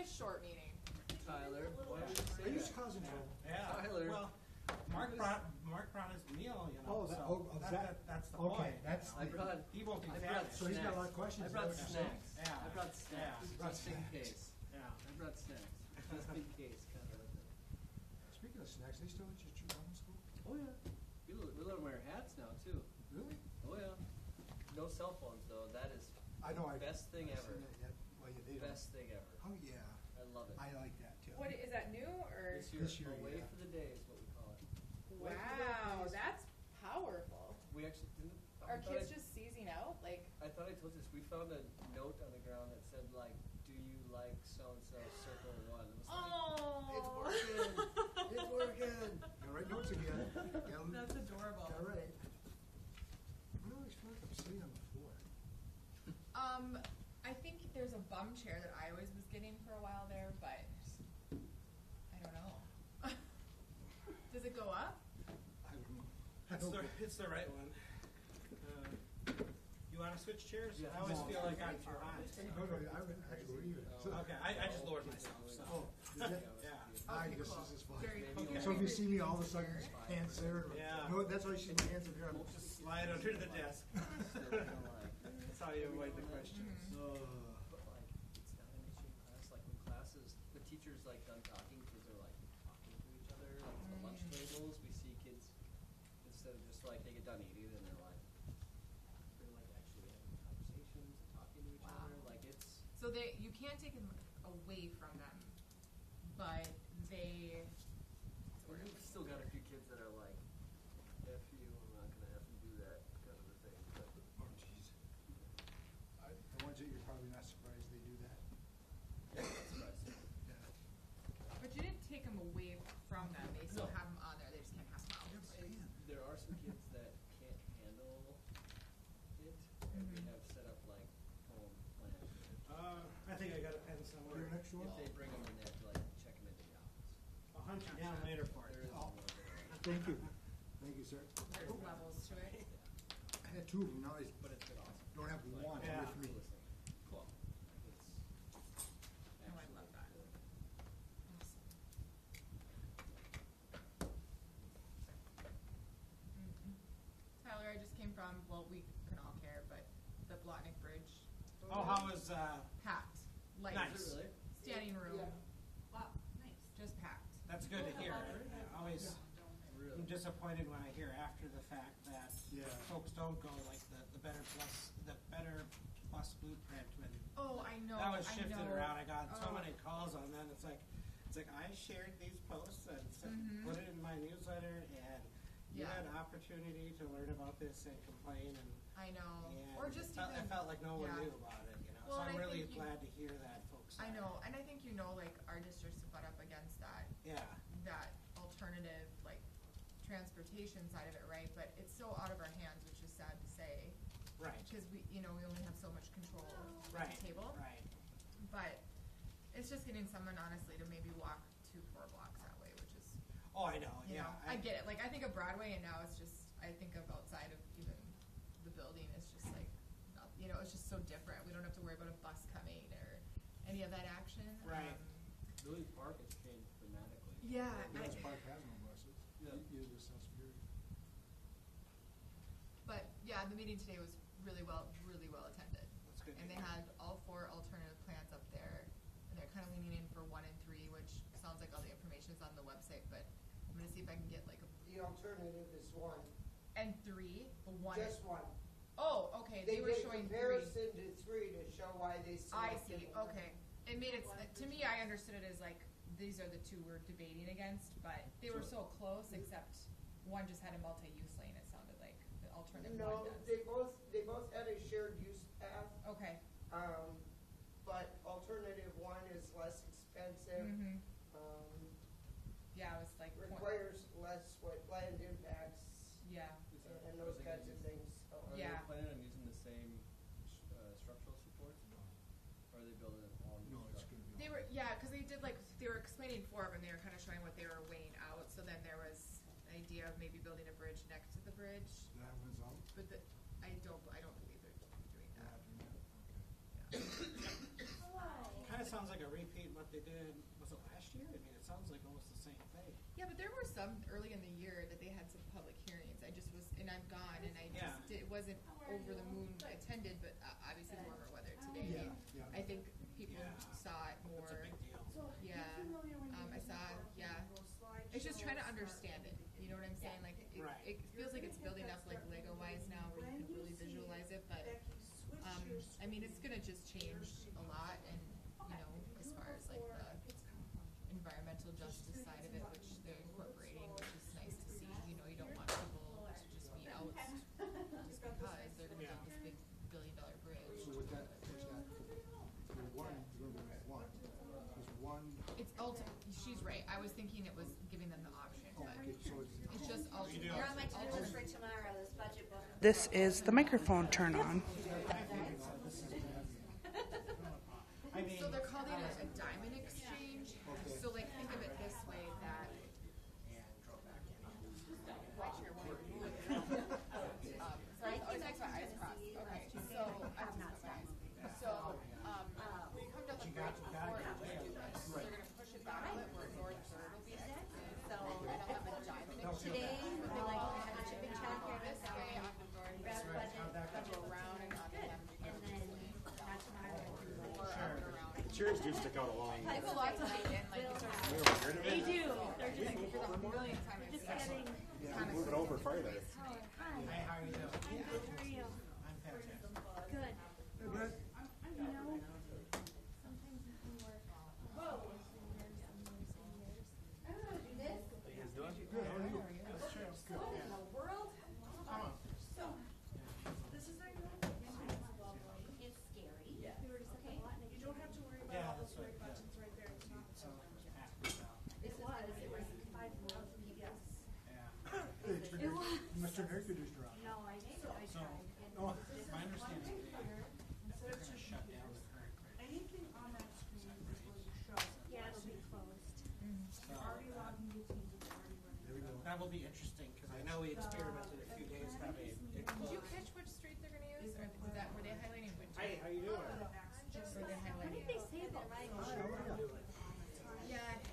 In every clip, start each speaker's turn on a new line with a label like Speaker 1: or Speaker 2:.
Speaker 1: short meeting.
Speaker 2: Tyler, why did you say
Speaker 3: Are you just
Speaker 2: that?
Speaker 3: causing trouble?
Speaker 4: Yeah.
Speaker 2: Tyler.
Speaker 4: Well, Mark brought his meal, you know. That's the
Speaker 3: okay,
Speaker 4: point.
Speaker 3: that's
Speaker 2: I brought.
Speaker 4: He won't be
Speaker 2: I
Speaker 4: famished.
Speaker 2: brought
Speaker 3: So he's got a
Speaker 2: snacks.
Speaker 3: lot of questions.
Speaker 2: I brought
Speaker 3: Is that what you're
Speaker 2: snacks.
Speaker 4: saying? Yeah.
Speaker 2: I brought snacks.
Speaker 4: Yeah.
Speaker 2: Just in
Speaker 3: Snacks.
Speaker 2: case.
Speaker 4: Yeah.
Speaker 2: I brought snacks. Just in case, kind of.
Speaker 3: Speaking of snacks, they still let you chew gum in school?
Speaker 2: Oh yeah. We let them wear hats now too.
Speaker 3: Really?
Speaker 2: Oh yeah. No cell phones though. That is
Speaker 3: I know.
Speaker 2: best thing
Speaker 3: I've
Speaker 2: ever.
Speaker 3: seen that yet. Well, you did.
Speaker 2: Best thing ever.
Speaker 3: Oh yeah.
Speaker 2: I love it.
Speaker 3: I like that too.
Speaker 1: What is that, new or?
Speaker 2: This year, away
Speaker 3: yeah.
Speaker 2: for the day is what we call it. Away for the
Speaker 1: Wow,
Speaker 2: days.
Speaker 1: that's powerful.
Speaker 2: We actually didn't.
Speaker 1: Are kids just seizing out? Like,
Speaker 2: I thought I told you this. We found a note on the ground that said like, "Do you like so and so?" Circle one. It was
Speaker 1: oh,
Speaker 2: like, it's working.
Speaker 3: Gotta write notes again.
Speaker 1: That's adorable.
Speaker 3: All right. I always feel like I'm sitting on the floor.
Speaker 1: I think there's a bum chair that I always was getting for a while there, but I don't know. Does it go up?
Speaker 3: I don't know.
Speaker 4: It's the right one. You want to switch chairs?
Speaker 2: Yeah.
Speaker 4: I always
Speaker 3: No.
Speaker 4: feel like I'm too high.
Speaker 3: No, I would actually leave it. So-
Speaker 4: Okay, I just lowered myself. So.
Speaker 3: Oh, did it?
Speaker 4: Yeah.
Speaker 3: I
Speaker 1: Okay,
Speaker 3: guess
Speaker 1: cool.
Speaker 3: this is fine.
Speaker 1: Very cool.
Speaker 2: Okay.
Speaker 3: So if you see me all of a sudden, hands there.
Speaker 4: Yeah.
Speaker 3: No, that's why you see my hands up here. I'm
Speaker 4: Just slide under the desk.
Speaker 2: Still kind of like.
Speaker 4: That's how you avoid the questions.
Speaker 2: But like, it's not an issue in class. Like when classes, the teacher's like done talking, kids are like talking to each other. Like at the lunch tables, we see kids instead of just like they get done eating, and they're like actually having conversations, and talking to each
Speaker 1: Wow.
Speaker 2: other. Like it's.
Speaker 1: So you can't take them away from them, but they.
Speaker 2: We've still got a few kids that are like, "F you, I'm not gonna F and do that," kind of a thing. But
Speaker 3: Oh, jeez. The ones that you're probably not surprised they do that.
Speaker 2: that's surprising.
Speaker 3: Yeah.
Speaker 1: But you didn't take them away from them. They still
Speaker 2: No.
Speaker 1: have them on there. They just can't have them out.
Speaker 2: There are some kids that can't handle it, and we have set up like home plans.
Speaker 4: I think I got a pen
Speaker 3: Your
Speaker 4: somewhere.
Speaker 3: next one?
Speaker 2: If they bring them in, they have to like check them into the office.
Speaker 4: I'll hunt you down later for
Speaker 2: There
Speaker 4: it.
Speaker 2: is a little bit of
Speaker 3: Thank you. Thank you, sir.
Speaker 1: There's levels to it.
Speaker 3: I had two of them. Now I
Speaker 2: but it's been awesome.
Speaker 3: don't have
Speaker 2: Like,
Speaker 3: one
Speaker 4: Yeah.
Speaker 3: with me.
Speaker 2: Coolest thing. Cool. Like it's
Speaker 1: Oh, I love
Speaker 2: absolutely
Speaker 1: that.
Speaker 2: cool.
Speaker 1: Awesome. Tyler, I just came from, well, we can all care, but the Blotnick Bridge.
Speaker 4: Oh, how was
Speaker 1: Packed. Like,
Speaker 4: Nice.
Speaker 2: Is it really?
Speaker 1: standing room.
Speaker 5: Yeah.
Speaker 1: Wow, nice. Just packed.
Speaker 4: that's good to hear. I always
Speaker 2: Really?
Speaker 4: I'm disappointed when I hear after the fact that
Speaker 3: Yeah.
Speaker 4: folks don't go like the better plus blueprint when
Speaker 1: Oh, I know.
Speaker 4: that was shifted
Speaker 1: I know.
Speaker 4: around. I got so
Speaker 1: Oh.
Speaker 4: many calls on that. It's like I shared these posts and put it in my newsletter, and you
Speaker 1: Yeah.
Speaker 4: had opportunity to learn about this and complain, and
Speaker 1: I know.
Speaker 4: and
Speaker 1: Or just
Speaker 4: I
Speaker 1: even.
Speaker 4: felt like no one
Speaker 1: yeah.
Speaker 4: knew about it. You know,
Speaker 1: Well,
Speaker 4: so
Speaker 1: and
Speaker 4: I'm
Speaker 1: I
Speaker 4: really
Speaker 1: think you-
Speaker 4: glad to hear that folks.
Speaker 1: I know, and I think like our district's butt up against that
Speaker 4: Yeah.
Speaker 1: alternative like transportation side of it, right? But it's so out of our hands, which is sad to say,
Speaker 4: Right.
Speaker 1: because we only have so much control at
Speaker 4: Right.
Speaker 1: the table.
Speaker 4: Right.
Speaker 1: But it's just getting someone honestly to maybe walk 2-4 blocks that way, which is
Speaker 4: Oh, I know.
Speaker 1: you
Speaker 4: Yeah.
Speaker 1: know, I get it. Like I think of Broadway, and now it's just I think of outside of even the building. It's just like it's just so different. We don't have to worry about a bus coming or any of that action.
Speaker 4: Right.
Speaker 2: Lily Park has changed dramatically.
Speaker 1: Yeah.
Speaker 3: Village Park has no buses.
Speaker 2: Yeah.
Speaker 3: You just sounds superior.
Speaker 1: But yeah, the meeting today was really well attended.
Speaker 4: That's good to
Speaker 1: And they
Speaker 4: hear.
Speaker 1: had all 4 alternative plans up there, and they're kind of leaning in for 1 and 3, which sounds like all the information is on the website. But I'm gonna see if I can get like
Speaker 5: The alternative is one,
Speaker 1: and 3, but 1.
Speaker 5: just one.
Speaker 1: Oh, okay. They were
Speaker 5: did
Speaker 1: showing 3.
Speaker 5: comparison to 3 to show why they
Speaker 1: I
Speaker 5: selected
Speaker 1: see.
Speaker 5: one.
Speaker 1: Okay. It made it to me. I understood it as like these are the 2 we're debating against, but they were so close. Except one just had a multi-use lane. It sounded like the alternative
Speaker 5: No,
Speaker 1: one does.
Speaker 5: they both had a shared use path,
Speaker 1: Okay.
Speaker 5: but alternative one is less expensive,
Speaker 1: Mhm.
Speaker 5: um,
Speaker 1: Yeah, it was like
Speaker 5: requires less land impacts
Speaker 1: Yeah.
Speaker 2: Is that-
Speaker 5: and
Speaker 2: are
Speaker 5: those
Speaker 2: they
Speaker 5: kinds
Speaker 2: gonna
Speaker 5: of
Speaker 2: use-
Speaker 5: things. So,
Speaker 2: Are
Speaker 1: Yeah.
Speaker 2: they planning on using the same structural supports? Or are they building it all new
Speaker 3: No, it's
Speaker 2: structure?
Speaker 3: going to be.
Speaker 1: They were because they were explaining 4 of them. They were kind of showing what they were weighing out. So then there was an idea of maybe building a bridge next to the bridge,
Speaker 3: That one's out.
Speaker 1: but I don't believe they're doing
Speaker 3: Yeah,
Speaker 1: that.
Speaker 3: okay.
Speaker 4: Kind of sounds like a repeat what what they did, was it last year? I mean, it sounds like almost the same thing.
Speaker 1: Yeah, but there were some early in the year that they had some public hearings. I just was, and I'm gone, and I
Speaker 4: Yeah.
Speaker 1: just it wasn't over the moon attended, but obviously warmer weather today.
Speaker 3: Yeah, yeah.
Speaker 1: I think people
Speaker 4: Yeah.
Speaker 1: saw it more.
Speaker 4: That's a big deal.
Speaker 1: Yeah, I saw. Yeah, it's just trying to understand it. You know what I'm saying? Like
Speaker 4: Right.
Speaker 1: it feels like it's building up like Lego wise now, where you can really visualize it. But I mean, it's gonna just change a lot, and you know, as far as like the environmental justice side of it, which they're incorporating, which is nice to see. You know, you don't want people to just be out just because they're gonna build this big $1 billion bridge.
Speaker 3: So with that, the one, remember that one, there's one,
Speaker 1: It's she's right. I was thinking it was giving them the option,
Speaker 3: oh,
Speaker 1: but
Speaker 3: okay, so
Speaker 1: it's just alternate.
Speaker 6: You're on my to-do list for tomorrow, this budget book.
Speaker 7: This is the microphone turn on.
Speaker 4: I mean,
Speaker 1: So they're calling it a diamond exchange. So like think of it this way that sorry, I always makes my eyes cross. Okay, so I'm not surprised. So when you come down the bridge before they're gonna push it back a bit where North Third will be exited. So it'll have a diamond exchange.
Speaker 6: Today, we'll be like, have a chipping challenge here
Speaker 1: This
Speaker 6: this
Speaker 1: way
Speaker 6: way,
Speaker 1: on the North
Speaker 6: grab
Speaker 1: Third,
Speaker 6: budget,
Speaker 1: go around and on the
Speaker 6: and then not tomorrow.
Speaker 1: or up and around.
Speaker 8: Chairs do stick out a long way.
Speaker 1: It's a lot to take in, like it's
Speaker 8: You ever heard of
Speaker 6: They
Speaker 8: it?
Speaker 6: do, they're just,
Speaker 1: like for the millionth time I've
Speaker 6: just
Speaker 1: seen it.
Speaker 6: getting,
Speaker 1: Kind of
Speaker 8: Move it over farther.
Speaker 6: hi,
Speaker 4: hey, how are you doing?
Speaker 6: how are you?
Speaker 4: I'm fantastic.
Speaker 6: Good.
Speaker 3: Hey, Brett,
Speaker 6: You know, sometimes you can work. Whoa. I don't know how to do this.
Speaker 3: good, how are you?
Speaker 4: That's true. Good,
Speaker 6: What in
Speaker 4: yeah.
Speaker 6: the world?
Speaker 4: Come on.
Speaker 6: So, this is our new. It's scary. Yeah. We were just okay.
Speaker 9: You don't have to worry about
Speaker 4: Yeah,
Speaker 9: all
Speaker 4: that's
Speaker 9: those
Speaker 4: right,
Speaker 9: red
Speaker 4: yeah.
Speaker 9: buttons right there. It's not
Speaker 4: So,
Speaker 9: so.
Speaker 6: It was 5 months.
Speaker 9: Yes.
Speaker 4: yeah.
Speaker 3: Hey, it's been
Speaker 6: It
Speaker 3: air-
Speaker 6: was.
Speaker 3: you must turn air conditioner on.
Speaker 6: No, I tried.
Speaker 4: So,
Speaker 3: Oh,
Speaker 4: my understanding is they're gonna shut down the current bridge.
Speaker 9: Anything on that screen is going to show.
Speaker 6: Yeah, it'll be closed.
Speaker 4: So,
Speaker 9: Already logged into Teams, it's already running.
Speaker 3: there we go.
Speaker 4: that will be interesting, because I know we experimented a few days having it
Speaker 1: Did you
Speaker 4: closed.
Speaker 1: catch which street they're gonna use, or is that were they highlighting which?
Speaker 4: Hey, how you doing?
Speaker 9: Just
Speaker 1: Were they
Speaker 6: What
Speaker 1: highlighting?
Speaker 6: did they say about mine?
Speaker 1: Yeah,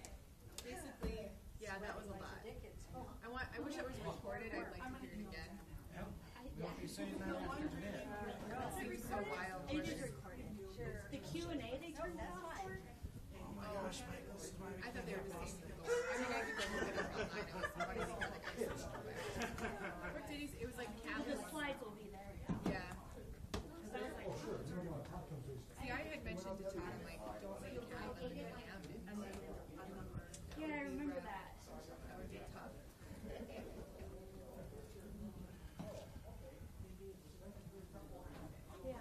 Speaker 1: basically, yeah, that was a lot. I wish it was recorded. I'd like to hear it again.
Speaker 4: Yeah. We'll be saying that after today.
Speaker 1: That seems so wild.
Speaker 6: It is recorded. The Q&A they turned off.
Speaker 4: Oh my gosh, Michael, this is why we
Speaker 1: I thought
Speaker 4: can't
Speaker 1: they
Speaker 4: have
Speaker 1: were
Speaker 4: this.
Speaker 1: just saying people. I mean, I could go look at it online. I was funny to hear the guy switched to it. What did he say? It was like
Speaker 6: The
Speaker 1: Catholic.
Speaker 6: slides will be there.
Speaker 1: Yeah. See, I had mentioned to Todd, I'm like, don't say Catholic, and then
Speaker 6: Yeah, I remember that.
Speaker 1: that would be tough.
Speaker 6: Yeah.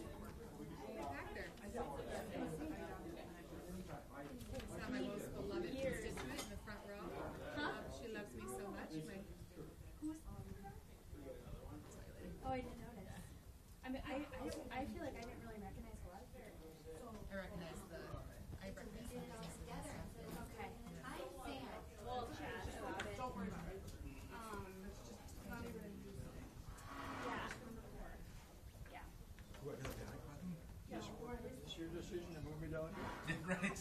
Speaker 1: Back there. It's not my most beloved constituent in the front row. She loves me so much.
Speaker 6: Oh, I didn't notice. I mean, I feel like I didn't really recognize a lot of it.
Speaker 1: I recognize the businesses and stuff.
Speaker 6: Okay. We'll chat about it. Don't worry about it. Yeah. Yeah.
Speaker 3: What, hit the back button? Is your decision to move me down?
Speaker 8: Right.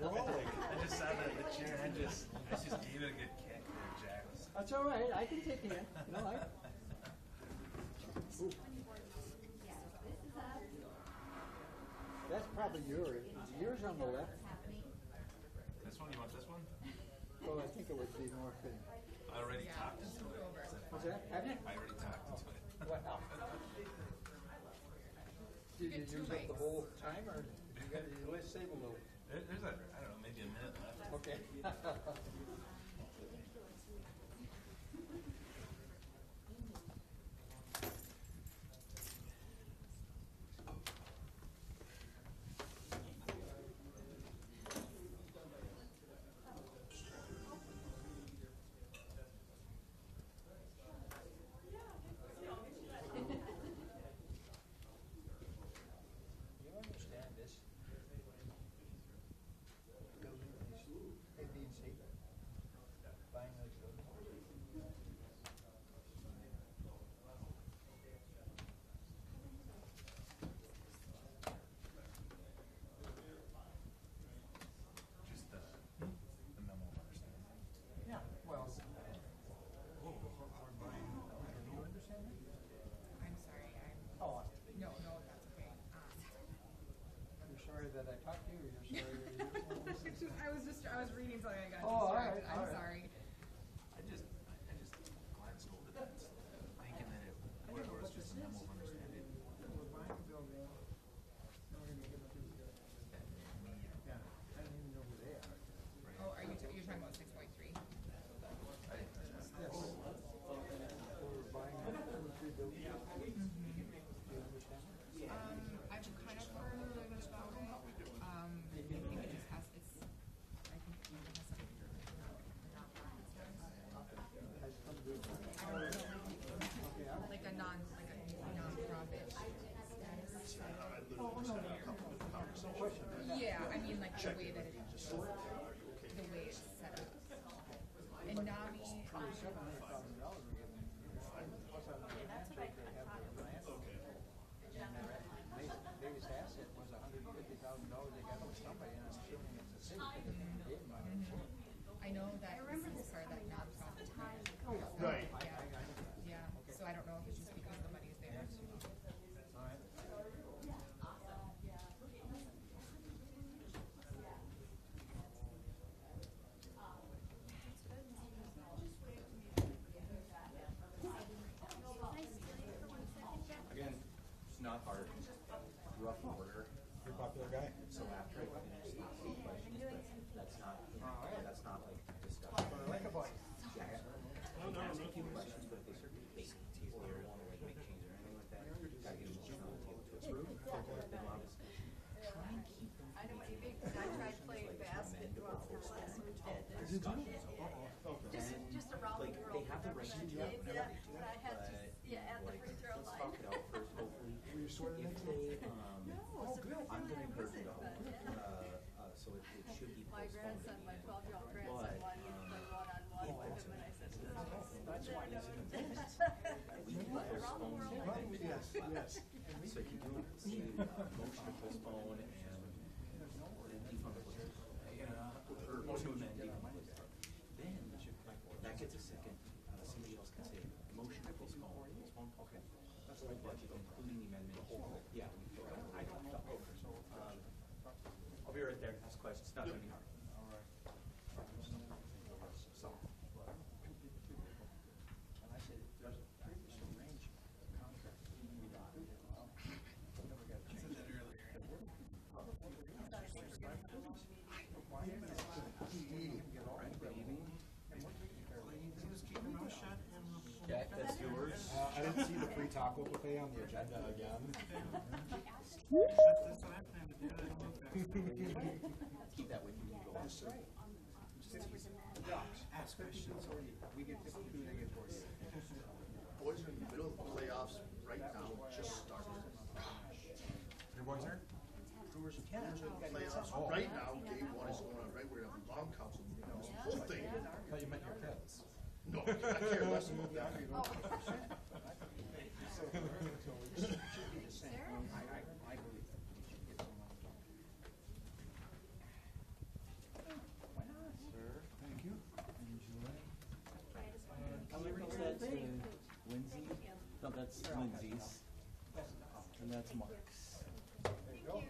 Speaker 3: We're all like,
Speaker 8: I just sat in the chair and I just gave it a good kick there, Jack.
Speaker 10: That's all right. I can take it. No, Ooh,
Speaker 6: Yeah. This is up.
Speaker 10: that's probably yours. Yours on the left.
Speaker 8: This one, you want this one?
Speaker 10: Well, I think it would be more thin.
Speaker 8: I already talked into it.
Speaker 10: What's that? Have you?
Speaker 8: I already talked into it.
Speaker 10: Wow. Did you
Speaker 1: get two
Speaker 10: use up the
Speaker 1: mics.
Speaker 10: whole time, or you got you let's save a little?
Speaker 8: There's I don't know, maybe a minute left.
Speaker 10: Okay. You understand this? Building is A, B, and C.
Speaker 3: that I talked to you, or you're sorry?
Speaker 1: I was reading something, I got
Speaker 3: Oh, all right,
Speaker 1: distracted,
Speaker 3: all
Speaker 1: I'm
Speaker 3: right.
Speaker 1: sorry.
Speaker 8: I just glanced over that, thinking that it, whatever, was just a memo of understanding.
Speaker 3: We're buying a building, and we're gonna make it look really good. Yeah, I don't even know who they are.
Speaker 1: Oh, are you, you're talking about 6.3?
Speaker 3: Yes. We're buying 2 or 3 buildings. Do you understand?
Speaker 1: I've kind of heard about it, I think it just has, it's, I think it has some like a non-profit status. Yeah, I mean, like the way that it's, the way it's set up. And NAMI,
Speaker 3: $700,000 we're giving. Plus on the financial, they have the grant. And their biggest asset was $150,000 they got from somebody, and I'm assuming it's the city, because they gave them money.
Speaker 1: I know that this is part of that non-profit.
Speaker 3: Right.
Speaker 1: Yeah, so I don't know if it's just because the money's there.
Speaker 3: All right.
Speaker 11: Again, it's not hard. Rough order.
Speaker 3: You're a popular guy?
Speaker 11: So after I finish the questions, but that's not like discussion.
Speaker 3: Like a boy.
Speaker 11: Yeah. I can ask a few questions, but if they start debating or want to like make changes or anything like that, gotta get them on the table to approve. Then obviously, try and keep them.
Speaker 6: I know what you mean, 'cause I tried playing basketball for last weekend.
Speaker 11: Discussions.
Speaker 6: Just around
Speaker 11: Like,
Speaker 6: the world.
Speaker 11: they have the right to do it.
Speaker 6: Yeah, but I had to, at the
Speaker 11: Like,
Speaker 6: free throw
Speaker 11: let's
Speaker 6: line.
Speaker 11: talk it out first, hopefully.
Speaker 3: Were you sort of
Speaker 11: If
Speaker 3: into
Speaker 11: they,
Speaker 6: No, surprisingly
Speaker 11: I'm gonna
Speaker 6: I
Speaker 11: encourage you
Speaker 6: wasn't,
Speaker 11: to
Speaker 6: but,
Speaker 11: hold, so it should be
Speaker 6: my
Speaker 11: postponed.
Speaker 6: grandson, my 12-year-old grandson wanted to play one-on-one with him, and I said, no.
Speaker 11: That's why it's in the business. We can
Speaker 6: Around the world, I think.
Speaker 3: Yes, yes.
Speaker 11: So you do see motion to postpone and defund the police. Or motion to amend defund the police. Then, that gets a second, somebody else can say, motion to postpone, okay. That's the whole budget, including the amendment. Yeah. I'll be right there, ask questions, not gonna be hard.
Speaker 3: All right. So. And I said, there's a previously arranged contract. Never got changed. Said that earlier. Why didn't he get all the building? And what did he care?
Speaker 4: He was keeping mouth shut and.
Speaker 11: Jack, that's yours.
Speaker 3: I didn't see the free taco buffet on the agenda again.
Speaker 4: That's what I plan to do. I don't think that's-
Speaker 11: Keep that with you.
Speaker 3: That's right.
Speaker 4: Ask questions, or
Speaker 3: We get 52, they get 40.
Speaker 12: Boys are in the middle of the playoffs right now, just started.
Speaker 3: Your boys are?
Speaker 12: Brewers are in playoffs right now, game 1 is going on right, we're having bomb council meeting, this whole thing.
Speaker 3: I thought you meant your kids.
Speaker 12: No, I care less about that.
Speaker 3: So it should be the same. I believe that we should get someone. Why not? Sir. Thank you. Enjoy.
Speaker 11: Can you reach that to Lindsay? No, that's Lindsay's. And that's Mark's.
Speaker 3: There you go.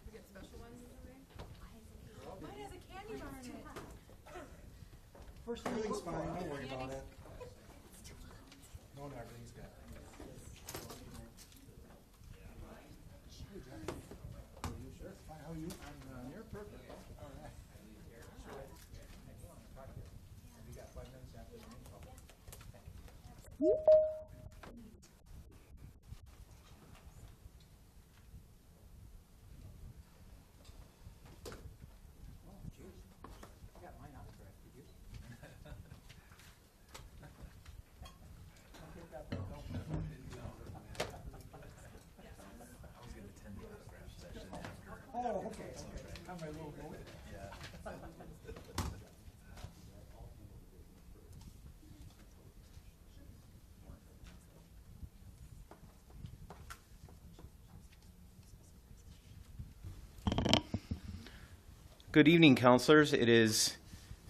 Speaker 1: We get special ones today?
Speaker 6: Mine has a candy bar in it.
Speaker 3: First everything's fine, don't worry about it. No, everything's good. Hey, Jack. Are you sure? Fine, how are you? You're perfect. All right. Sure. I want to talk to you. Have you got 5 minutes after the meeting? Thank you. Oh, geez. I got mine autographed, did you? I'll give that back.
Speaker 8: I was gonna attend the autograph session after.
Speaker 3: Oh, okay, okay. Have my little note.
Speaker 8: Yeah.
Speaker 13: Good evening, counselors. It is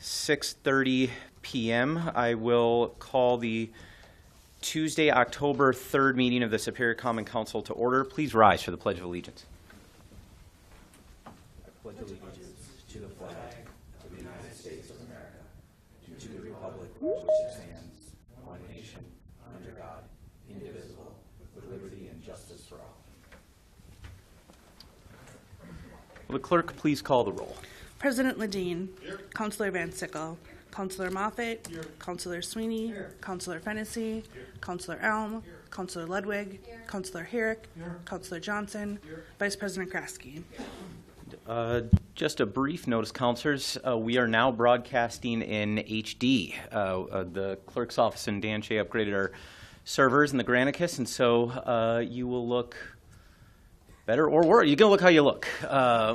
Speaker 13: 6:30 p.m. I will call the Tuesday, October 3rd meeting of the Superior Common Council to order. Please rise for the Pledge of Allegiance.
Speaker 11: pledge allegiance to the flag of the United States of America, and to the republic for which it stands, one nation, under God, indivisible, with liberty and justice for all.
Speaker 13: Will the clerk please call the roll?
Speaker 7: President Ledeen. Counselor Van Sickle. Counselor Moffett. Counselor Sweeney. Counselor Fennessy. Counselor Elm. Counselor Ludwig. Counselor Herrick. Counselor Johnson. Vice President Kraske.
Speaker 13: Just a brief notice, counselors. We are now broadcasting in HD. The clerk's office in Danche upgraded our servers in the Granicus, and so you will look better or worse. You're going to look how you look,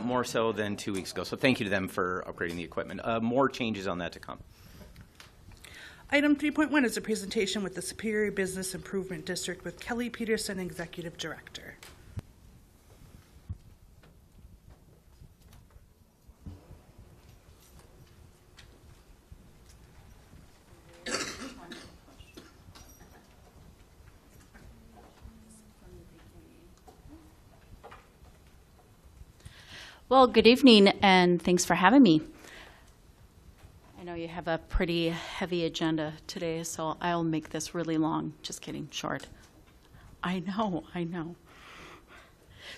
Speaker 13: more so than 2 weeks ago. So thank you to them for upgrading the equipment. More changes on that to come.
Speaker 7: Item 3.1 is a presentation with the Superior Business Improvement District with Kelly Peterson, Executive Director.
Speaker 14: Well, good evening, and thanks for having me. I know you have a pretty heavy agenda today, so I'll make this really long. Just kidding, short. I know.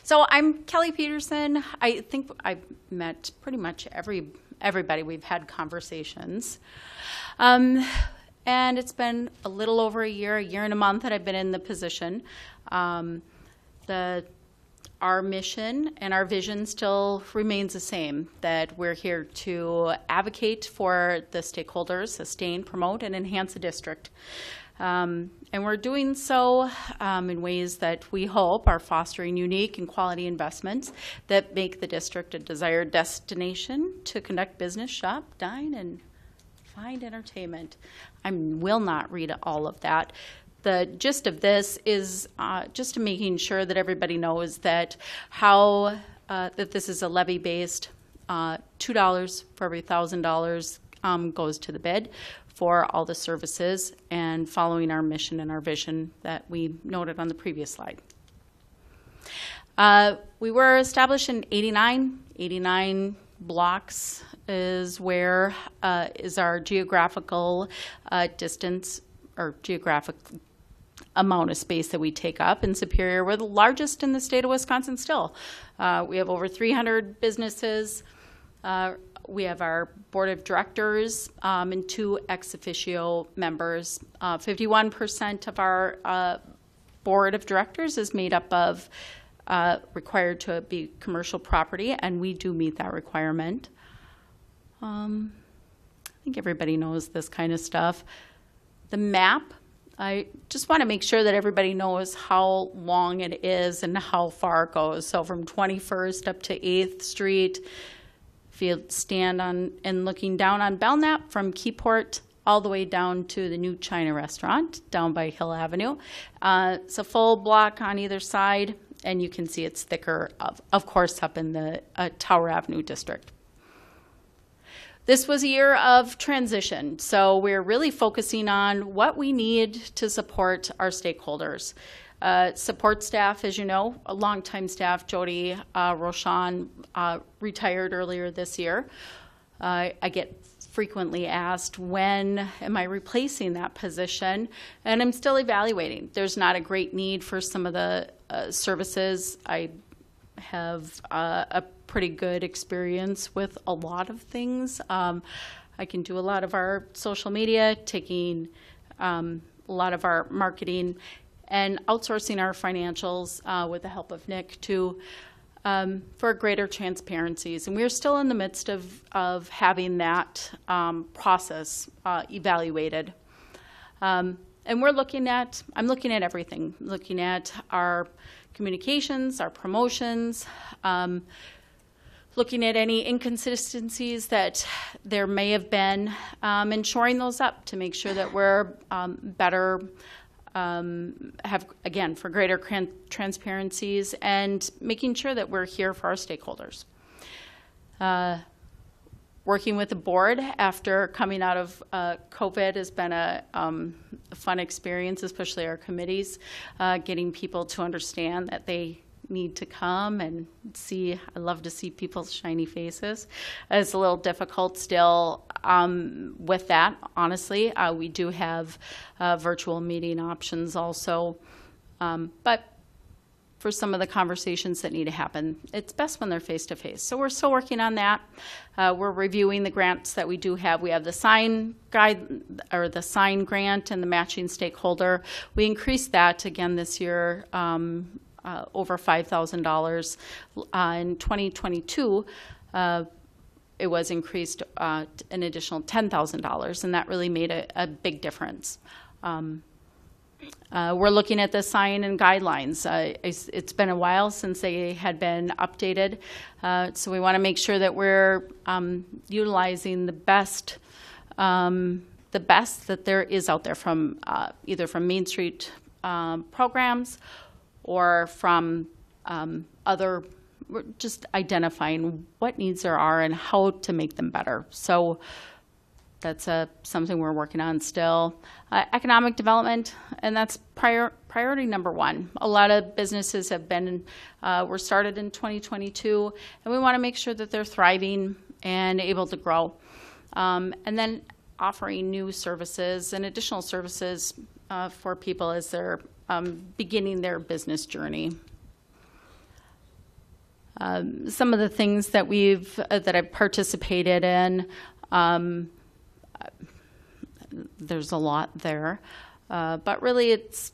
Speaker 14: So I'm Kelly Peterson. I think I've met pretty much everybody. We've had conversations. And it's been a little over a year and a month that I've been in the position. Our mission and our vision still remains the same, that we're here to advocate for the stakeholders, sustain, promote, and enhance the district. And we're doing so in ways that we hope are fostering unique and quality investments that make the district a desired destination to conduct business, shop, dine, and find entertainment. I will not read all of that. The gist of this is just making sure that everybody knows that that this is a levy-based. $2 for every $1,000 goes to the bid for all the services, and following our mission and our vision that we noted on the previous slide. We were established in '89. 89 blocks is where is our geographical distance or geographic amount of space that we take up. In Superior, we're the largest in the state of Wisconsin still. We have over 300 businesses. We have our board of directors and 2 ex officio members. 51% of our board of directors is made up of required to be commercial property, and we do meet that requirement. I think everybody knows this kind of stuff. The map, I just want to make sure that everybody knows how long it is and how far it goes. So from 21st up to 8th Street, if you stand on and looking down on Belknap from Keyport all the way down to the new China restaurant down by Hill Avenue. It's a full block on either side, and you can see it's thicker, of course, up in the Tower Avenue district. This was a year of transition, so we're really focusing on what we need to support our stakeholders. Support staff, as you know, a longtime staff, Jody Rochon, retired earlier this year. I get frequently asked, when am I replacing that position? And I'm still evaluating. There's not a great need for some of the services. I have a pretty good experience with a lot of things. I can do a lot of our social media, taking a lot of our marketing, and outsourcing our financials with the help of Nick for greater transparencies. And we're still in the midst of having that process evaluated. And I'm looking at everything, looking at our communications, our promotions, looking at any inconsistencies that there may have been, and shoring those up to make sure that we're better, have, again, for greater transparencies, and making sure that we're here for our stakeholders. Working with the board after coming out of COVID has been a fun experience, especially our committees, getting people to understand that they need to come and see. I love to see people's shiny faces. It's a little difficult still with that, honestly. We do have virtual meeting options also, but for some of the conversations that need to happen, it's best when they're face-to-face. So we're still working on that. We're reviewing the grants that we do have. We have the sign guide, or the sign grant, and the matching stakeholder. We increased that again this year, over $5,000. In 2022, it was increased an additional $10,000, and that really made a big difference. We're looking at the sign and guidelines. It's been a while since they had been updated, so we want to make sure that we're utilizing the best that there is out there from either from Main Street programs or from other, just identifying what needs there are and how to make them better. So that's something we're working on still. Economic development, and that's priority number one. A lot of businesses have been, were started in 2022, and we want to make sure that they're thriving and able to grow. And then offering new services and additional services for people as they're beginning their business journey. Some of the things that that I've participated in, there's a lot there, but really it's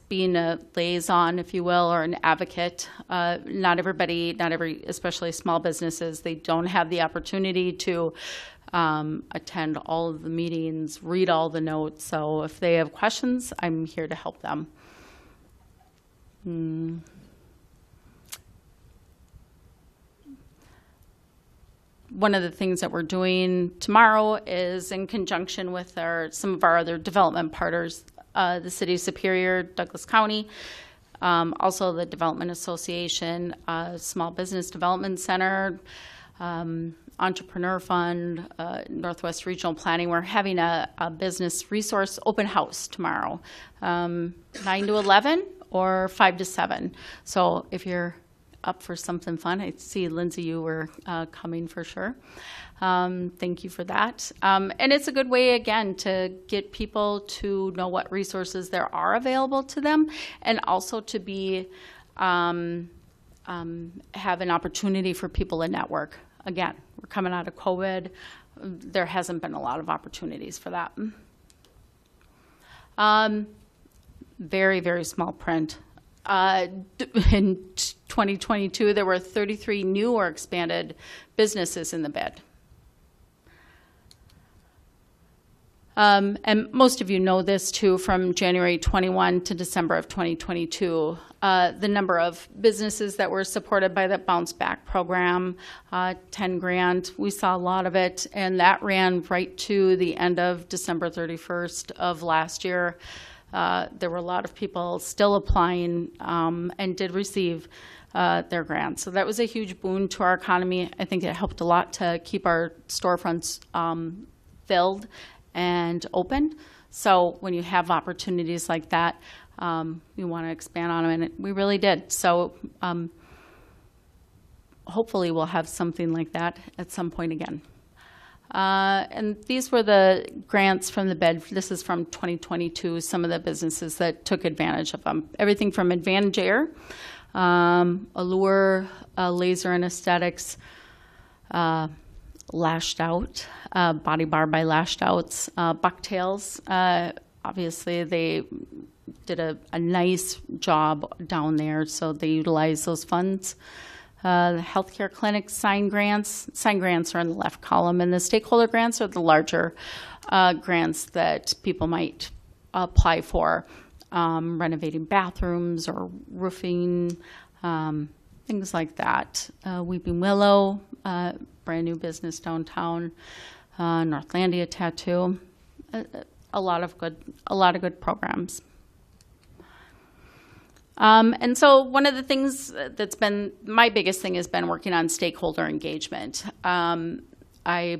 Speaker 14: being a liaison, if you will, or an advocate. Not every, especially small businesses, they don't have the opportunity to attend all of the meetings, read all the notes. So if they have questions, I'm here to help them. One of the things that we're doing tomorrow is in conjunction with some of our other development partners, the City of Superior, Douglas County, also the Development Association, Small Business Development Center, Entrepreneur Fund, Northwest Regional Planning. We're having a business resource open house tomorrow, 9 to 11 or 5 to 7. So if you're up for something fun. I see, Lindsay, you were coming for sure. Thank you for that. And it's a good way, again, to get people to know what resources there are available to them, and also to be have an opportunity for people to network. Again, we're coming out of COVID. There hasn't been a lot of opportunities for that. Very, very small print. In 2022, there were 33 new or expanded businesses in the bid. And most of you know this too, from January 21 to December of 2022, the number of businesses that were supported by the Bounce Back program, 10 grant, we saw a lot of it, and that ran right to the end of December 31st of last year. There were a lot of people still applying and did receive their grants. So that was a huge boon to our economy. I think it helped a lot to keep our storefronts filled and open. So when you have opportunities like that, you want to expand on them, and we really did. So hopefully we'll have something like that at some point again. And these were the grants from the bid. This is from 2022, some of the businesses that took advantage of them. Everything from Advantage Air, Allure, Laser and Aesthetics, Lashed Out, Body Bar by Lashed Outs, Bucktails. Obviously, they did a nice job down there, so they utilized those funds. The healthcare clinic sign grants. Sign grants are in the left column, and the stakeholder grants are the larger grants that people might apply for, renovating bathrooms or roofing, things like that. Weeping Willow, brand new business downtown, Northlandia Tattoo, a lot of good programs. And so one of the things that's been my biggest thing has been working on stakeholder engagement. I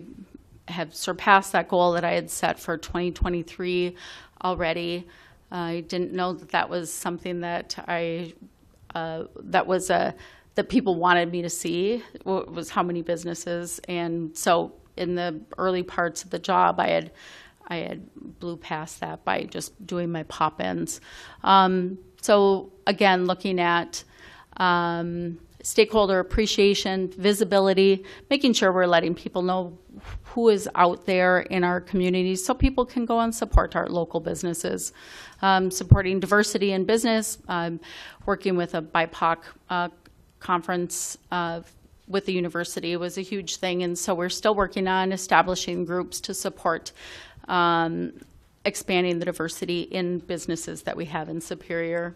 Speaker 14: have surpassed that goal that I had set for 2023 already. I didn't know that that was something that I that people wanted me to see was how many businesses. And so in the early parts of the job, I had blew past that by just doing my pop-ins. So again, looking at stakeholder appreciation, visibility, making sure we're letting people know who is out there in our communities so people can go and support our local businesses. Supporting diversity in business, working with a BIPOC conference with the university was a huge thing, and so we're still working on establishing groups to support expanding the diversity in businesses that we have in Superior.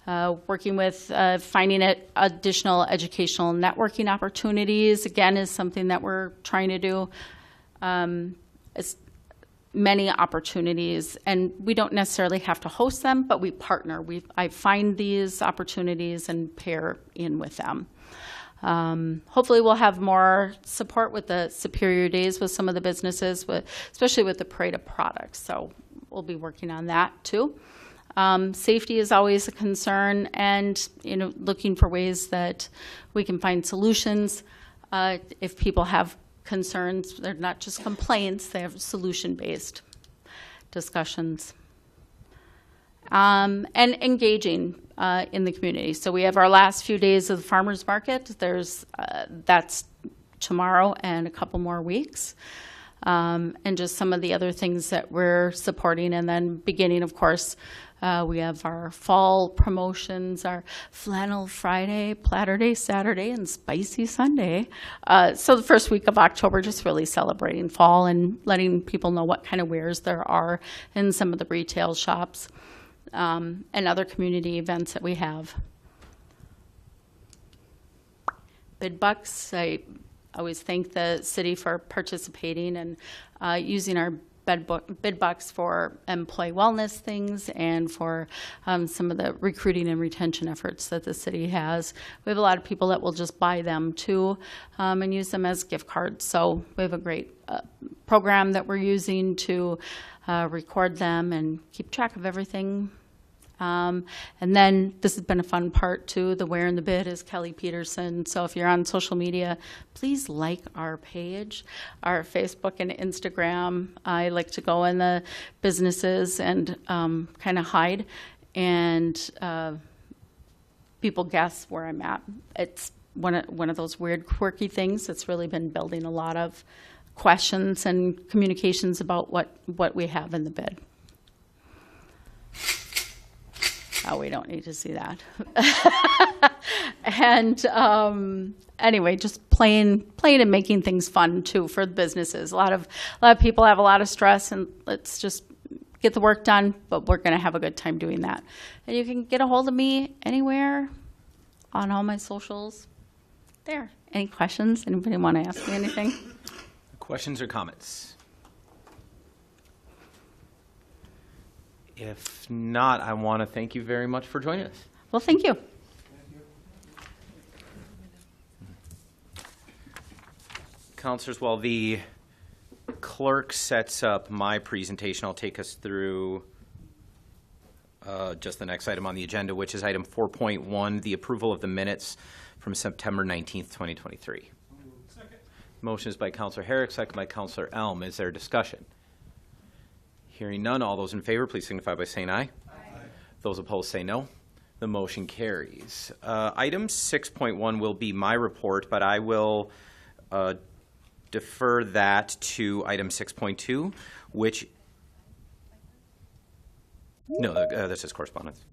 Speaker 14: Working with finding additional educational networking opportunities, again, is something that we're trying to do. Many opportunities, and we don't necessarily have to host them, but we partner. I find these opportunities and pair in with them. Hopefully we'll have more support with the Superior Days with some of the businesses, especially with the Parade of Products. So we'll be working on that too. Safety is always a concern, and looking for ways that we can find solutions. If people have concerns, they're not just complaints, they have solution-based discussions. And engaging in the community. So we have our last few days of the farmers market. That's tomorrow and a couple more weeks. And just some of the other things that we're supporting. And then beginning, of course, we have our fall promotions, our Flannel Friday, Platter Day Saturday, and Spicy Sunday. So the first week of October, just really celebrating fall and letting people know what kind of wares there are in some of the retail shops and other community events that we have. Bid bucks, I always thank the city for participating and using our bid bucks for employee wellness things and for some of the recruiting and retention efforts that the city has. We have a lot of people that will just buy them too and use them as gift cards. So we have a great program that we're using to record them and keep track of everything. And then this has been a fun part too. The Where in the Bid is Kelly Peterson. So if you're on social media, please like our page, our Facebook and Instagram. I like to go in the businesses and kind of hide, and people guess where I'm at. It's one of those weird, quirky things that's really been building a lot of questions and communications about what we have in the bid. Oh, we don't need to see that. And anyway, just playing and making things fun too for the businesses. A lot of people have a lot of stress, and let's just get the work done. But we're going to have a good time doing that. And you can get a hold of me anywhere on all my socials. There. Any questions? Anybody want to ask me anything?
Speaker 13: Questions or comments? If not, I want to thank you very much for joining us.
Speaker 14: Well, thank you.
Speaker 13: Counselors, while the clerk sets up my presentation, I'll take us through just the next item on the agenda, which is item 4.1, the approval of the minutes from September 19th, 2023. Second. Motion is by Counselor Herrick, second by Counselor Elm. Is there discussion? Hearing none, all those in favor, please signify by saying aye. Aye. Those opposed say no. The motion carries. Item 6.1 will be my report, but I will defer that to item 6.2, which... No, this is correspondence.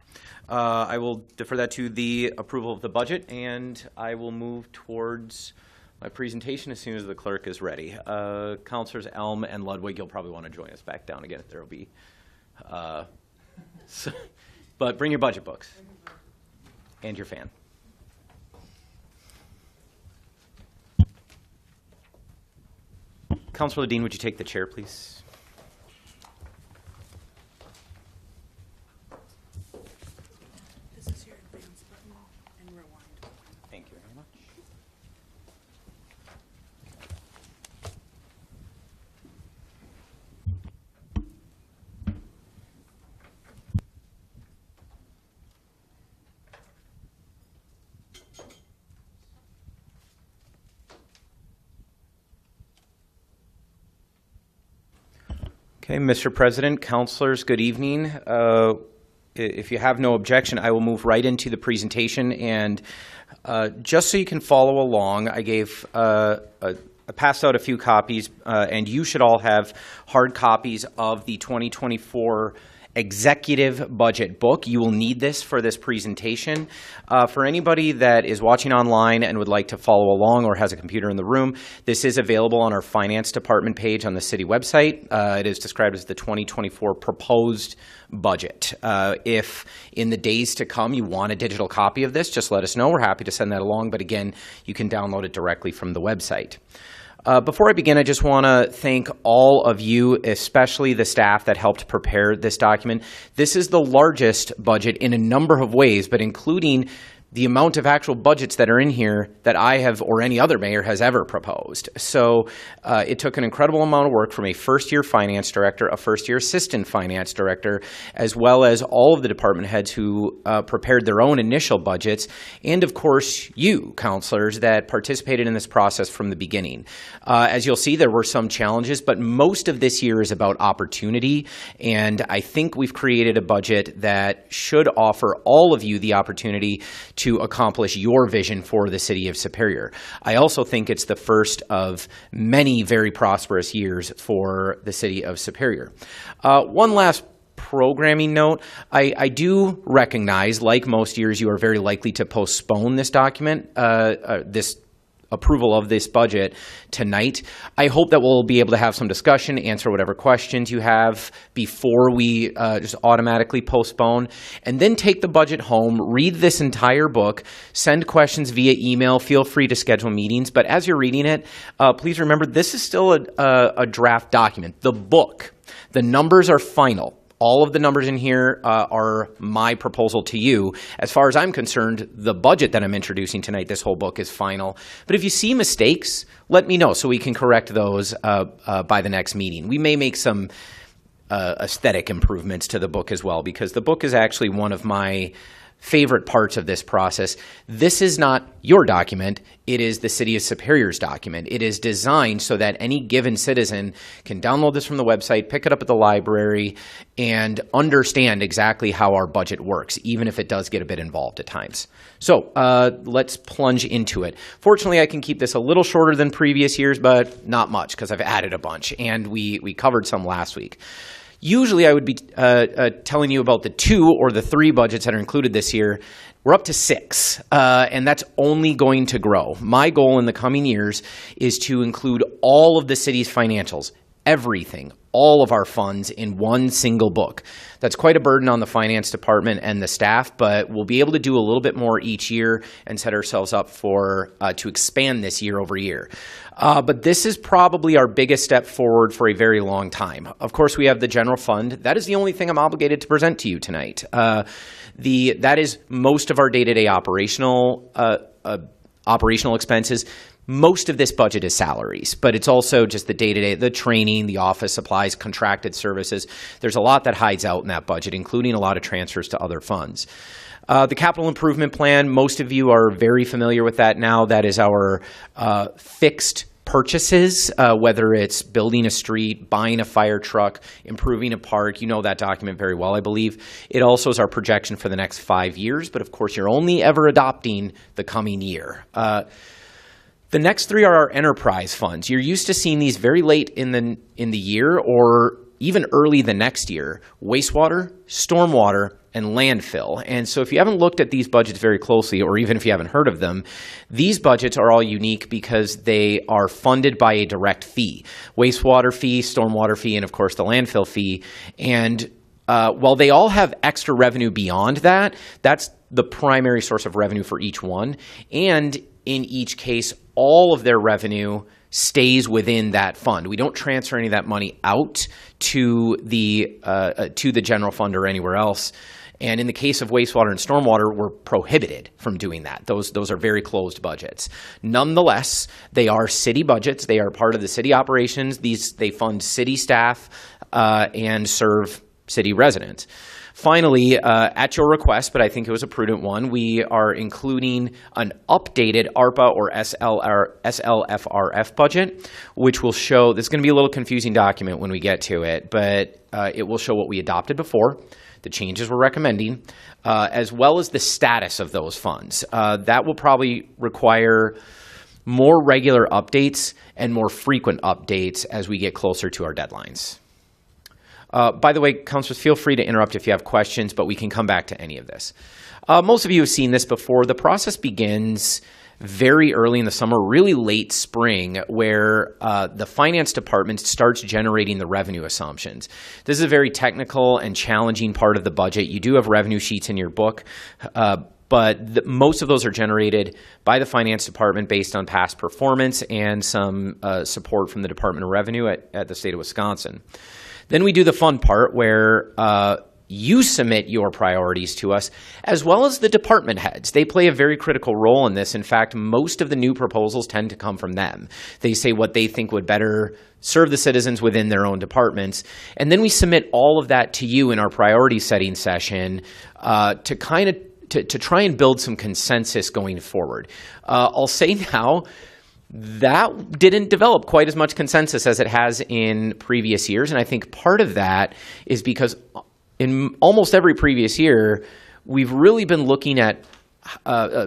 Speaker 13: I will defer that to the approval of the budget, and I will move towards my presentation as soon as the clerk is ready. Councilors Elm and Ludwig, you'll probably want to join us back down again if there will be. But bring your budget books and your fan. Councilor Ledeen, would you take the chair, please?
Speaker 7: This is your advance button and rewind.
Speaker 13: Thank you very much. Okay, Mr. President, councilors, good evening. If you have no objection, I will move right into the presentation. And just so you can follow along, I passed out a few copies, and you should all have hard copies of the 2024 executive budget book. You will need this for this presentation. For anybody that is watching online and would like to follow along or has a computer in the room, this is available on our finance department page on the city website. It is described as the 2024 proposed budget. If in the days to come you want a digital copy of this, just let us know. We're happy to send that along, but again, you can download it directly from the website. Before I begin, I just want to thank all of you, especially the staff that helped prepare this document. This is the largest budget in a number of ways, but including the amount of actual budgets that are in here that I have or any other mayor has ever proposed. So it took an incredible amount of work from a first-year finance director, a first-year assistant finance director, as well as all of the department heads who prepared their own initial budgets, and of course you, councilors, that participated in this process from the beginning. As you'll see, there were some challenges, but most of this year is about opportunity, and I think we've created a budget that should offer all of you the opportunity to accomplish your vision for the city of Superior. I also think it's the first of many very prosperous years for the city of Superior. One last programming note. I do recognize, like most years, you are very likely to postpone this document, this approval of this budget tonight. I hope that we'll be able to have some discussion, answer whatever questions you have before we just automatically postpone, and then take the budget home, read this entire book, send questions via email, feel free to schedule meetings, but as you're reading it, please remember this is still a draft document. The book, the numbers are final. All of the numbers in here are my proposal to you. As far as I'm concerned, the budget that I'm introducing tonight, this whole book is final. But if you see mistakes, let me know so we can correct those by the next meeting. We may make some aesthetic improvements to the book as well, because the book is actually one of my favorite parts of this process. This is not your document. It is the City of Superior's document. It is designed so that any given citizen can download this from the website, pick it up at the library, and understand exactly how our budget works, even if it does get a bit involved at times. So let's plunge into it. Fortunately, I can keep this a little shorter than previous years, but not much because I've added a bunch, and we covered some last week. Usually I would be telling you about the 2 or the 3 budgets that are included this year. We're up to 6, and that's only going to grow. My goal in the coming years is to include all of the city's financials, everything, all of our funds in one single book. That's quite a burden on the finance department and the staff, but we'll be able to do a little bit more each year and set ourselves up for to expand this year over year. But this is probably our biggest step forward for a very long time. Of course, we have the general fund. That is the only thing I'm obligated to present to you tonight. That is most of our day-to-day operational expenses. Most of this budget is salaries, but it's also just the day-to-day, the training, the office supplies, contracted services. There's a lot that hides out in that budget, including a lot of transfers to other funds. The capital improvement plan, most of you are very familiar with that now. That is our fixed purchases, whether it's building a street, buying a fire truck, improving a park. You know that document very well, I believe. It also is our projection for the next 5 years, but of course you're only ever adopting the coming year. The next 3 are our enterprise funds. You're used to seeing these very late in the year or even early the next year: wastewater, stormwater, and landfill. And so if you haven't looked at these budgets very closely, or even if you haven't heard of them, these budgets are all unique because they are funded by a direct fee: wastewater fee, stormwater fee, and of course the landfill fee. And while they all have extra revenue beyond that, that's the primary source of revenue for each one. And in each case, all of their revenue stays within that fund. We don't transfer any of that money out to the general fund or anywhere else. And in the case of wastewater and stormwater, we're prohibited from doing that. Those are very closed budgets. Nonetheless, they are city budgets. They are part of the city operations. They fund city staff and serve city residents. Finally, at your request, but I think it was a prudent one, we are including an updated ARPA or SLFRF budget, which will show, this is going to be a little confusing document when we get to it, but it will show what we adopted before, the changes we're recommending, as well as the status of those funds. That will probably require more regular updates and more frequent updates as we get closer to our deadlines. By the way, councilors, feel free to interrupt if you have questions, but we can come back to any of this. Most of you have seen this before. The process begins very early in the summer, really late spring, where the finance department starts generating the revenue assumptions. This is a very technical and challenging part of the budget. You do have revenue sheets in your book, but most of those are generated by the finance department based on past performance and some support from the Department of Revenue at the state of Wisconsin. Then we do the fun part where you submit your priorities to us, as well as the department heads. They play a very critical role in this. In fact, most of the new proposals tend to come from them. They say what they think would better serve the citizens within their own departments. And then we submit all of that to you in our priority setting session to try and build some consensus going forward. I'll say now, that didn't develop quite as much consensus as it has in previous years. And I think part of that is because in almost every previous year, we've really been looking at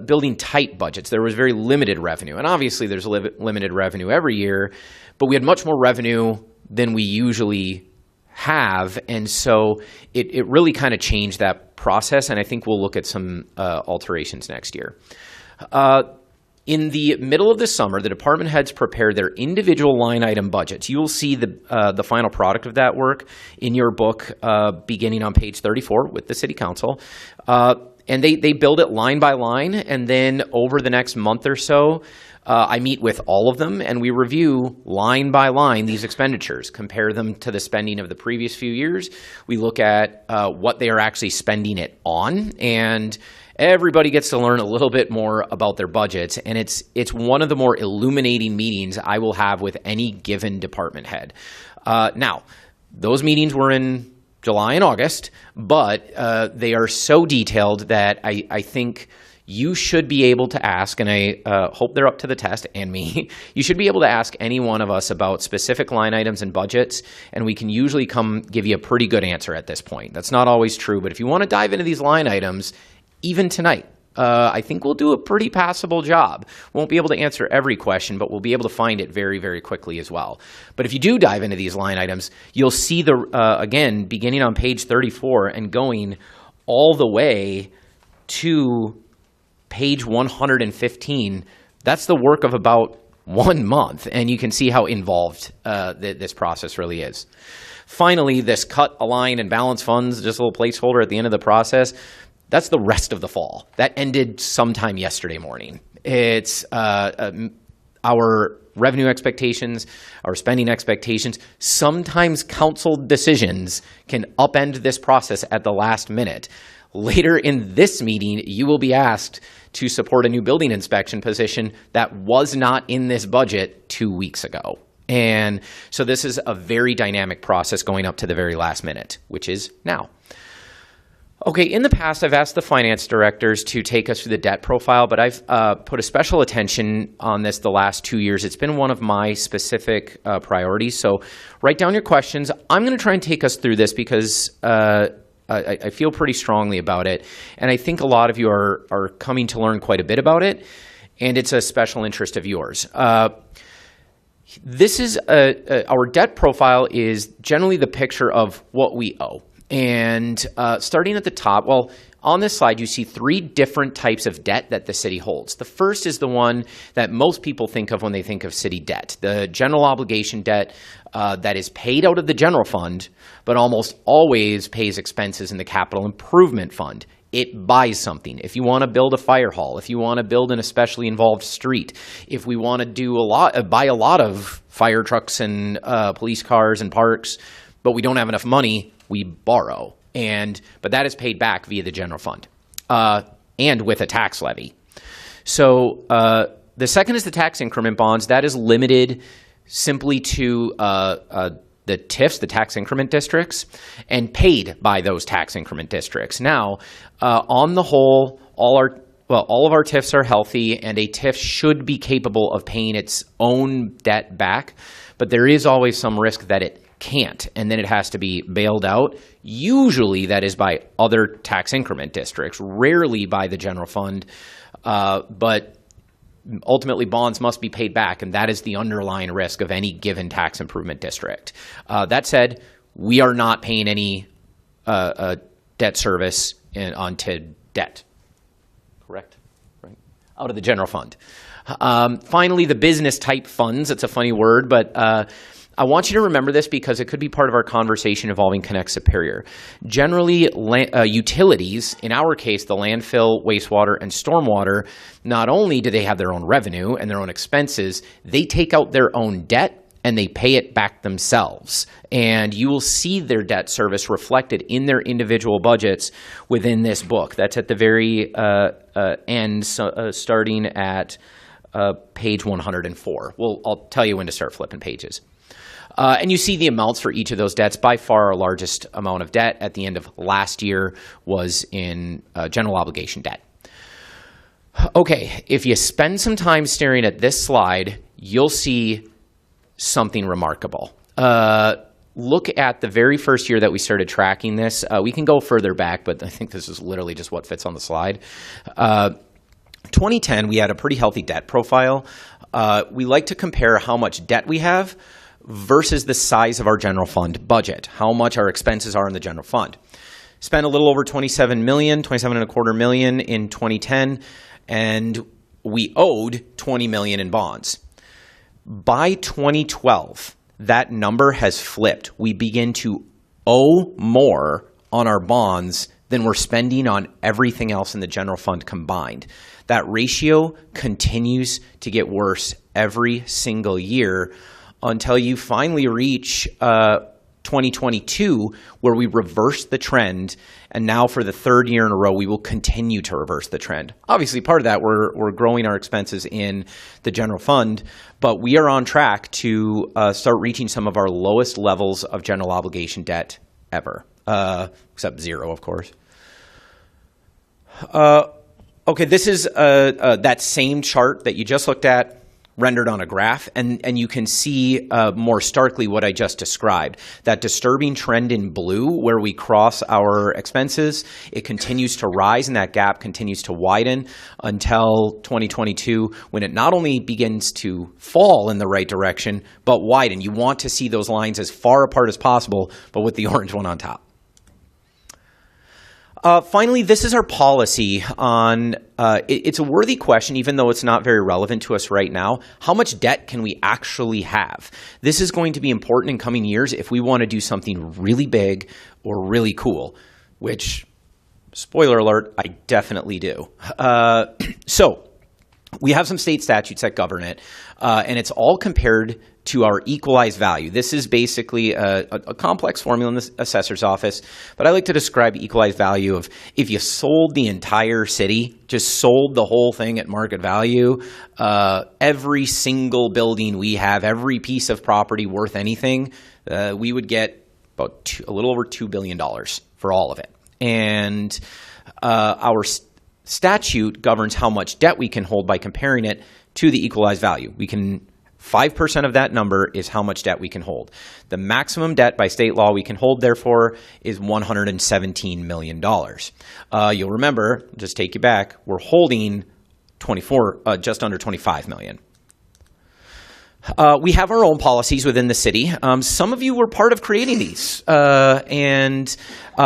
Speaker 13: building tight budgets. There was very limited revenue. And obviously there's limited revenue every year, but we had much more revenue than we usually have. And so it really kind of changed that process. And I think we'll look at some alterations next year. In the middle of the summer, the department heads prepare their individual line item budgets. You will see the final product of that work in your book beginning on page 34 with the city council. And they build it line by line, and then over the next month or so, I meet with all of them, and we review line by line these expenditures, compare them to the spending of the previous few years. We look at what they are actually spending it on, and everybody gets to learn a little bit more about their budgets, and it's one of the more illuminating meetings I will have with any given department head. Now, those meetings were in July and August, but they are so detailed that I think you should be able to ask, and I hope they're up to the test, and me, you should be able to ask any one of us about specific line items and budgets, and we can usually come give you a pretty good answer at this point. That's not always true, but if you want to dive into these line items, even tonight, I think we'll do a pretty passable job. Won't be able to answer every question, but we'll be able to find it very, very quickly as well. But if you do dive into these line items, you'll see again, beginning on page 34 and going all the way to page 115, that's the work of about 1 month, and you can see how involved this process really is. Finally, this cut, align, and balance funds, just a little placeholder at the end of the process, that's the rest of the fall. That ended sometime yesterday morning. It's our revenue expectations, our spending expectations. Sometimes council decisions can upend this process at the last minute. Later in this meeting, you will be asked to support a new building inspection position that was not in this budget 2 weeks ago. And so this is a very dynamic process going up to the very last minute, which is now. Okay, in the past, I've asked the finance directors to take us through the debt profile, but I've put a special attention on this the last 2 years. It's been one of my specific priorities. So write down your questions. I'm going to try and take us through this because I feel pretty strongly about it. And I think a lot of you are coming to learn quite a bit about it, and it's a special interest of yours. This is our debt profile is generally the picture of what we owe. And starting at the top, well, on this slide, you see 3 different types of debt that the city holds. The first is the one that most people think of when they think of city debt, the general obligation debt that is paid out of the general fund, but almost always pays expenses in the capital improvement fund. It buys something. If you want to build a fire hall, if you want to build an especially involved street, if we want to buy a lot of fire trucks and police cars and parks, but we don't have enough money, we borrow, but that is paid back via the general fund and with a tax levy. So the second is the tax increment bonds. That is limited simply to the TIFs, the tax increment districts, and paid by those tax increment districts. Now, on the whole, all of our TIFs are healthy, and a TIF should be capable of paying its own debt back, but there is always some risk that it can't, and then it has to be bailed out. Usually that is by other tax increment districts, rarely by the general fund, but ultimately bonds must be paid back, and that is the underlying risk of any given tax improvement district. That said, we are not paying any debt service onto debt. Correct? Right. Out of the general fund. Finally, the business type funds. It's a funny word, but I want you to remember this because it could be part of our conversation involving Connect Superior. Generally, utilities, in our case, the landfill, wastewater, and stormwater, not only do they have their own revenue and their own expenses, they take out their own debt and they pay it back themselves. And you will see their debt service reflected in their individual budgets within this book. That's at the very end, starting at page 104. I'll tell you when to start flipping pages. And you see the amounts for each of those debts. By far, our largest amount of debt at the end of last year was in general obligation debt. Okay, if you spend some time staring at this slide, you'll see something remarkable. Look at the very first year that we started tracking this. We can go further back, but I think this is literally just what fits on the slide. 2010, we had a pretty healthy debt profile. We like to compare how much debt we have versus the size of our general fund budget, how much our expenses are in the general fund. Spent a little over $27.25 million in 2010, and we owed $20 million in bonds. By 2012, that number has flipped. We begin to owe more on our bonds than we're spending on everything else in the general fund combined. That ratio continues to get worse every single year until you finally reach 2022, where we reverse the trend, and now for the third year in a row, we will continue to reverse the trend. Obviously, part of that, we're growing our expenses in the general fund, but we are on track to start reaching some of our lowest levels of general obligation debt ever, except zero, of course. Okay, this is that same chart that you just looked at, rendered on a graph, and you can see more starkly what I just described. That disturbing trend in blue where we cross our expenses, it continues to rise and that gap continues to widen until 2022, when it not only begins to fall in the right direction, but widen. You want to see those lines as far apart as possible, but with the orange one on top. Finally, this is our policy on, it's a worthy question, even though it's not very relevant to us right now. How much debt can we actually have? This is going to be important in coming years if we want to do something really big or really cool, which, spoiler alert, I definitely do. So we have some state statutes that govern it, and it's all compared to our equalized value. This is basically a complex formula in the assessor's office, but I like to describe equalized value of if you sold the entire city, just sold the whole thing at market value, every single building we have, every piece of property worth anything, we would get about a little over $2 billion for all of it. And our statute governs how much debt we can hold by comparing it to the equalized value. 5% of that number is how much debt we can hold. The maximum debt by state law we can hold, therefore, is $117 million. You'll remember, just take you back, we're holding just under $25 million. We have our own policies within the city. Some of you were part of creating these, and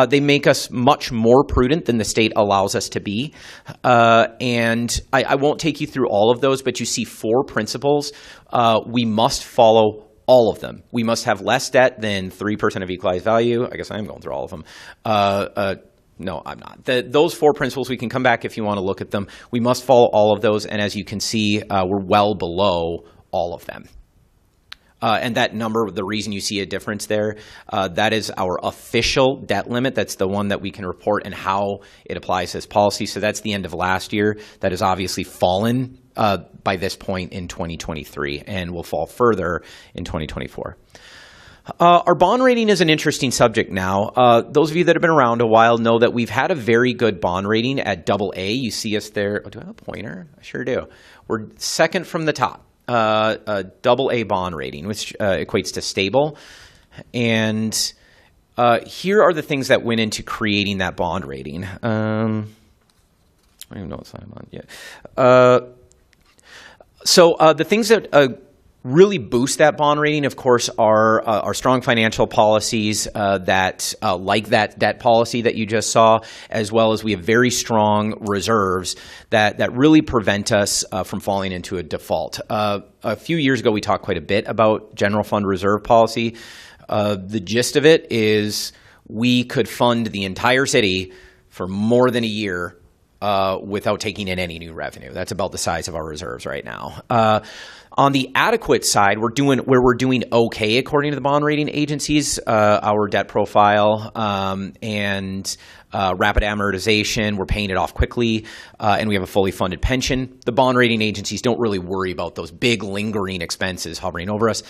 Speaker 13: they make us much more prudent than the state allows us to be. And I won't take you through all of those, but you see 4 principles. We must follow all of them. We must have less debt than 3% of equalized value. I guess I am going through all of them. No, I'm not. Those 4 principles, we can come back if you want to look at them. We must follow all of those, and as you can see, we're well below all of them. And that number, the reason you see a difference there, that is our official debt limit. That's the one that we can report and how it applies as policy. So that's the end of last year. That has obviously fallen by this point in 2023 and will fall further in 2024. Our bond rating is an interesting subject now. Those of you that have been around a while know that we've had a very good bond rating at AA. You see us there. Oh, do I have a pointer? I sure do. We're second from the top, a AA bond rating, which equates to stable. And here are the things that went into creating that bond rating. I don't even know what side I'm on yet. So the things that really boost that bond rating, of course, are our strong financial policies that, like that debt policy that you just saw, as well as we have very strong reserves that really prevent us from falling into a default. A few years ago, we talked quite a bit about general fund reserve policy. The gist of it is we could fund the entire city for more than a year without taking in any new revenue. That's about the size of our reserves right now. On the adequate side, we're doing okay according to the bond rating agencies. Our debt profile and rapid amortization, we're paying it off quickly, and we have a fully funded pension. The bond rating agencies don't really worry about those big lingering expenses hovering over us.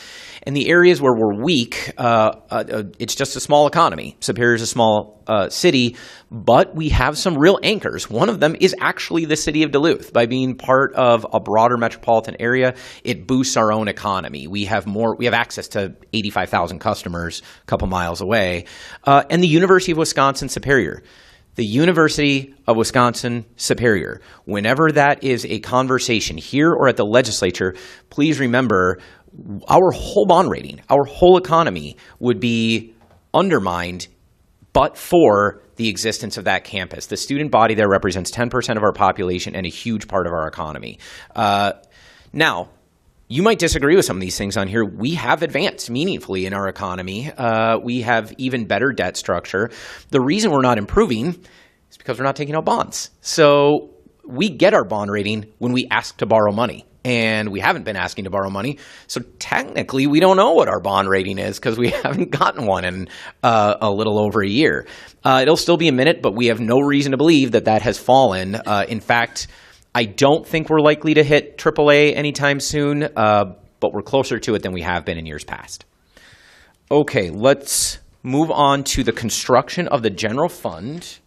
Speaker 13: In the areas where we're weak, it's just a small economy. Superior is a small city, but we have some real anchors. One of them is actually the city of Duluth. By being part of a broader metropolitan area, it boosts our own economy. We have access to 85,000 customers a couple miles away. And the University of Wisconsin Superior. The University of Wisconsin Superior. Whenever that is a conversation here or at the legislature, please remember our whole bond rating, our whole economy would be undermined but for the existence of that campus. The student body there represents 10% of our population and a huge part of our economy. Now, you might disagree with some of these things on here. We have advanced meaningfully in our economy. We have even better debt structure. The reason we're not improving is because we're not taking out bonds. So we get our bond rating when we ask to borrow money. And we haven't been asking to borrow money. So technically, we don't know what our bond rating is because we haven't gotten one in a little over a year. It'll still be a minute, but we have no reason to believe that has fallen. In fact, I don't think we're likely to hit AAA anytime soon, but we're closer to it than we have been in years past. Okay, let's move on to the construction of the general fund.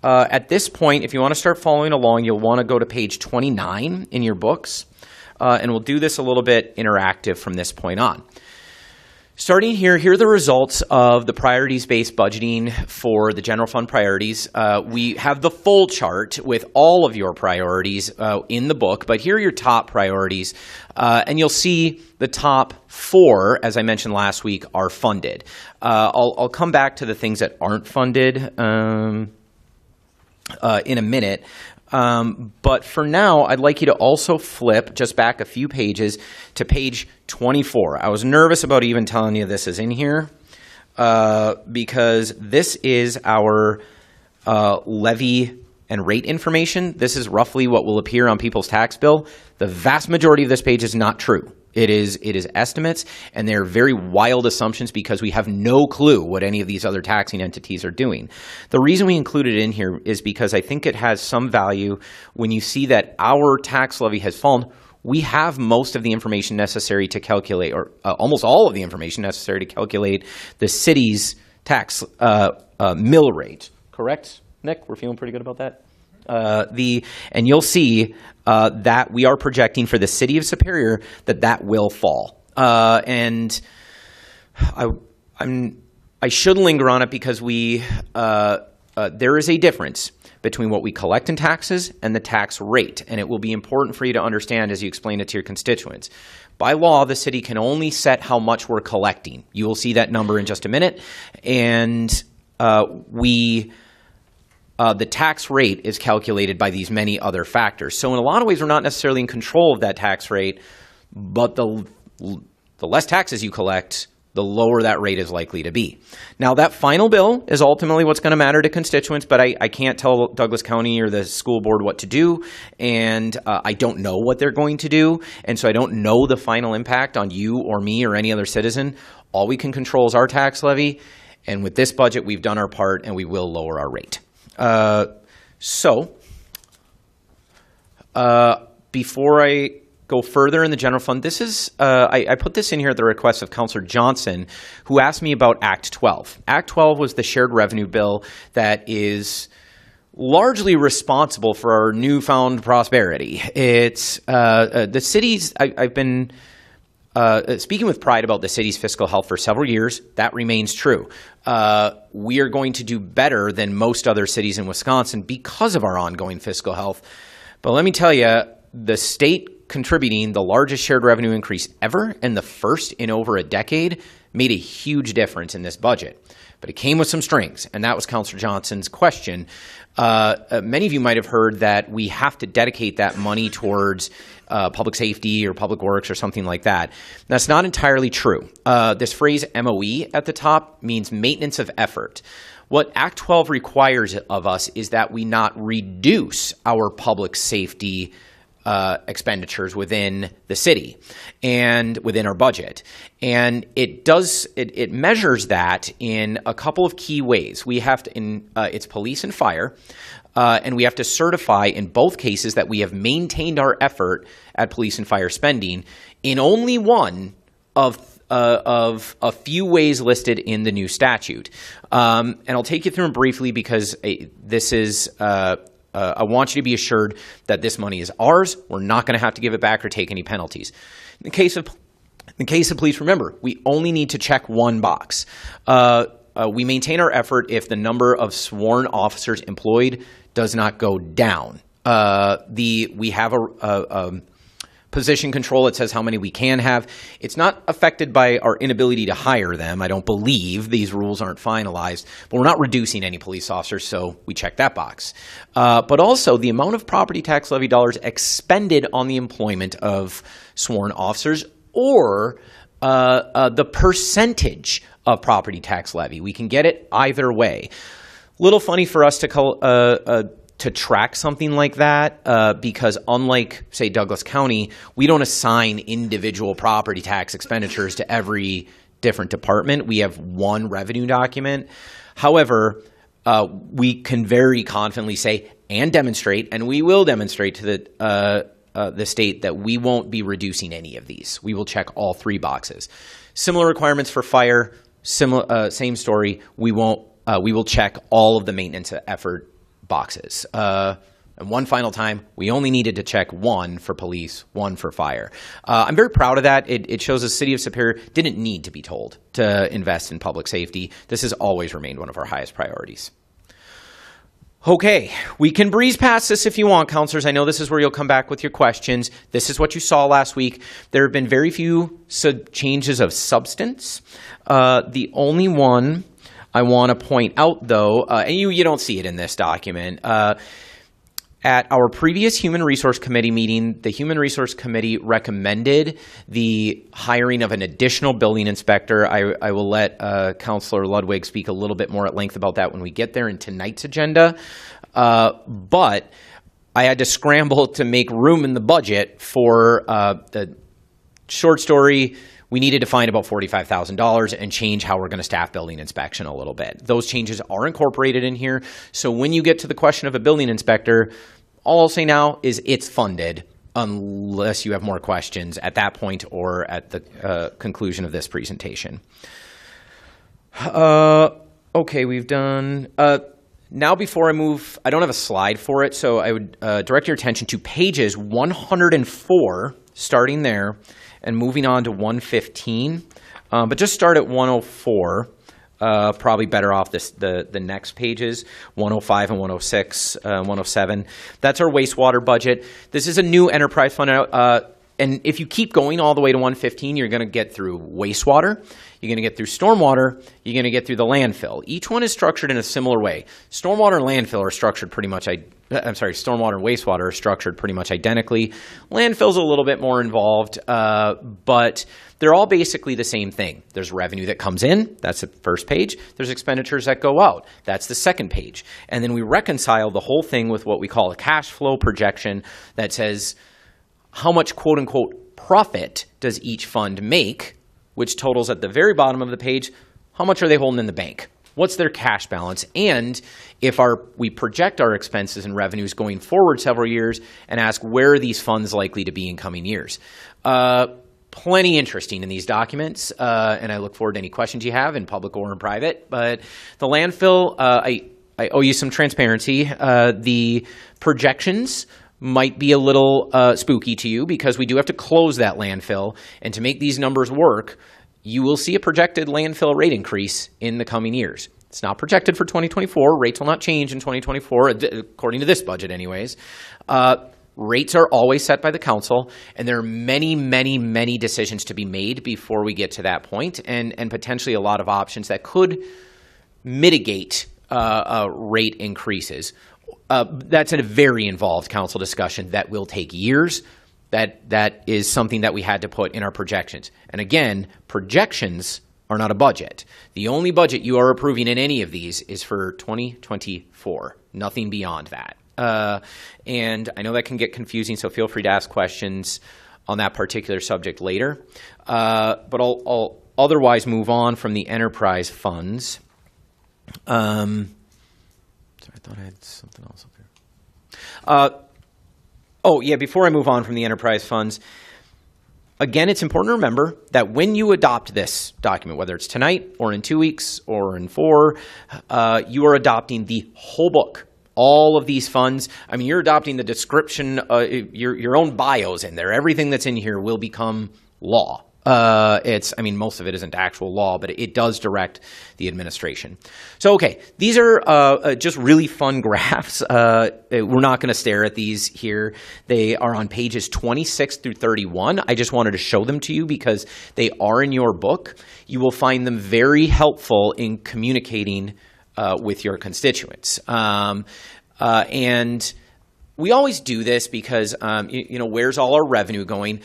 Speaker 13: At this point, if you want to start following along, you'll want to go to page 29 in your books, and we'll do this a little bit interactive from this point on. Starting here are the results of the priorities-based budgeting for the general fund priorities. We have the full chart with all of your priorities in the book, but here are your top priorities, and you'll see the top 4, as I mentioned last week, are funded. I'll come back to the things that aren't funded in a minute. But for now, I'd like you to also flip just back a few pages to page 24. I was nervous about even telling you this is in here because this is our levy and rate information. This is roughly what will appear on people's tax bill. The vast majority of this page is not true. It is estimates, and they're very wild assumptions because we have no clue what any of these other taxing entities are doing. The reason we include it in here is because I think it has some value when you see that our tax levy has fallen. We have most of the information necessary to calculate, or almost all of the information necessary to calculate the city's tax mill rate. Correct, Nick? We're feeling pretty good about that? And you'll see that we are projecting for the city of Superior that will fall. And I should linger on it because there is a difference between what we collect in taxes and the tax rate, and it will be important for you to understand as you explain it to your constituents. By law, the city can only set how much we're collecting. You will see that number in just a minute, and the tax rate is calculated by these many other factors. So in a lot of ways, we're not necessarily in control of that tax rate, but the less taxes you collect, the lower that rate is likely to be. Now, that final bill is ultimately what's going to matter to constituents, but I can't tell Douglas County or the school board what to do, and I don't know what they're going to do, and so I don't know the final impact on you or me or any other citizen. All we can control is our tax levy, and with this budget, we've done our part, and we will lower our rate. Before I go further in the general fund, this is, I put this in here at the request of Councillor Johnson, who asked me about Act 12. Act 12 was the shared revenue bill that is largely responsible for our newfound prosperity. It's the cities, I've been speaking with pride about the city's fiscal health for several years. That remains true. We are going to do better than most other cities in Wisconsin because of our ongoing fiscal health. But let me tell you, the state contributing the largest shared revenue increase ever and the first in over a decade made a huge difference in this budget. But it came with some strings, and that was Councillor Johnson's question. Many of you might have heard that we have to dedicate that money towards public safety or public works or something like that. That's not entirely true. This phrase MOE at the top means maintenance of effort. What Act 12 requires of us is that we not reduce our public safety expenditures within the city and within our budget. And it measures that in a couple of key ways. We have to, it's police and fire, and we have to certify in both cases that we have maintained our effort at police and fire spending in only one of a few ways listed in the new statute. And I'll take you through them briefly because this is, I want you to be assured that this money is ours. We're not going to have to give it back or take any penalties. In the case of police, remember, we only need to check one box. We maintain our effort if the number of sworn officers employed does not go down. We have a position control that says how many we can have. It's not affected by our inability to hire them. I don't believe these rules aren't finalized, but we're not reducing any police officers, so we check that box. But also the amount of property tax levy dollars expended on the employment of sworn officers or the percentage of property tax levy. We can get it either way. Little funny for us to track something like that because unlike, say, Douglas County, we don't assign individual property tax expenditures to every different department. We have one revenue document. However, we can very confidently say and demonstrate, and we will demonstrate to the state that we won't be reducing any of these. We will check all three boxes. Similar requirements for fire, same story. We will check all of the maintenance effort boxes. And one final time, we only needed to check one for police, one for fire. I'm very proud of that. It shows the city of Superior didn't need to be told to invest in public safety. This has always remained one of our highest priorities. Okay, we can breeze past this if you want, counselors. I know this is where you'll come back with your questions. This is what you saw last week. There have been very few changes of substance. The only one I want to point out, though, and you don't see it in this document, at our previous Human Resource Committee meeting, the Human Resource Committee recommended the hiring of an additional building inspector. I will let Councillor Ludwig speak a little bit more at length about that when we get there in tonight's agenda. But I had to scramble to make room in the budget for the short story. We needed to find about $45,000 and change how we're going to staff building inspection a little bit. Those changes are incorporated in here. So when you get to the question of a building inspector, all I'll say now is it's funded unless you have more questions at that point or at the conclusion of this presentation. Okay, we've done... now before I move, I don't have a slide for it, so I would direct your attention to pages 104, starting there, and moving on to 115, but just start at 104. Probably better off the next pages, 105 and 106, 107. That's our wastewater budget. This is a new enterprise fund, and if you keep going all the way to 115, you're going to get through wastewater, you're going to get through stormwater, you're going to get through the landfill. Each one is structured in a similar way. Stormwater and landfill are structured pretty much stormwater and wastewater are structured pretty much identically. Landfill's a little bit more involved, but they're all basically the same thing. There's revenue that comes in, that's the first page. There's expenditures that go out, that's the second page. And then we reconcile the whole thing with what we call a cash flow projection that says how much quote-unquote profit does each fund make, which totals at the very bottom of the page, how much are they holding in the bank? What's their cash balance? And if we project our expenses and revenues going forward several years and ask where are these funds likely to be in coming years? Plenty interesting in these documents, and I look forward to any questions you have in public or in private. But the landfill, I owe you some transparency. The projections might be a little spooky to you because we do have to close that landfill, and to make these numbers work, you will see a projected landfill rate increase in the coming years. It's not projected for 2024. Rates will not change in 2024, according to this budget anyways. Rates are always set by the council, and there are many, many, many decisions to be made before we get to that point, and potentially a lot of options that could mitigate rate increases. That's a very involved council discussion that will take years. That is something that we had to put in our projections. And again, projections are not a budget. The only budget you are approving in any of these is for 2024, nothing beyond that. And I know that can get confusing, so feel free to ask questions on that particular subject later. But I'll otherwise move on from the enterprise funds. Sorry, I thought I had something else up here. Before I move on from the enterprise funds, again, it's important to remember that when you adopt this document, whether it's tonight or in 2 weeks or in 4, you are adopting the whole book. All of these funds, I mean, you're adopting the description, your own bios in there. Everything that's in here will become law. Most of it isn't actual law, but it does direct the administration. So, okay, these are just really fun graphs. We're not going to stare at these here. They are on pages 26 through 31. I just wanted to show them to you because they are in your book. You will find them very helpful in communicating with your constituents. And we always do this because, where's all our revenue going?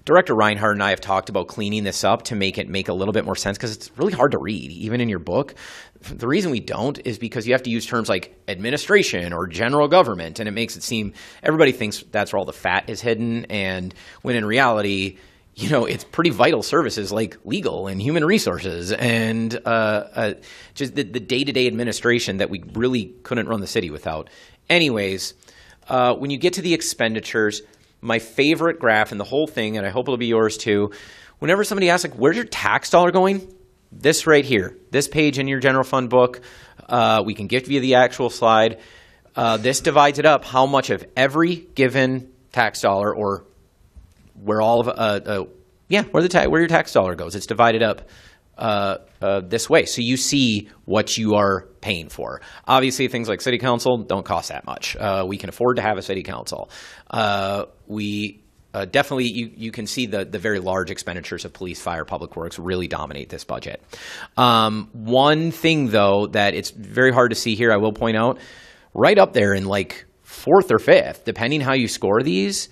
Speaker 13: Director Reinhardt and I have talked about cleaning this up to make it make a little bit more sense because it's really hard to read, even in your book. The reason we don't is because you have to use terms like administration or general government, and it makes it seem everybody thinks that's where all the fat is hidden, and when in reality, it's pretty vital services like legal and human resources and just the day-to-day administration that we really couldn't run the city without. Anyways, when you get to the expenditures, my favorite graph in the whole thing, and I hope it'll be yours too, whenever somebody asks, where's your tax dollar going? This right here, this page in your general fund book, we can give you the actual slide. This divides it up, how much of every given tax dollar or where all of where your tax dollar goes. It's divided up this way, so you see what you are paying for. Obviously, things like city council don't cost that much. We can afford to have a city council. We definitely you can see the very large expenditures of police, fire, public works really dominate this budget. One thing though that it's very hard to see here, I will point out, right up there in like 4th or 5th, depending how you score these,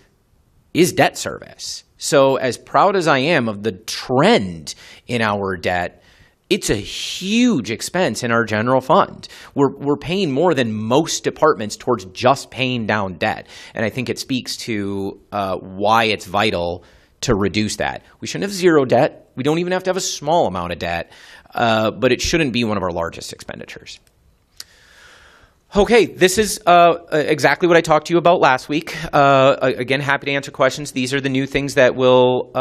Speaker 13: is debt service. So as proud as I am of the trend in our debt, it's a huge expense in our general fund. We're paying more than most departments towards just paying down debt. And I think it speaks to why it's vital to reduce that. We shouldn't have zero debt. We don't even have to have a small amount of debt, but it shouldn't be one of our largest expenditures. Okay, this is exactly what I talked to you about last week. Again, happy to answer questions. These are the new things that will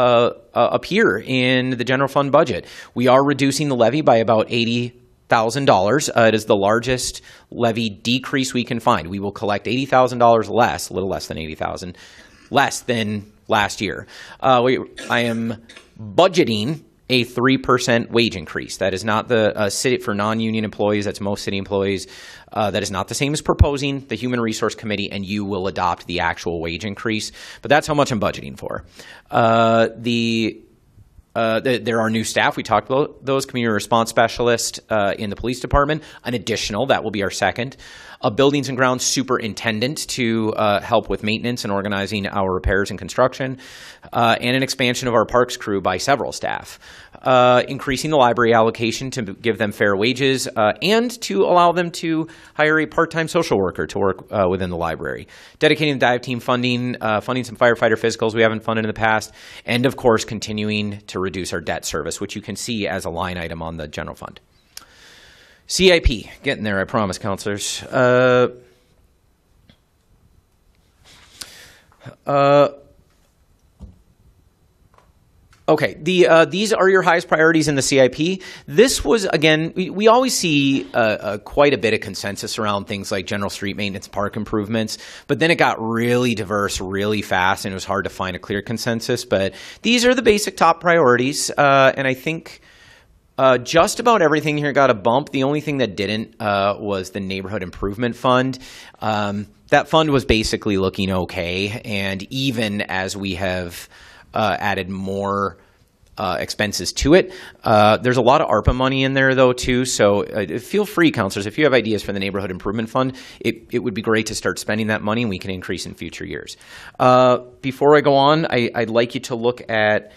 Speaker 13: appear in the general fund budget. We are reducing the levy by about $80,000. It is the largest levy decrease we can find. We will collect $80,000 less, a little less than $80,000, less than last year. I am budgeting a 3% wage increase. That is not the city for non-union employees. That's most city employees. That is not the same as proposing. The Human Resource Committee and you will adopt the actual wage increase. But that's how much I'm budgeting for. There are new staff. We talked about those. Community response specialist in the police department. An additional, that will be our second. A buildings and grounds superintendent to help with maintenance and organizing our repairs and construction. And an expansion of our parks crew by several staff. Increasing the library allocation to give them fair wages and to allow them to hire a part-time social worker to work within the library. Dedicating the dive team funding, funding some firefighter physicals we haven't funded in the past, and of course continuing to reduce our debt service, which you can see as a line item on the general fund. CIP, getting there, I promise, counselors. Okay, these are your highest priorities in the CIP. This was, again, we always see quite a bit of consensus around things like general street maintenance, park improvements, but then it got really diverse really fast and it was hard to find a clear consensus. But these are the basic top priorities, and I think just about everything here got a bump. The only thing that didn't was the Neighborhood Improvement Fund. That fund was basically looking okay, and even as we have added more expenses to it. There's a lot of ARPA money in there, though, too, so feel free, counselors, if you have ideas for the Neighborhood Improvement Fund, it would be great to start spending that money, and we can increase in future years. Before I go on, I'd like you to look at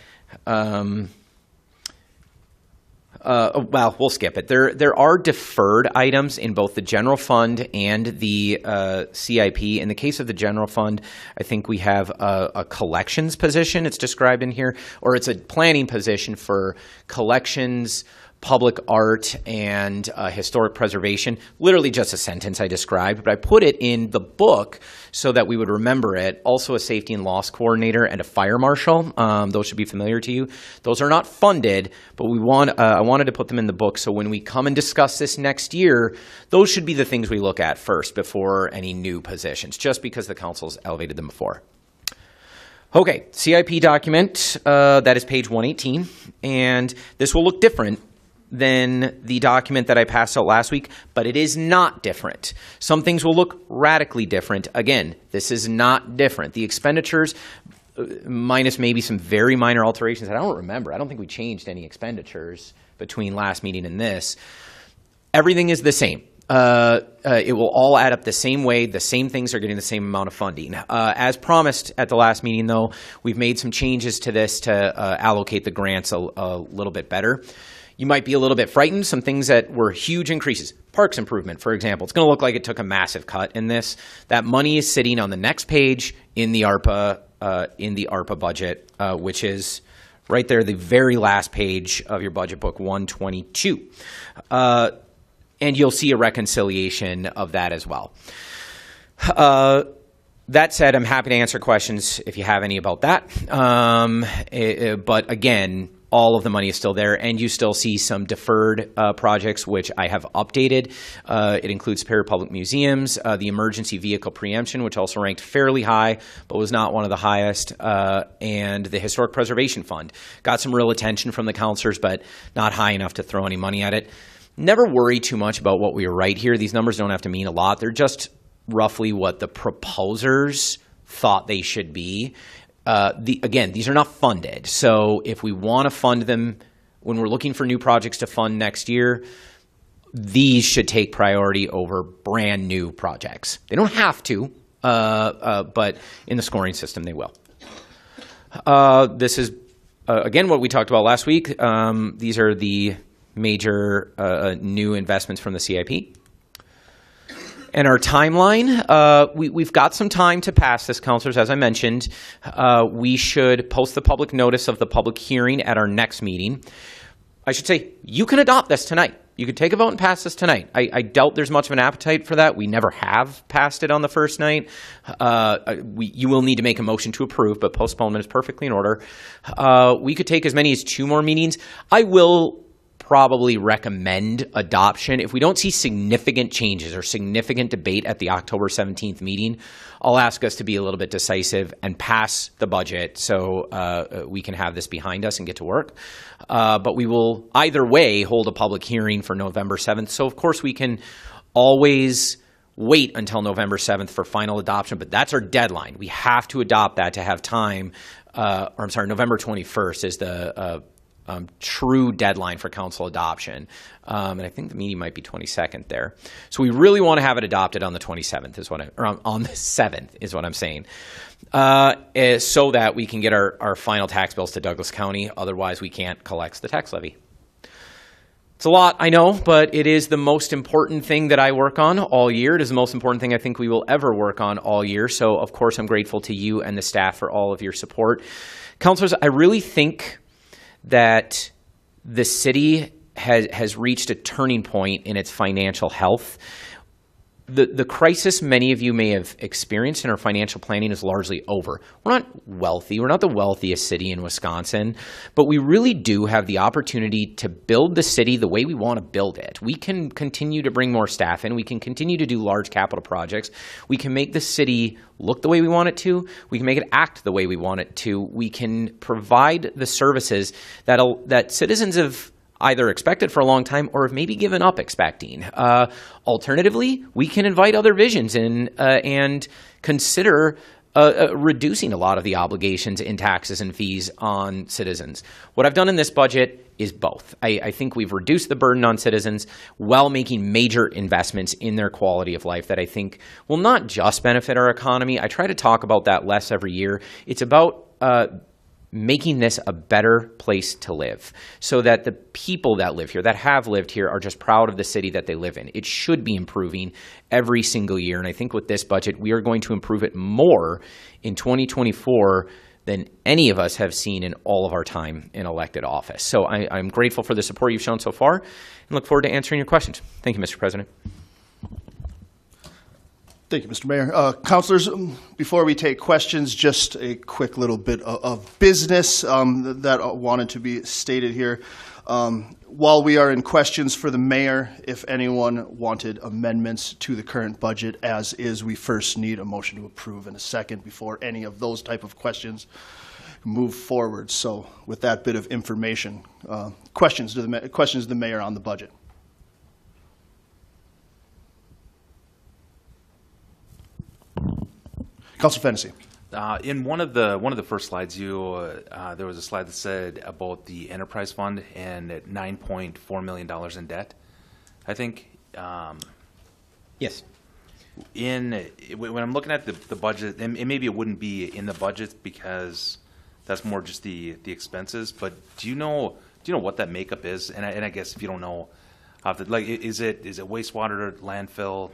Speaker 13: well, we'll skip it. There are deferred items in both the general fund and the CIP. In the case of the general fund, I think we have a collections position. It's described in here, or it's a planning position for collections, public art, and historic preservation. Literally just a sentence I described, but I put it in the book so that we would remember it. Also a safety and loss coordinator and a fire marshal. Those should be familiar to you. Those are not funded, but I wanted to put them in the book so when we come and discuss this next year, those should be the things we look at first before any new positions, just because the council's elevated them before. Okay, CIP document, that is page 118, and this will look different than the document that I passed out last week, but it is not different. Some things will look radically different. Again, this is not different. The expenditures, minus maybe some very minor alterations. I don't remember. I don't think we changed any expenditures between last meeting and this. Everything is the same. It will all add up the same way. The same things are getting the same amount of funding. As promised at the last meeting, though, we've made some changes to this to allocate the grants a little bit better. You might be a little bit frightened. Some things that were huge increases. Parks improvement, for example. It's going to look like it took a massive cut in this. That money is sitting on the next page in the ARPA budget, which is right there, the very last page of your budget book, 122. And you'll see a reconciliation of that as well. That said, I'm happy to answer questions if you have any about that. But again, all of the money is still there, and you still see some deferred projects, which I have updated. It includes Superior Public Museums, the emergency vehicle preemption, which also ranked fairly high, but was not one of the highest, and the Historic Preservation Fund. Got some real attention from the counselors, but not high enough to throw any money at it. Never worry too much about what we write here. These numbers don't have to mean a lot. They're just roughly what the proposers thought they should be. Again, these are not funded. So if we want to fund them, when we're looking for new projects to fund next year, these should take priority over brand new projects. They don't have to, but in the scoring system, they will. This is, again, what we talked about last week. These are the major new investments from the CIP. And our timeline, we've got some time to pass this, counselors. As I mentioned, we should post the public notice of the public hearing at our next meeting. I should say, you can adopt this tonight. You could take a vote and pass this tonight. I doubt there's much of an appetite for that. We never have passed it on the first night. You will need to make a motion to approve, but postponement is perfectly in order. We could take as many as 2 more meetings. I will probably recommend adoption. If we don't see significant changes or significant debate at the October 17th meeting, I'll ask us to be a little bit decisive and pass the budget so we can have this behind us and get to work. But we will either way hold a public hearing for November 7th. So of course we can always wait until November 7th for final adoption, but that's our deadline. We have to adopt that to have time, November 21st is the true deadline for council adoption. And I think the meeting might be 22nd there. So we really want to have it adopted on the 27th on the 7th is what I'm saying. So that we can get our final tax bills to Douglas County. Otherwise we can't collect the tax levy. It's a lot, I know, but it is the most important thing that I work on all year. It is the most important thing I think we will ever work on all year. So of course I'm grateful to you and the staff for all of your support. Councilors, I really think that the city has reached a turning point in its financial health. The crisis many of you may have experienced in our financial planning is largely over. We're not wealthy. We're not the wealthiest city in Wisconsin, but we really do have the opportunity to build the city the way we want to build it. We can continue to bring more staff in. We can continue to do large capital projects. We can make the city look the way we want it to. We can make it act the way we want it to. We can provide the services that citizens have either expected for a long time or have maybe given up expecting. Alternatively, we can invite other visions in and consider reducing a lot of the obligations in taxes and fees on citizens. What I've done in this budget is both. I think we've reduced the burden on citizens while making major investments in their quality of life that I think will not just benefit our economy. I try to talk about that less every year. It's about making this a better place to live so that the people that live here, that have lived here, are just proud of the city that they live in. It should be improving every single year. And I think with this budget, we are going to improve it more in 2024 than any of us have seen in all of our time in elected office. So I'm grateful for the support you've shown so far and look forward to answering your questions. Thank you, Mr. President.
Speaker 12: Thank you, Mr. Mayor. Councilors, before we take questions, just a quick little bit of business that wanted to be stated here. While we are in questions for the mayor, if anyone wanted amendments to the current budget as is, we first need a motion to approve in a second before any of those type of questions move forward. So with that bit of information, questions to the mayor on the budget. Councilor Fennessy.
Speaker 8: In one of the first slides, there was a slide that said about the enterprise fund and at $9.4 million in debt, I think.
Speaker 13: Yes.
Speaker 8: When I'm looking at the budget, and maybe it wouldn't be in the budget because that's more just the expenses. But do you know what that makeup is? And I guess if you don't know, is it wastewater, landfill?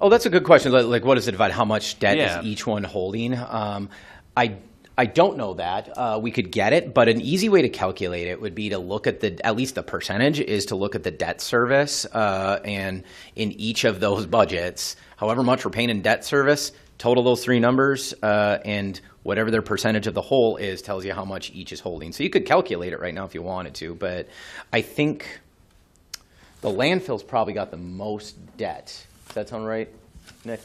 Speaker 13: Oh, that's a good question. Like, what does it divide? How much debt is each one holding? I don't know that. We could get it, but an easy way to calculate it would be to look at at least the percentage is to look at the debt service, and in each of those budgets, however much we're paying in debt service, total those three numbers, and whatever their percentage of the whole is tells you how much each is holding. So you could calculate it right now if you wanted to, but I think the landfill's probably got the most debt. Does that sound right, Nick?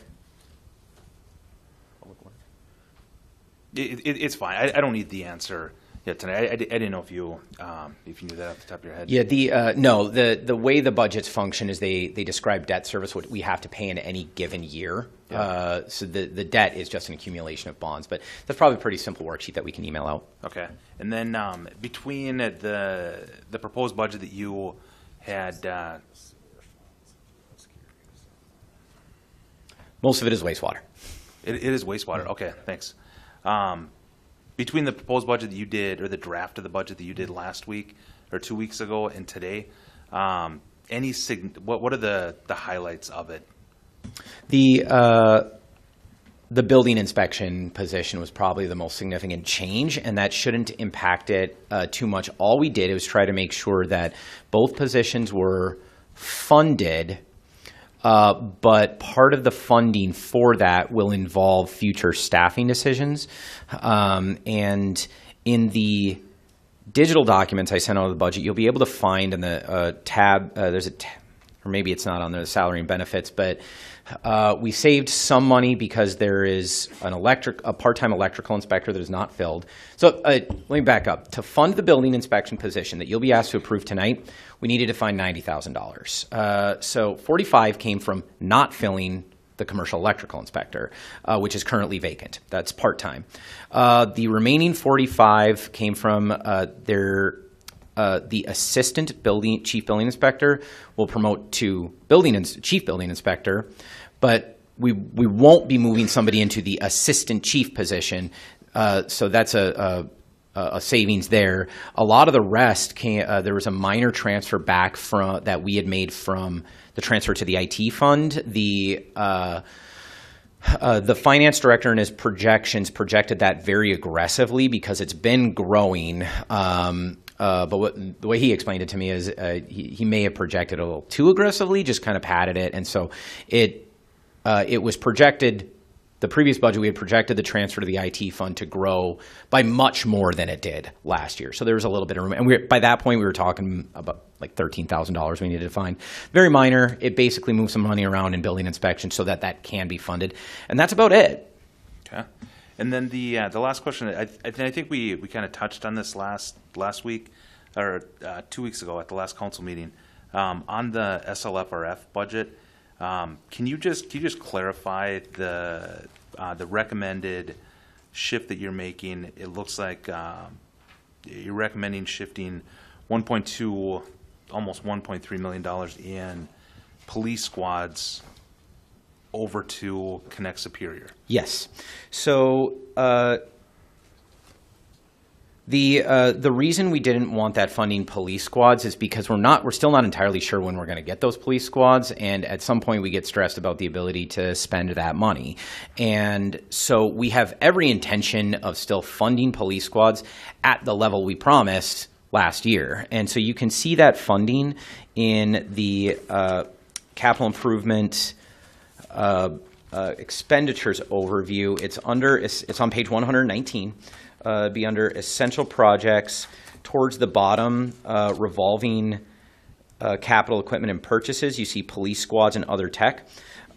Speaker 8: It's fine. I don't need the answer yet tonight. I didn't know if you knew that off the top of your head.
Speaker 13: Yeah. The way the budgets function is they describe debt service, what we have to pay in any given year. Yeah. So the debt is just an accumulation of bonds, but that's probably a pretty simple worksheet that we can email out.
Speaker 8: Okay. And then between the proposed budget that you had.
Speaker 13: Most of it is wastewater.
Speaker 8: It is wastewater. Okay, thanks. Between the proposed budget that you did, or the draft of the budget that you did last week or 2 weeks ago and today, what are the highlights of it?
Speaker 13: The building inspection position was probably the most significant change, and that shouldn't impact it too much. All we did was try to make sure that both positions were funded. But part of the funding for that will involve future staffing decisions. And in the digital documents I sent out of the budget, you'll be able to find in the tab, there's a or maybe it's not on the salary and benefits, but we saved some money because there is a part-time electrical inspector that is not filled. So let me back up. To fund the building inspection position that you'll be asked to approve tonight, we needed to find $90,000. So 45 came from not filling the commercial electrical inspector, which is currently vacant. That's part-time. The remaining 45 came from the assistant chief building inspector will promote to chief building inspector, but we won't be moving somebody into the assistant chief position. So that's a savings there. A lot of the rest there was a minor transfer back that we had made from the transfer to the IT fund. The finance director in his projections projected that very aggressively because it's been growing. But the way he explained it to me is he may have projected a little too aggressively, just kind of padded it. And so it was projected, the previous budget, we had projected the transfer to the IT fund to grow by much more than it did last year. So there was a little bit of room. And by that point, we were talking about like $13,000 we needed to find. Very minor. It basically moved some money around in building inspection so that can be funded. And that's about it.
Speaker 8: Okay. And then the last question, I think we kind of touched on this last week, or 2 weeks ago at the last council meeting, on the SLFRF budget. Can you just clarify the recommended shift that you're making? It looks like you're recommending shifting 1.2, almost $1.3 million in police squads over to Connect Superior.
Speaker 13: Yes. So the reason we didn't want that funding police squads is because we're still not entirely sure when we're going to get those police squads, and at some point we get stressed about the ability to spend that money. And so we have every intention of still funding police squads at the level we promised last year. And so you can see that funding in the capital improvement expenditures overview. It's on page 119. Be under essential projects towards the bottom, revolving capital equipment and purchases. You see police squads and other tech.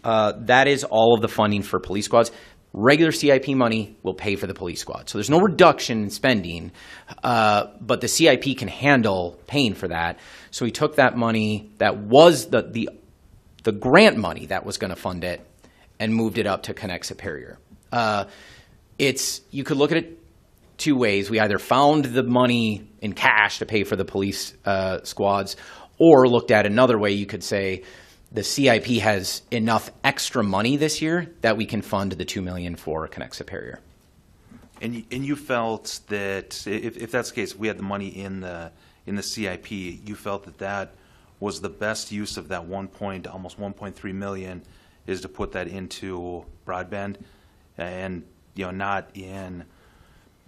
Speaker 13: That is all of the funding for police squads. Regular CIP money will pay for the police squad. So there's no reduction in spending, but the CIP can handle paying for that. So we took that money that was the grant money that was going to fund it and moved it up to Connect Superior. You could look at it two ways. We either found the money in cash to pay for the police squads, or looked at another way. You could say the CIP has enough extra money this year that we can fund the $2 million for Connect Superior.
Speaker 8: And you felt that if that's the case, we had the money in the CIP. You felt that was the best use of that almost $1.3 million is to put that into broadband, and not in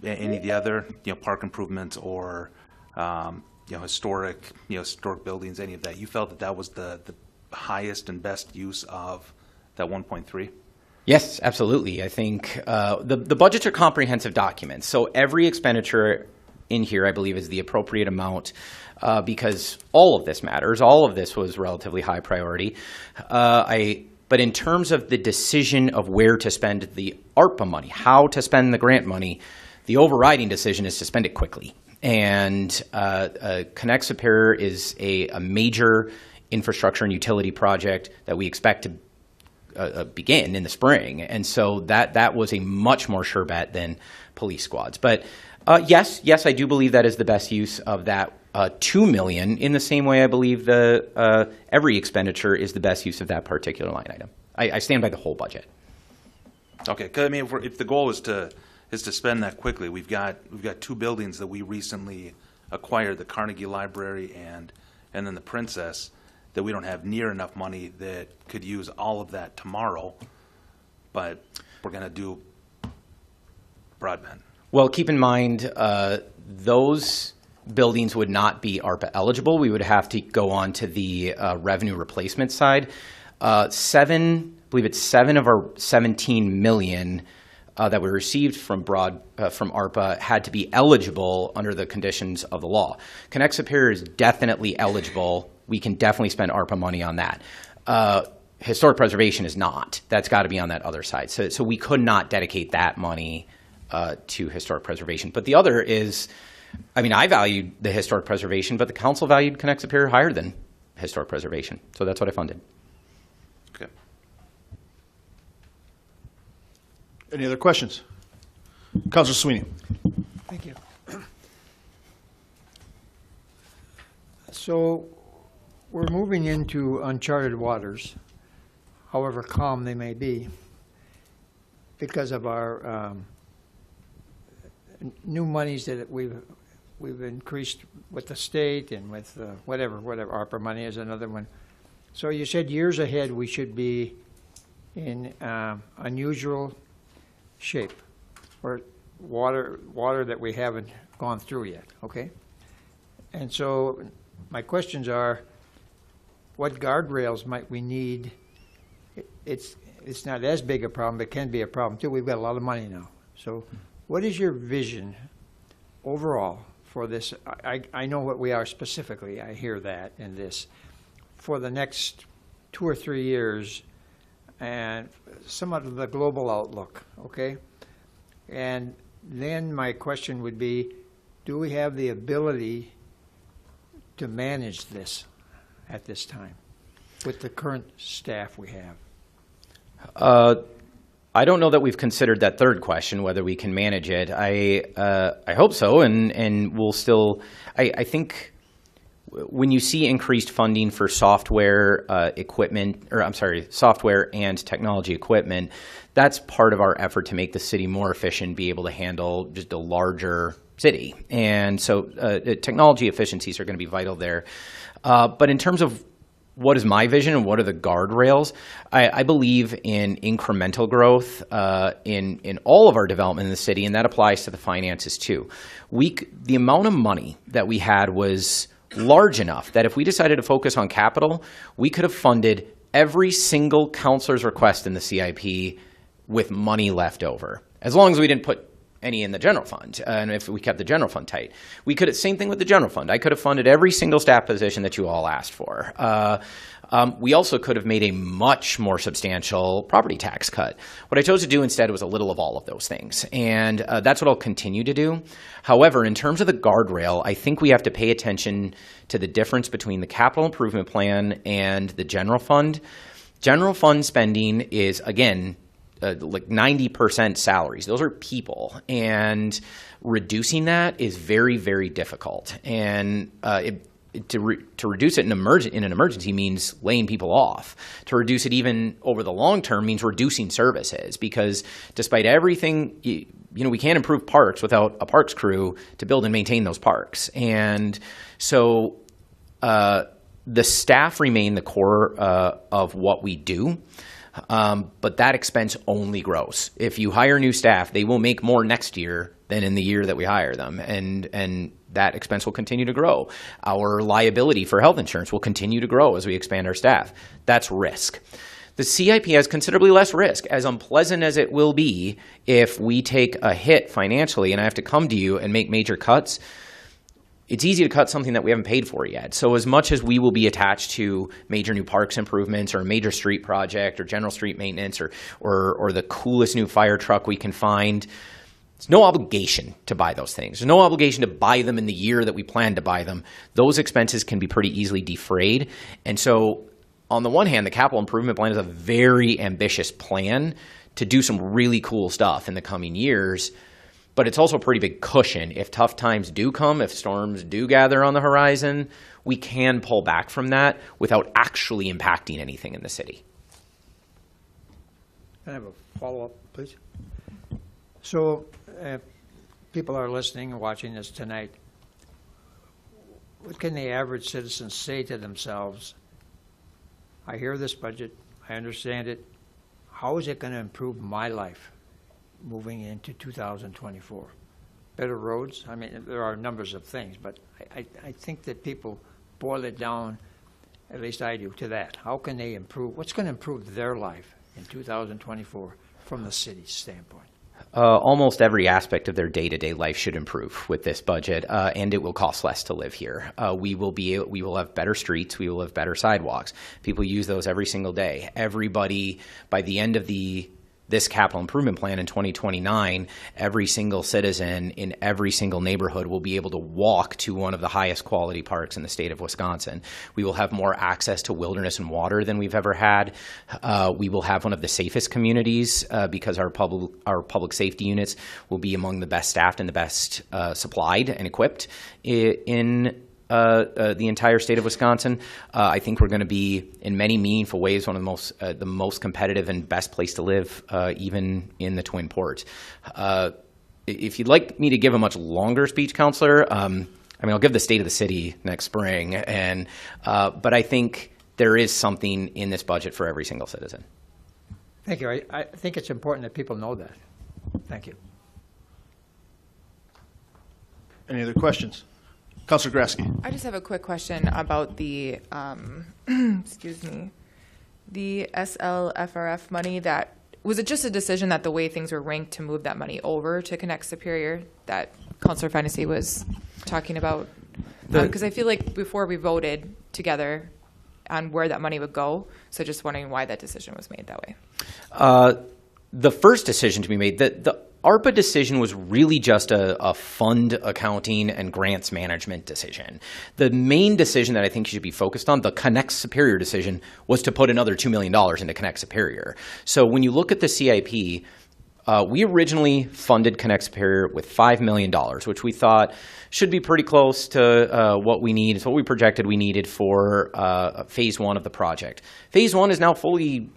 Speaker 8: any of the other park improvements or historic buildings, any of that. You felt that was the highest and best use of that 1.3?
Speaker 13: Yes, absolutely. I think the budgets are comprehensive documents, so every expenditure in here, I believe, is the appropriate amount because all of this matters. All of this was relatively high priority. But in terms of the decision of where to spend the ARPA money, how to spend the grant money, the overriding decision is to spend it quickly. And Connect Superior is a major infrastructure and utility project that we expect to begin in the spring. And so that was a much more sure bet than police squads. But yes, I do believe that is the best use of that $2 million, in the same way I believe every expenditure is the best use of that particular line item. I stand by the whole budget.
Speaker 8: Okay, because I mean, if the goal is to spend that quickly, we've got two buildings that we recently acquired, the Carnegie Library and then the Princess, that we don't have near enough money that could use all of that tomorrow, but we're going to do broadband.
Speaker 13: Well, keep in mind, those buildings would not be ARPA eligible. We would have to go on to the revenue replacement side. I believe it's 7 of our 17 million that we received from ARPA had to be eligible under the conditions of the law. Connect Superior is definitely eligible. We can definitely spend ARPA money on that. Historic preservation is not. That's got to be on that other side. So we could not dedicate that money to historic preservation. But the other is, I valued the historic preservation, but the council valued Connect Superior higher than historic preservation. So that's what I funded.
Speaker 8: Okay.
Speaker 12: Any other questions? Councilor Sweeney.
Speaker 10: Thank you. So we're moving into uncharted waters, however calm they may be, because of our new monies that we've increased with the state and with whatever ARPA money is another one. So you said years ahead we should be in unusual shape, or water that we haven't gone through yet. Okay. And so my questions are, what guardrails might we need? It's not as big a problem, but it can be a problem too. We've got a lot of money now. So what is your vision overall for this? I know what we are specifically. I hear that in this. For the next 2 or 3 years, and somewhat of the global outlook, okay? And then my question would be, do we have the ability to manage this at this time with the current staff we have?
Speaker 13: I don't know that we've considered that third question, whether we can manage it. I hope so, and we'll still. I think when you see increased funding for software equipment, or I'm sorry, software and technology equipment, that's part of our effort to make the city more efficient, be able to handle just a larger city. And so technology efficiencies are going to be vital there. But in terms of what is my vision and what are the guardrails, I believe in incremental growth in all of our development in the city, and that applies to the finances too. The amount of money that we had was large enough that if we decided to focus on capital, we could have funded every single councilor's request in the CIP with money left over, as long as we didn't put any in the general fund, and if we kept the general fund tight. We could, same thing with the general fund. I could have funded every single staff position that you all asked for. We also could have made a much more substantial property tax cut. What I chose to do instead was a little of all of those things, and that's what I'll continue to do. However, in terms of the guardrail, I think we have to pay attention to the difference between the capital improvement plan and the general fund. General fund spending is, again, like 90% salaries. Those are people, and reducing that is very, very difficult. And to reduce it in an emergency means laying people off. To reduce it even over the long term means reducing services, because despite everything, we can't improve parks without a parks crew to build and maintain those parks. And so the staff remain the core of what we do. But that expense only grows. If you hire new staff, they will make more next year than in the year that we hire them, and that expense will continue to grow. Our liability for health insurance will continue to grow as we expand our staff. That's risk. The CIP has considerably less risk, as unpleasant as it will be if we take a hit financially and I have to come to you and make major cuts. It's easy to cut something that we haven't paid for yet. So as much as we will be attached to major new parks improvements or a major street project or general street maintenance or the coolest new fire truck we can find, there's no obligation to buy those things. There's no obligation to buy them in the year that we plan to buy them. Those expenses can be pretty easily defrayed. And so on the one hand, the capital improvement plan is a very ambitious plan to do some really cool stuff in the coming years. But it's also a pretty big cushion. If tough times do come, if storms do gather on the horizon, we can pull back from that without actually impacting anything in the city.
Speaker 10: Can I have a follow-up, please? So people are listening and watching this tonight. What can the average citizen say to themselves? I hear this budget. I understand it. How is it going to improve my life moving into 2024? Better roads? I mean, there are numbers of things, but I think that people boil it down, at least I do, to that. How can they improve? What's going to improve their life in 2024 from the city's standpoint?
Speaker 13: Almost every aspect of their day-to-day life should improve with this budget, and it will cost less to live here. We will have better streets. We will have better sidewalks. People use those every single day. Everybody, by the end of this capital improvement plan in 2029, every single citizen in every single neighborhood will be able to walk to one of the highest quality parks in the state of Wisconsin. We will have more access to wilderness and water than we've ever had. We will have one of the safest communities because our public safety units will be among the best staffed and the best supplied and equipped in the entire state of Wisconsin. I think we're going to be, in many meaningful ways, one of the most competitive and best place to live, even in the Twin Ports. If you'd like me to give a much longer speech, Councilor, I'll give the state of the city next spring, but I think there is something in this budget for every single citizen.
Speaker 10: Thank you. I think it's important that people know that. Thank you.
Speaker 12: Any other questions? Councilor Grasky.
Speaker 15: I just have a quick question about the, excuse me, the SLFRF money that, was it just a decision that the way things were ranked to move that money over to Connect Superior that Councilor Fennessy was talking about? Because I feel like before we voted together on where that money would go, so just wondering why that decision was made that way.
Speaker 13: The first decision to be made, the ARPA decision was really just a fund accounting and grants management decision. The main decision that I think you should be focused on, the Connect Superior decision, was to put another $2 million into Connect Superior. So when you look at the CIP, we originally funded Connect Superior with $5 million, which we thought should be pretty close to what we need. It's what we projected we needed for phase one of the project. Phase one is now fully,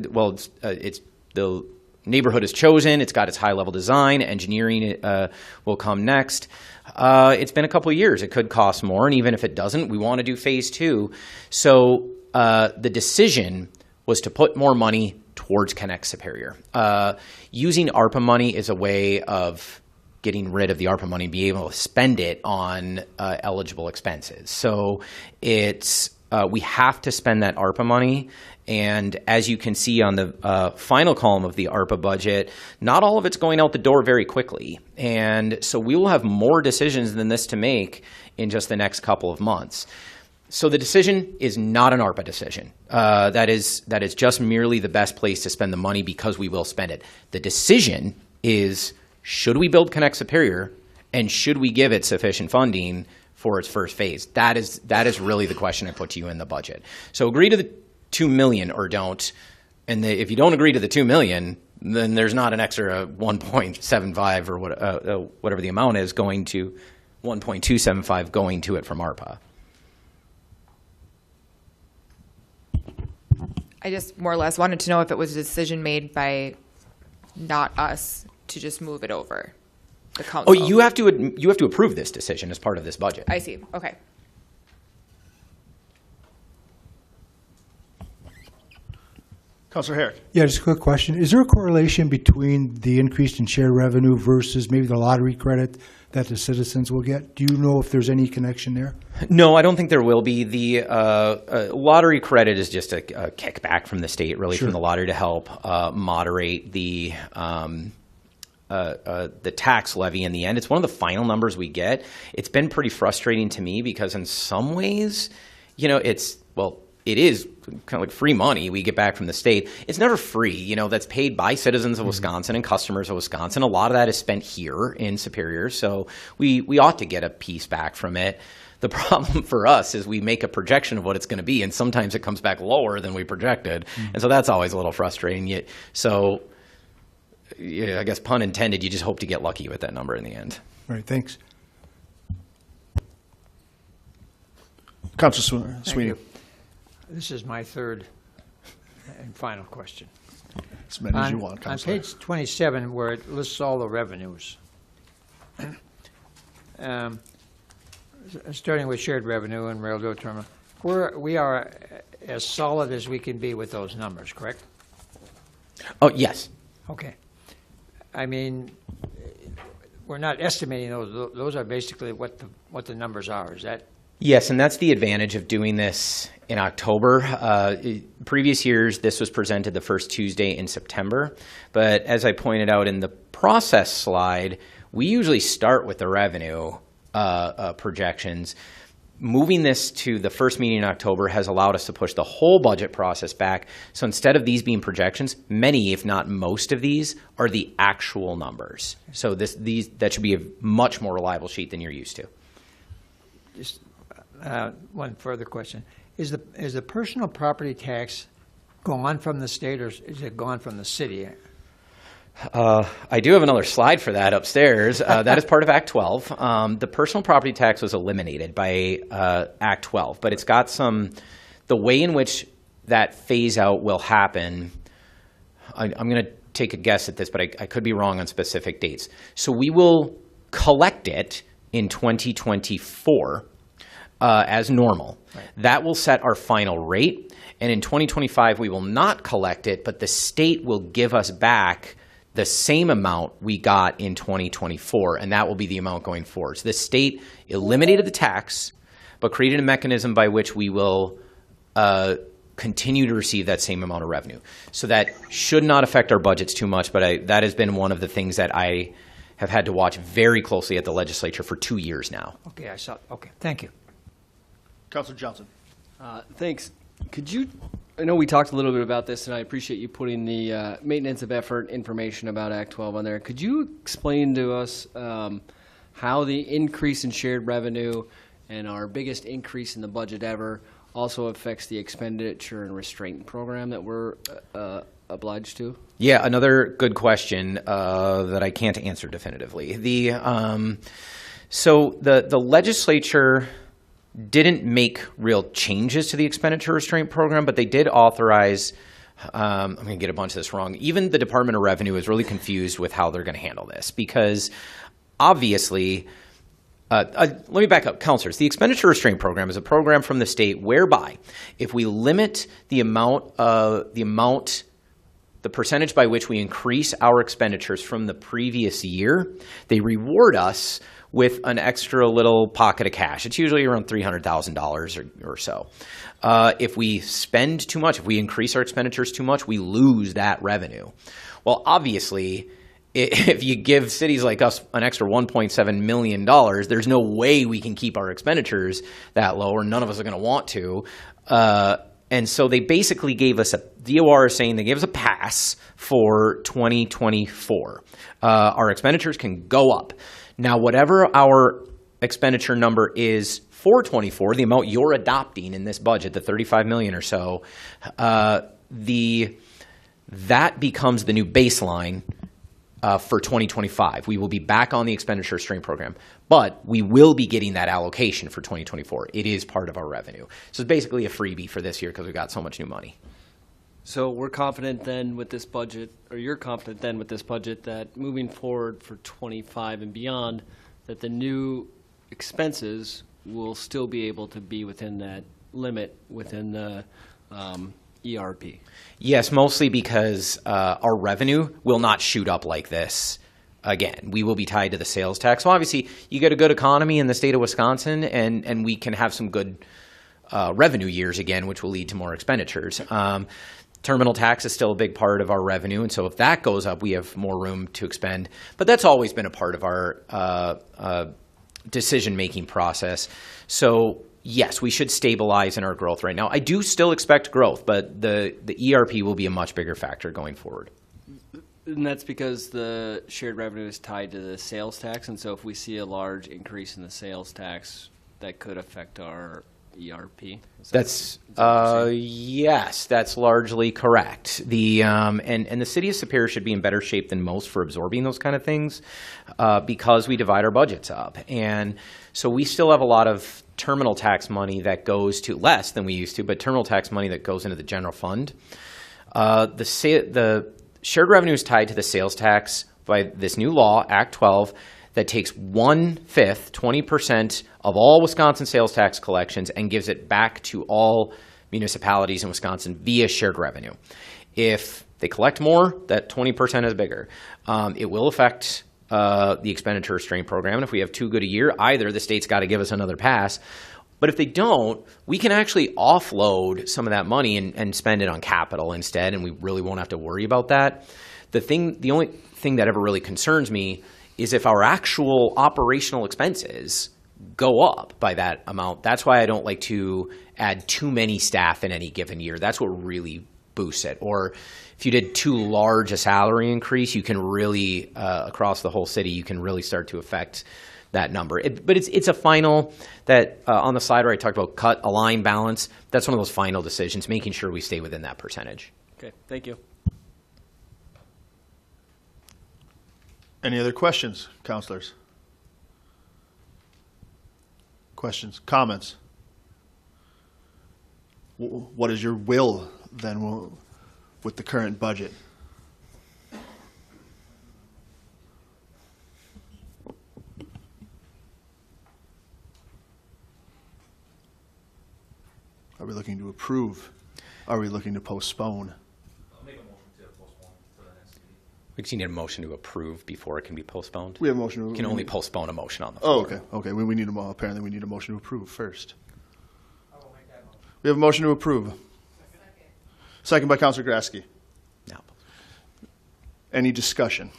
Speaker 13: well, it's the neighborhood is chosen. It's got its high-level design. Engineering will come next. It's been a couple of years. It could cost more, and even if it doesn't, we want to do phase two. So the decision was to put more money towards Connect Superior. Using ARPA money is a way of getting rid of the ARPA money and be able to spend it on eligible expenses. So it's we have to spend that ARPA money. And as you can see on the final column of the ARPA budget, not all of it's going out the door very quickly. And so we will have more decisions than this to make in just the next couple of months. So the decision is not an ARPA decision. That is just merely the best place to spend the money because we will spend it. The decision is, should we build Connect Superior, and should we give it sufficient funding for its first phase? That is really the question I put to you in the budget. So agree to the $2 million or don't. And if you don't agree to the $2 million, then there's not an extra 1.75 or whatever the amount is going to 1.275 going to it from ARPA.
Speaker 15: I just more or less wanted to know if it was a decision made by not us to just move it over, the council.
Speaker 13: Oh, you have to approve this decision as part of this budget.
Speaker 15: I see. Okay.
Speaker 12: Councilor Herrick.
Speaker 16: Yeah, just a quick question. Is there a correlation between the increase in shared revenue versus maybe the lottery credit that the citizens will get? Do you know if there's any connection there?
Speaker 13: No, I don't think there will be. The lottery credit is just a kickback from the state, really,
Speaker 16: Sure.
Speaker 13: from the lottery to help moderate the tax levy in the end. It's one of the final numbers we get. It's been pretty frustrating to me because in some ways, it is kind of like free money we get back from the state. It's never free, that's paid by citizens of Wisconsin and customers of Wisconsin. A lot of that is spent here in Superior, so we ought to get a piece back from it. The problem for us is we make a projection of what it's going to be, and sometimes it comes back lower than we projected, and so that's always a little frustrating. So I guess pun intended, you just hope to get lucky with that number in the end.
Speaker 16: All right, thanks.
Speaker 12: Councilor Sweeney.
Speaker 10: This is my third and final question.
Speaker 12: As many as you want,
Speaker 10: On
Speaker 12: Councilor.
Speaker 10: page 27, where it lists all the revenues, starting with shared revenue and railroad terminal, we are as solid as we can be with those numbers, correct?
Speaker 13: Oh, yes.
Speaker 10: Okay. I mean, we're not estimating those. Those are basically what the numbers are. Is that?
Speaker 13: Yes, and that's the advantage of doing this in October. Previous years, this was presented the first Tuesday in September. But as I pointed out in the process slide, we usually start with the revenue projections. Moving this to the first meeting in October has allowed us to push the whole budget process back. So instead of these being projections, many, if not most of these, are the actual numbers. So that should be a much more reliable sheet than you're used to.
Speaker 10: Just one further question. Is the personal property tax gone from the state, or is it gone from the city?
Speaker 13: I do have another slide for that upstairs. That is part of Act 12. The personal property tax was eliminated by Act 12, but it's got the way in which that phase out will happen. I'm going to take a guess at this, but I could be wrong on specific dates. So we will collect it in 2024 as normal. Right. That will set our final rate, and in 2025 we will not collect it, but the state will give us back the same amount we got in 2024, and that will be the amount going forward. So the state eliminated the tax, but created a mechanism by which we will continue to receive that same amount of revenue. So that should not affect our budgets too much, but that has been one of the things that I have had to watch very closely at the legislature for 2 years now.
Speaker 10: Okay, okay, thank you.
Speaker 12: Councilor Johnson.
Speaker 2: Thanks. Could you, I know we talked a little bit about this, and I appreciate you putting the maintenance of effort information about Act 12 on there. Could you explain to us how the increase in shared revenue and our biggest increase in the budget ever also affects the expenditure and restraint program that we're obliged to?
Speaker 13: Yeah, another good question that I can't answer definitively. So the legislature didn't make real changes to the expenditure restraint program, but they did authorize, I'm going to get a bunch of this wrong, even the Department of Revenue is really confused with how they're going to handle this, because obviously, let me back up, counselors. The expenditure restraint program is a program from the state whereby if we limit the percentage by which we increase our expenditures from the previous year, they reward us with an extra little pocket of cash. It's usually around $300,000 or so. If we spend too much, if we increase our expenditures too much, we lose that revenue. Well, obviously, if you give cities like us an extra $1.7 million, there's no way we can keep our expenditures that low, or none of us are going to want to. And so they basically gave us DOR is saying they gave us a pass for 2024. Our expenditures can go up. Now, whatever our expenditure number is for 24, the amount you're adopting in this budget, the $35 million or so, that becomes the new baseline for 2025. We will be back on the expenditure restraint program, but we will be getting that allocation for 2024. It is part of our revenue. So it's basically a freebie for this year because we've got so much new money.
Speaker 2: So we're confident then with this budget, or you're confident then with this budget, that moving forward for 25 and beyond, that the new expenses will still be able to be within that limit within the ERP?
Speaker 13: Yes, mostly because our revenue will not shoot up like this again. We will be tied to the sales tax. So obviously, you get a good economy in the state of Wisconsin, and we can have some good revenue years again, which will lead to more expenditures. Terminal tax is still a big part of our revenue, and so if that goes up, we have more room to expend. But that's always been a part of our decision-making process. So yes, we should stabilize in our growth right now. I do still expect growth, but the ERP will be a much bigger factor going forward.
Speaker 2: And that's because the shared revenue is tied to the sales tax, and so if we see a large increase in the sales tax, that could affect our ERP.
Speaker 13: Yes, that's largely correct. And the city of Superior should be in better shape than most for absorbing those kind of things because we divide our budgets up. And so we still have a lot of terminal tax money that goes to, less than we used to, but terminal tax money that goes into the general fund. The shared revenue is tied to the sales tax by this new law, Act 12, that takes 1/5, 20% of all Wisconsin sales tax collections and gives it back to all municipalities in Wisconsin via shared revenue. If they collect more, that 20% is bigger. It will affect the expenditure restraint program. And if we have too good a year, either the state's got to give us another pass. But if they don't, we can actually offload some of that money and spend it on capital instead, and we really won't have to worry about that. The only thing that ever really concerns me is if our actual operational expenses go up by that amount. That's why I don't like to add too many staff in any given year. That's what really boosts it. Or if you did too large a salary increase, you can really, across the whole city, you can really start to affect that number. But it's a final that on the slide where I talked about cut, align, balance, that's one of those final decisions, making sure we stay within that percentage.
Speaker 2: Okay, thank you.
Speaker 12: Any other questions, councilors? Questions, comments? What is your will then with the current budget? Are we looking to approve? Are we looking to postpone?
Speaker 8: I'll make a motion to postpone for the next meeting.
Speaker 13: We just need a motion to approve before it can be postponed.
Speaker 12: We have a motion to.
Speaker 13: You can only postpone a motion on the
Speaker 12: Oh,
Speaker 13: floor.
Speaker 12: okay, okay. We need apparently we need a motion to approve first. We have a motion to approve. Second by Counselor Grasky.
Speaker 13: No.
Speaker 12: Any discussion?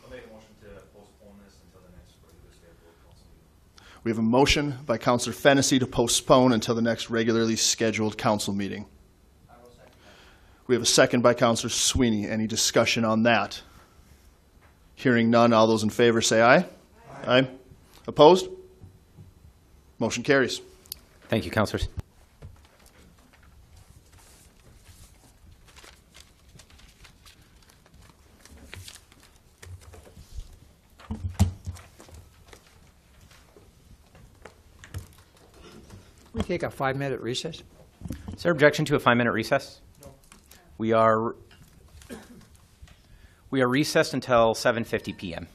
Speaker 8: I'll make a motion to postpone this until the next regular scheduled council meeting.
Speaker 12: We have a motion by Counselor Fennessy to postpone until the next regularly scheduled council meeting. We have a second by Counselor Sweeney. Any discussion on that? Hearing none, all those in favor say aye. Aye. Opposed? Motion carries.
Speaker 13: Thank you, councilors.
Speaker 10: We take a 5-minute recess?
Speaker 13: Is there objection to a 5-minute recess? No. We are recessed until 7:50 p.m.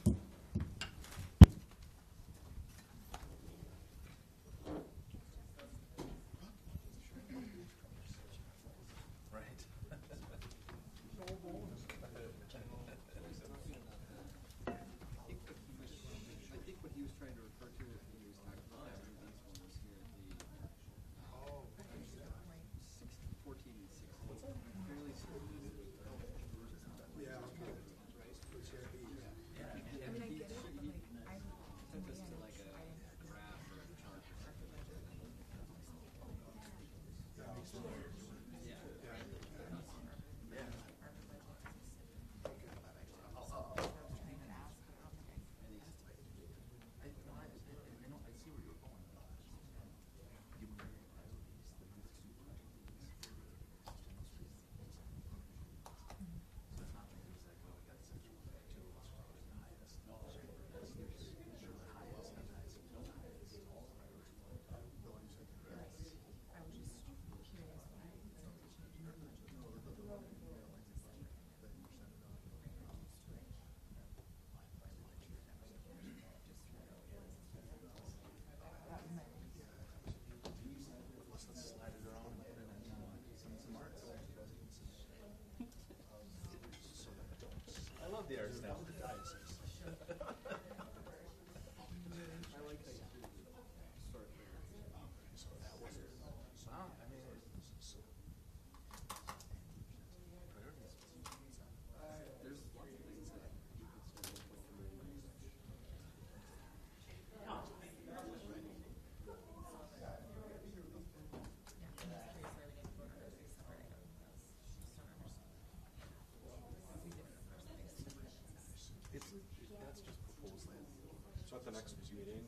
Speaker 11: So at the next meeting,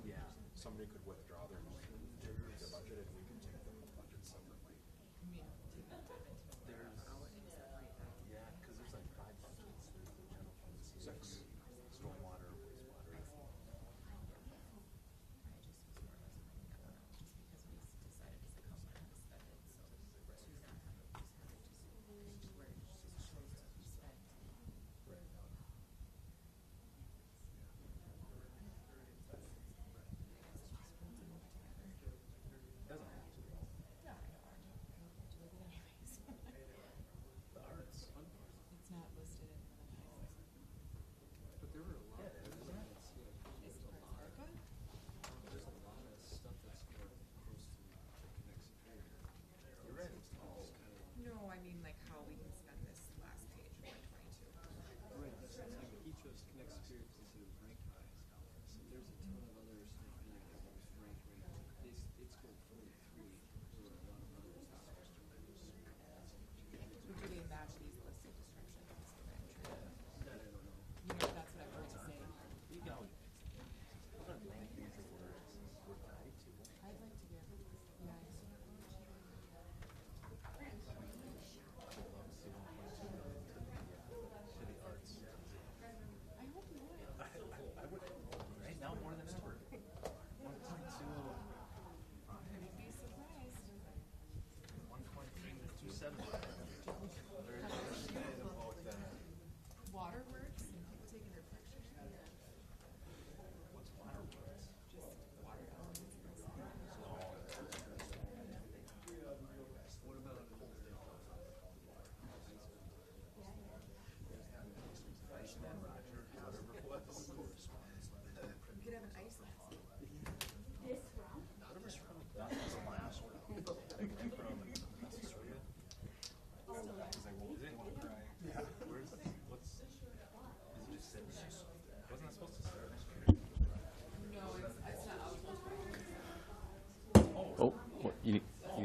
Speaker 11: somebody could withdraw their motion to approve the budget and we can take the budget separately. Yeah, because there's like 5 budgets. There's the general fund, 6, stormwater, wastewater.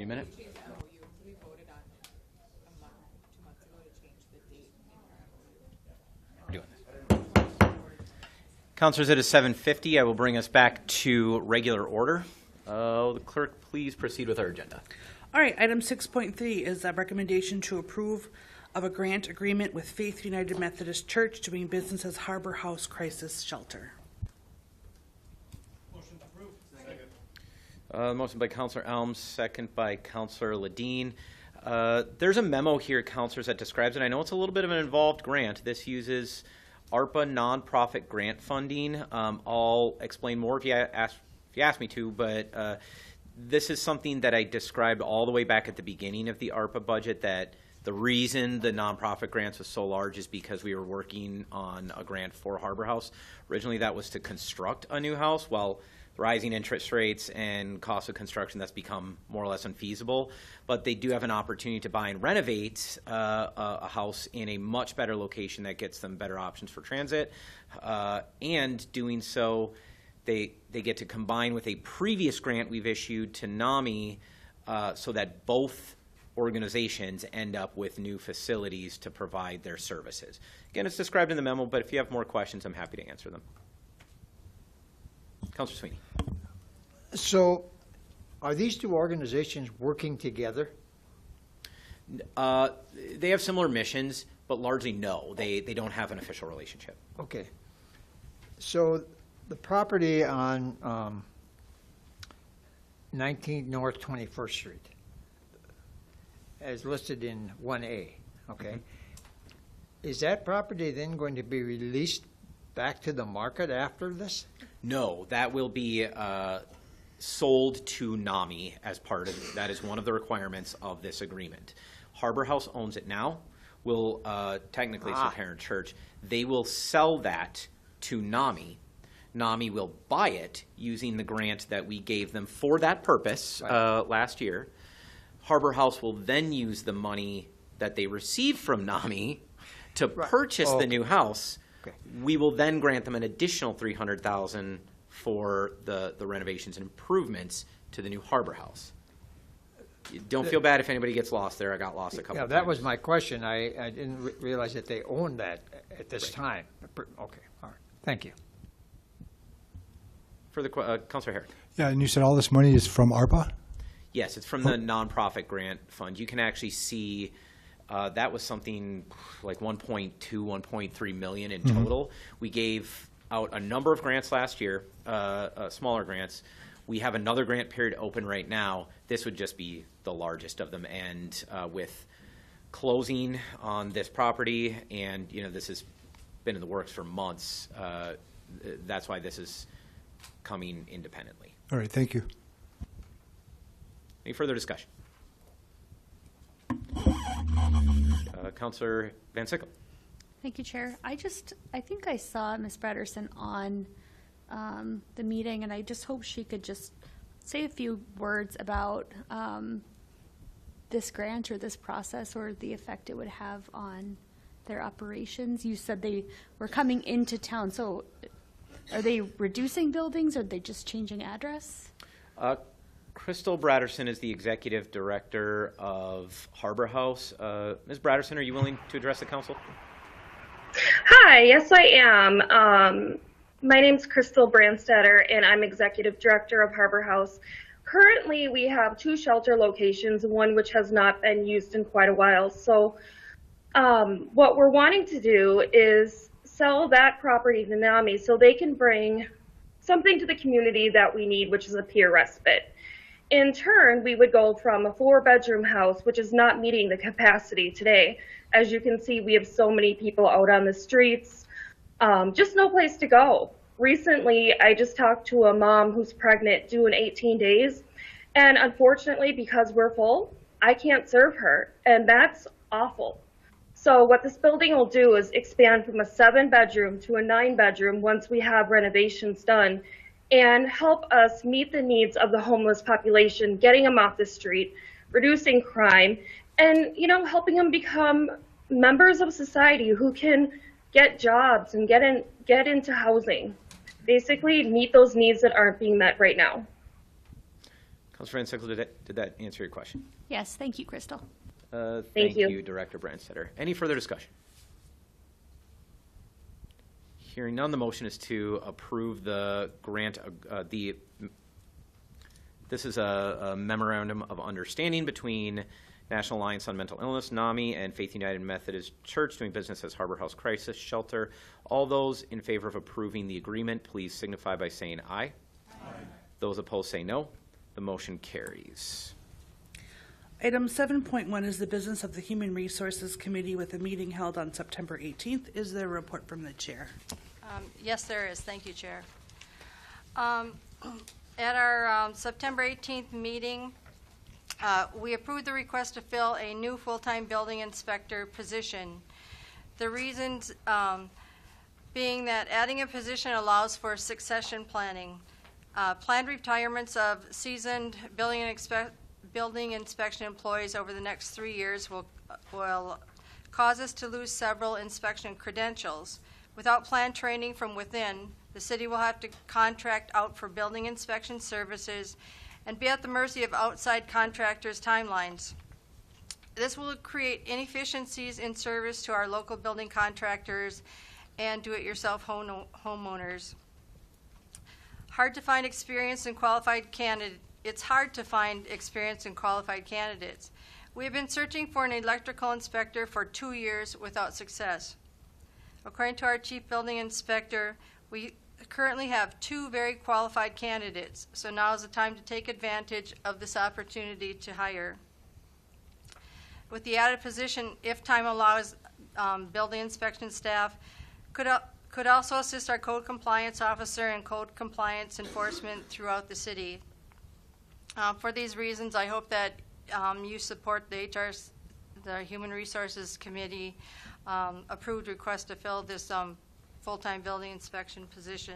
Speaker 13: minute?
Speaker 1: We changed the MOU, so we voted on it a month, 2 months ago to change the date in our MOU.
Speaker 13: We're doing this. Councilors, it is 7:50. I will bring us back to regular order. The clerk, please proceed with our agenda.
Speaker 7: All right, item 6.3 is a recommendation to approve of a grant agreement with Faith United Methodist Church doing business as Harbor House Crisis Shelter.
Speaker 4: Motion approved.
Speaker 13: Motion by Councilor Elms, second by Councilor Ledeen. There's a memo here, councilors, that describes it. I know it's a little bit of an involved grant. This uses ARPA nonprofit grant funding. I'll explain more if you ask me to, but this is something that I described all the way back at the beginning of the ARPA budget, that the reason the nonprofit grants was so large is because we were working on a grant for Harbor House. Originally, that was to construct a new house. Well, rising interest rates and cost of construction, that's become more or less unfeasible. But they do have an opportunity to buy and renovate a house in a much better location that gets them better options for transit. And doing so, they get to combine with a previous grant we've issued to NAMI so that both organizations end up with new facilities to provide their services. Again, it's described in the memo, but if you have more questions, I'm happy to answer them. Councilor Sweeney.
Speaker 10: So, are these two organizations working together?
Speaker 13: They have similar missions, but largely no. They don't have an official relationship.
Speaker 10: Okay. So, the property on 19 North 21st Street, as listed in 1A, okay? Is that property then going to be released back to the market after this?
Speaker 13: No, that will be sold to NAMI as part of, that is one of the requirements of this agreement. Harbor House owns it now. Will technically it's a parent church. They will sell that to NAMI. NAMI will buy it using the grant that we gave them for that purpose last year. Harbor House will then use the money that they receive from NAMI to purchase the new house.
Speaker 10: Okay.
Speaker 13: We will then grant them an additional $300,000 for the renovations and improvements to the new Harbor House. Don't feel bad if anybody gets lost there. I got lost a couple of times.
Speaker 10: That was my question. I didn't realize that they owned that at this time. Okay, all right. Thank you.
Speaker 13: Further, Councilor Herrick.
Speaker 16: Yeah, and you said all this money is from ARPA?
Speaker 13: Yes, it's from the nonprofit grant fund. You can actually see that was something like 1.2, 1.3 million in total. We gave out a number of grants last year, smaller grants. We have another grant period open right now. This would just be the largest of them, and with closing on this property, and this has been in the works for months. That's why this is coming independently.
Speaker 16: All right, thank you.
Speaker 13: Any further discussion? Councilor Van Sickle.
Speaker 6: Thank you, Chair. I think I saw Ms. Bratterson on the meeting, and I just hope she could just say a few words about this grant or this process or the effect it would have on their operations. You said they were coming into town, so are they reducing buildings, or are they just changing address?
Speaker 13: Crystal Bratterson is the executive director of Harbor House. Ms. Bratterson, are you willing to address the council?
Speaker 17: Hi, yes I am. My name's Crystal Brandstetter, and I'm executive director of Harbor House. Currently, we have 2 shelter locations, one which has not been used in quite a while. So what we're wanting to do is sell that property to NAMI so they can bring something to the community that we need, which is a peer respite. In turn, we would go from a 4-bedroom house, which is not meeting the capacity today. As you can see, we have so many people out on the streets, just no place to go. Recently, I just talked to a mom who's pregnant, due in 18 days, and unfortunately, because we're full, I can't serve her, and that's awful. So what this building will do is expand from a 7-bedroom to a 9-bedroom once we have renovations done, and help us meet the needs of the homeless population, getting them off the street, reducing crime, and helping them become members of society who can get jobs and get into housing. Basically, meet those needs that aren't being met right now.
Speaker 13: Councilor Van Sickle, did that answer your question?
Speaker 6: Yes, thank you, Crystal.
Speaker 13: Thank you, Director Brandstetter. Any further discussion? Hearing none, the motion is to approve the grant, this is a memorandum of understanding between National Alliance on Mental Illness, NAMI, and Faith United Methodist Church doing business as Harbor House Crisis Shelter. All those in favor of approving the agreement, please signify by saying aye. Aye. Those opposed say no. The motion carries.
Speaker 7: Item 7.1 is the business of the Human Resources Committee with a meeting held on September 18th. Is there a report from the chair?
Speaker 18: Yes, there is. Thank you, Chair. At our September 18th meeting, we approved the request to fill a new full-time building inspector position. The reasons being that adding a position allows for succession planning. Planned retirements of seasoned building inspection employees over the next 3 years will cause us to lose several inspection credentials. Without planned training from within, the city will have to contract out for building inspection services and be at the mercy of outside contractors' timelines. This will create inefficiencies in service to our local building contractors and do-it-yourself homeowners. Hard to find experienced and qualified candidates. It's hard to find experienced and qualified candidates. We have been searching for an electrical inspector for 2 years without success. According to our chief building inspector, we currently have 2 very qualified candidates, so now is the time to take advantage of this opportunity to hire. With the added position, if time allows, building inspection staff could also assist our code compliance officer and code compliance enforcement throughout the city. For these reasons, I hope that you support the Human Resources Committee approved request to fill this full-time building inspection position.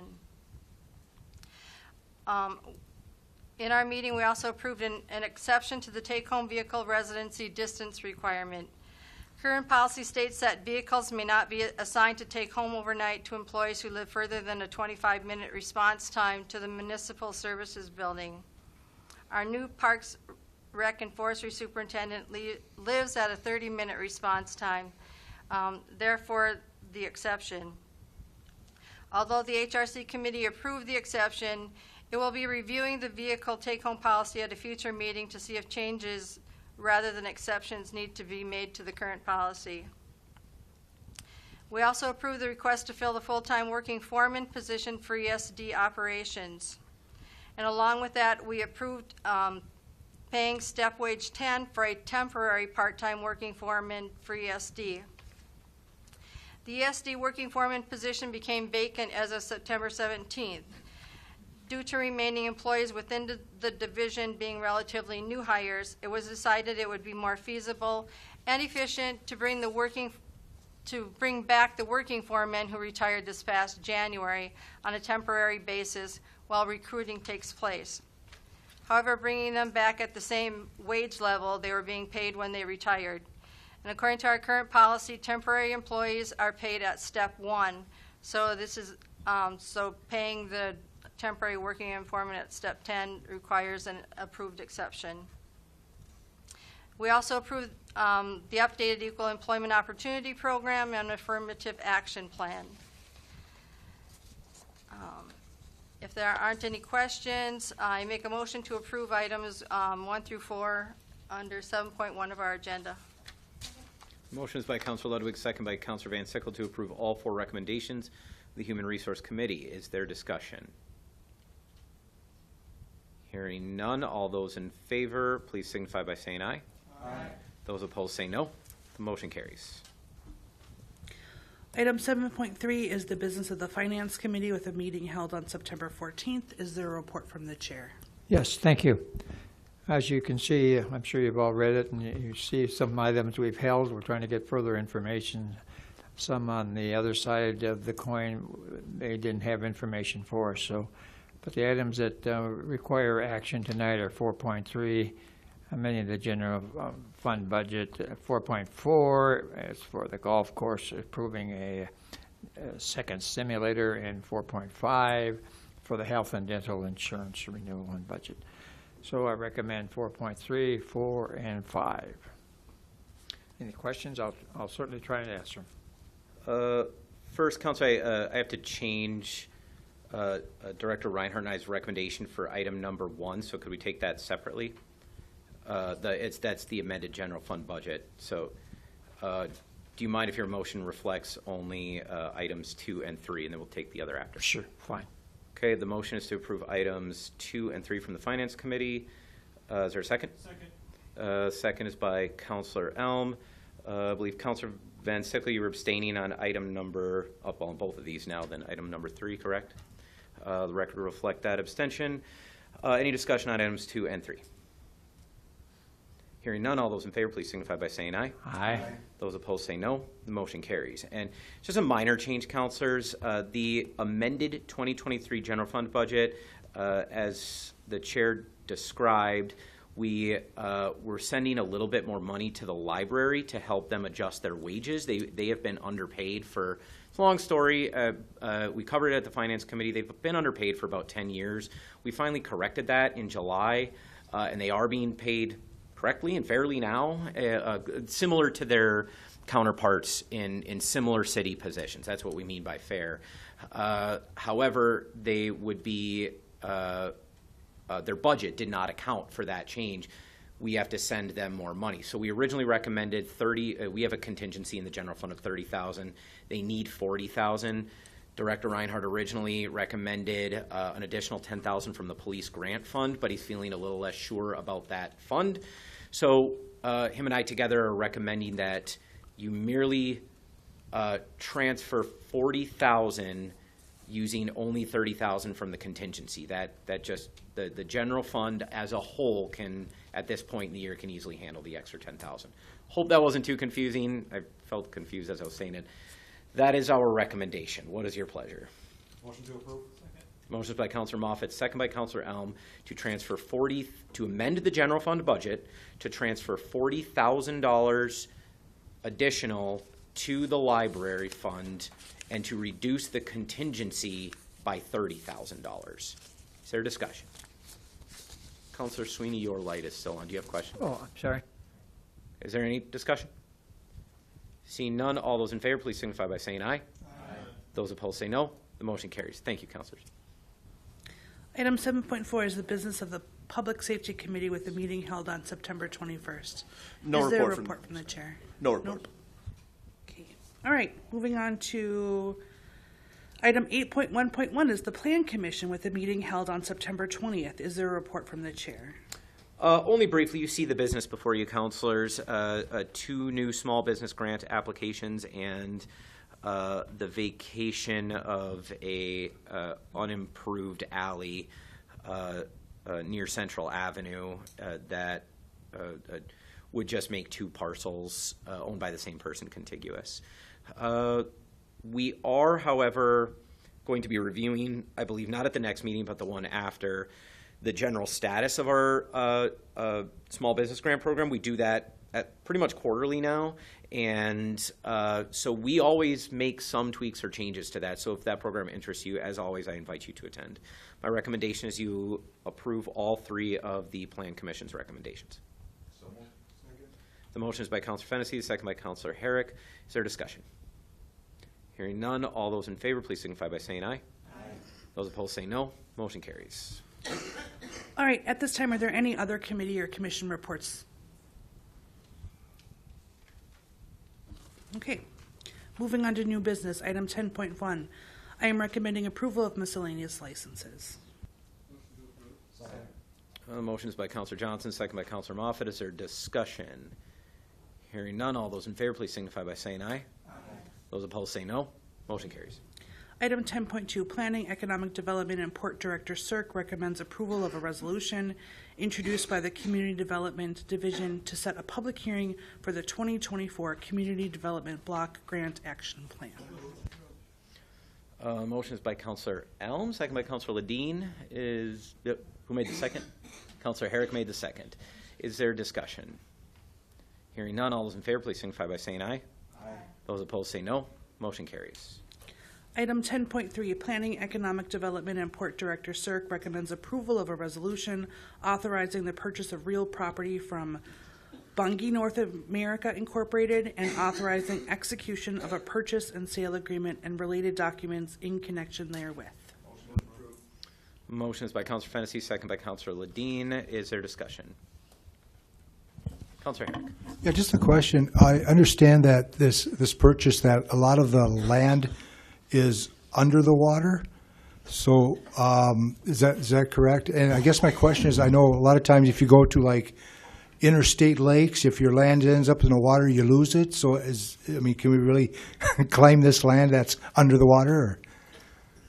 Speaker 18: In our meeting, we also approved an exception to the take-home vehicle residency distance requirement. Current policy states that vehicles may not be assigned to take home overnight to employees who live further than a 25-minute response time to the municipal services building. Our new Parks, Rec, and Forestry Superintendent lives at a 30-minute response time, therefore the exception. Although the HRC committee approved the exception, it will be reviewing the vehicle take-home policy at a future meeting to see if changes rather than exceptions need to be made to the current policy. We also approved the request to fill the full-time working foreman position for ESD operations. And along with that, we approved paying step wage 10 for a temporary part-time working foreman for ESD. The ESD working foreman position became vacant as of September 17th. Due to remaining employees within the division being relatively new hires, it was decided it would be more feasible and efficient to bring back the working foreman who retired this past January on a temporary basis while recruiting takes place. However, bringing them back at the same wage level they were being paid when they retired. And according to our current policy, temporary employees are paid at step 1. So this is so paying the temporary working foreman at step 10 requires an approved exception. We also approved the updated Equal Employment Opportunity Program and Affirmative Action Plan. If there aren't any questions, I make a motion to approve items 1 through 4 under 7.1 of our agenda.
Speaker 13: Motion is by Councilor Ludwig, second by Councilor Van Sickle to approve all 4 recommendations of the Human Resource Committee. Is there discussion? Hearing none, all those in favor, please signify by saying aye. Aye. Those opposed say no. The motion carries.
Speaker 7: Item 7.3 is the business of the Finance Committee with a meeting held on September 14th. Is there a report from the chair?
Speaker 10: Yes, thank you. As you can see, I'm sure you've all read it, and you see some items we've held. We're trying to get further information. Some on the other side of the coin, they didn't have information for us. So, but the items that require action tonight are 4.3, many of the general fund budget. 4.4 is for the golf course, approving a second simulator, and 4.5 for the health and dental insurance renewal and budget. So I recommend 4.3, 4, and 5. Any questions? I'll certainly try and answer them.
Speaker 13: First, Council, I have to change Director Reinhardt and I's recommendation for item number 1, so could we take that separately? That's the amended general fund budget. So do you mind if your motion reflects only items 2 and 3, and then we'll take the other after?
Speaker 10: Sure, fine.
Speaker 13: Okay, the motion is to approve items 2 and 3 from the Finance Committee. Is there a second? Second. Second is by Councilor Elm. I believe Councilor Van Sickle, you were abstaining on item number, up on both of these now, then item number 3, correct? The record will reflect that abstention. Any discussion on items 2 and 3? Hearing none, all those in favor, please signify by saying aye.
Speaker 10: Aye.
Speaker 13: Those opposed say no. The motion carries. And just a minor change, councilors. The amended 2023 general fund budget, as the chair described, we were sending a little bit more money to the library to help them adjust their wages. They have been underpaid for, it's a long story. We covered it at the Finance Committee. They've been underpaid for about 10 years. We finally corrected that in July, and they are being paid correctly and fairly now, similar to their counterparts in similar city positions. That's what we mean by fair. However, they would be, their budget did not account for that change. We have to send them more money. So we originally recommended 30, we have a contingency in the general fund of 30,000. They need 40,000. Director Reinhardt originally recommended an additional 10,000 from the police grant fund, but he's feeling a little less sure about that fund. So him and I together are recommending that you merely transfer 40,000 using only 30,000 from the contingency. That just the general fund as a whole can, at this point in the year, can easily handle the extra 10,000. Hope that wasn't too confusing. I felt confused as I was saying it. That is our recommendation. What is your pleasure?
Speaker 11: Motion to approve.
Speaker 13: Motion by Councilor Moffitt, second by Councilor Elm, to transfer to amend the general fund budget to transfer $40,000 additional to the library fund and to reduce the contingency by $30,000. Is there a discussion? Councilor Sweeney, your light is still on. Do you have a question?
Speaker 10: Oh, I'm sorry.
Speaker 13: Is there any discussion? Seeing none, all those in favor, please signify by saying aye. Aye. Those opposed say no. The motion carries. Thank you, councilors.
Speaker 7: Item 7.4 is the business of the Public Safety Committee with a meeting held on September 21st.
Speaker 12: No
Speaker 7: is there a
Speaker 12: report
Speaker 7: report from the chair?
Speaker 12: No report.
Speaker 7: Nope. Okay. All right. Moving on to item 8.1.1 is the Plan Commission with a meeting held on September 20th. Is there a report from the chair?
Speaker 13: Only briefly, you see the business before you, councilors. 2 new small business grant applications and the vacation of a unimproved alley near Central Avenue that would just make 2 parcels owned by the same person contiguous. We are, however, going to be reviewing, I believe not at the next meeting, but the one after, the general status of our small business grant program. We do that at pretty much quarterly now, and so we always make some tweaks or changes to that. So if that program interests you, as always, I invite you to attend. My recommendation is you approve all 3 of the Plan Commission's recommendations.
Speaker 11: So moved. Second.
Speaker 13: The motion is by Councilor Fennessy, the second by Councilor Herrick. Is there discussion? Hearing none, all those in favor, please signify by saying aye. Aye. Those opposed say no. Motion carries.
Speaker 7: All right. At this time, are there any other committee or commission reports? Okay. Moving on to new business, item 10.1. I am recommending approval of miscellaneous licenses.
Speaker 13: The motion is by Councilor Johnson, second by Councilor Moffitt. Is there discussion? Hearing none, all those in favor, please signify by saying aye. Aye. Those opposed say no. Motion carries.
Speaker 7: Item 10.2, Planning, Economic Development, and Port Director Cirque recommends approval of a resolution introduced by the Community Development Division to set a public hearing for the 2024 Community Development Block Grant Action Plan.
Speaker 13: Motion is by Councilor Elm, second by Councilor Ledeen. Who made the second? Councilor Herrick made the second. Is there discussion? Hearing none, all those in favor, please signify by saying aye. Aye. Those opposed say no. Motion carries.
Speaker 7: Item 10.3, Planning, Economic Development, and Port Director Cirque recommends approval of a resolution authorizing the purchase of real property from Bunge North America Incorporated and authorizing execution of a purchase and sale agreement and related documents in connection therewith.
Speaker 13: Motion is by Councilor Fennessy, second by Councilor Ledeen. Is there discussion? Councilor Herrick.
Speaker 16: Yeah, just a question. I understand that this purchase, that a lot of the land is under the water. So is that correct? And I guess my question is, I know a lot of times if you go to like interstate lakes, if your land ends up in the water, you lose it. So can we really claim this land that's under the water? Or?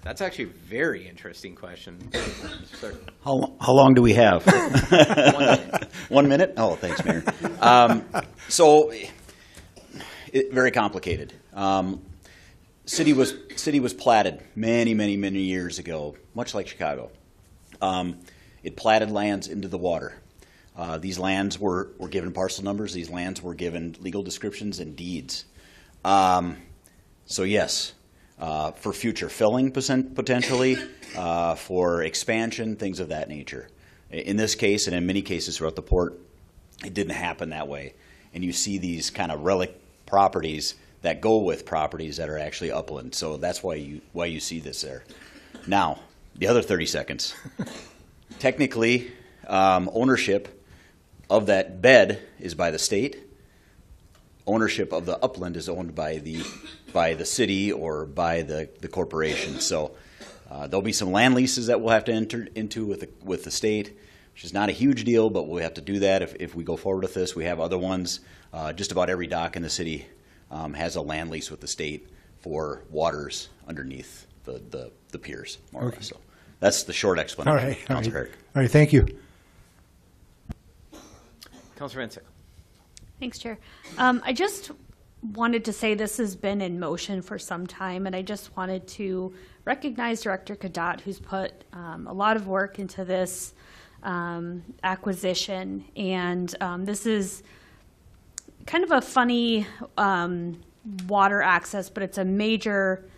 Speaker 13: That's actually a very interesting question.
Speaker 11: How long do we have?
Speaker 13: 1 minute.
Speaker 11: 1 minute? Oh, thanks, Mayor. Very complicated. City was platted many years ago, much like Chicago. It platted lands into the water. These lands were given parcel numbers. These lands were given legal descriptions and deeds. So yes, for future filling potentially, for expansion, things of that nature. In this case, and in many cases throughout the port, it didn't happen that way. And you see these kind of relic properties that go with properties that are actually upland. So that's why you see this there. Now, the other 30 seconds. Technically, ownership of that bed is by the state. Ownership of the upland is owned by the city or by the corporation. So there'll be some land leases that we'll have to enter into with the state, which is not a huge deal, but we'll have to do that if we go forward with this. We have other ones. Just about every dock in the city has a land lease with the state for waters underneath the piers, more or less. So that's the short explanation.
Speaker 16: All right.
Speaker 11: Councilor Herrick.
Speaker 16: All right, thank you.
Speaker 13: Councilor Van Sickle.
Speaker 6: Thanks, Chair. I just wanted to say this has been in motion for some time, and I just wanted to recognize Director Kadat, who's put a lot of work into this acquisition. And this is kind of a funny water access, but it's a major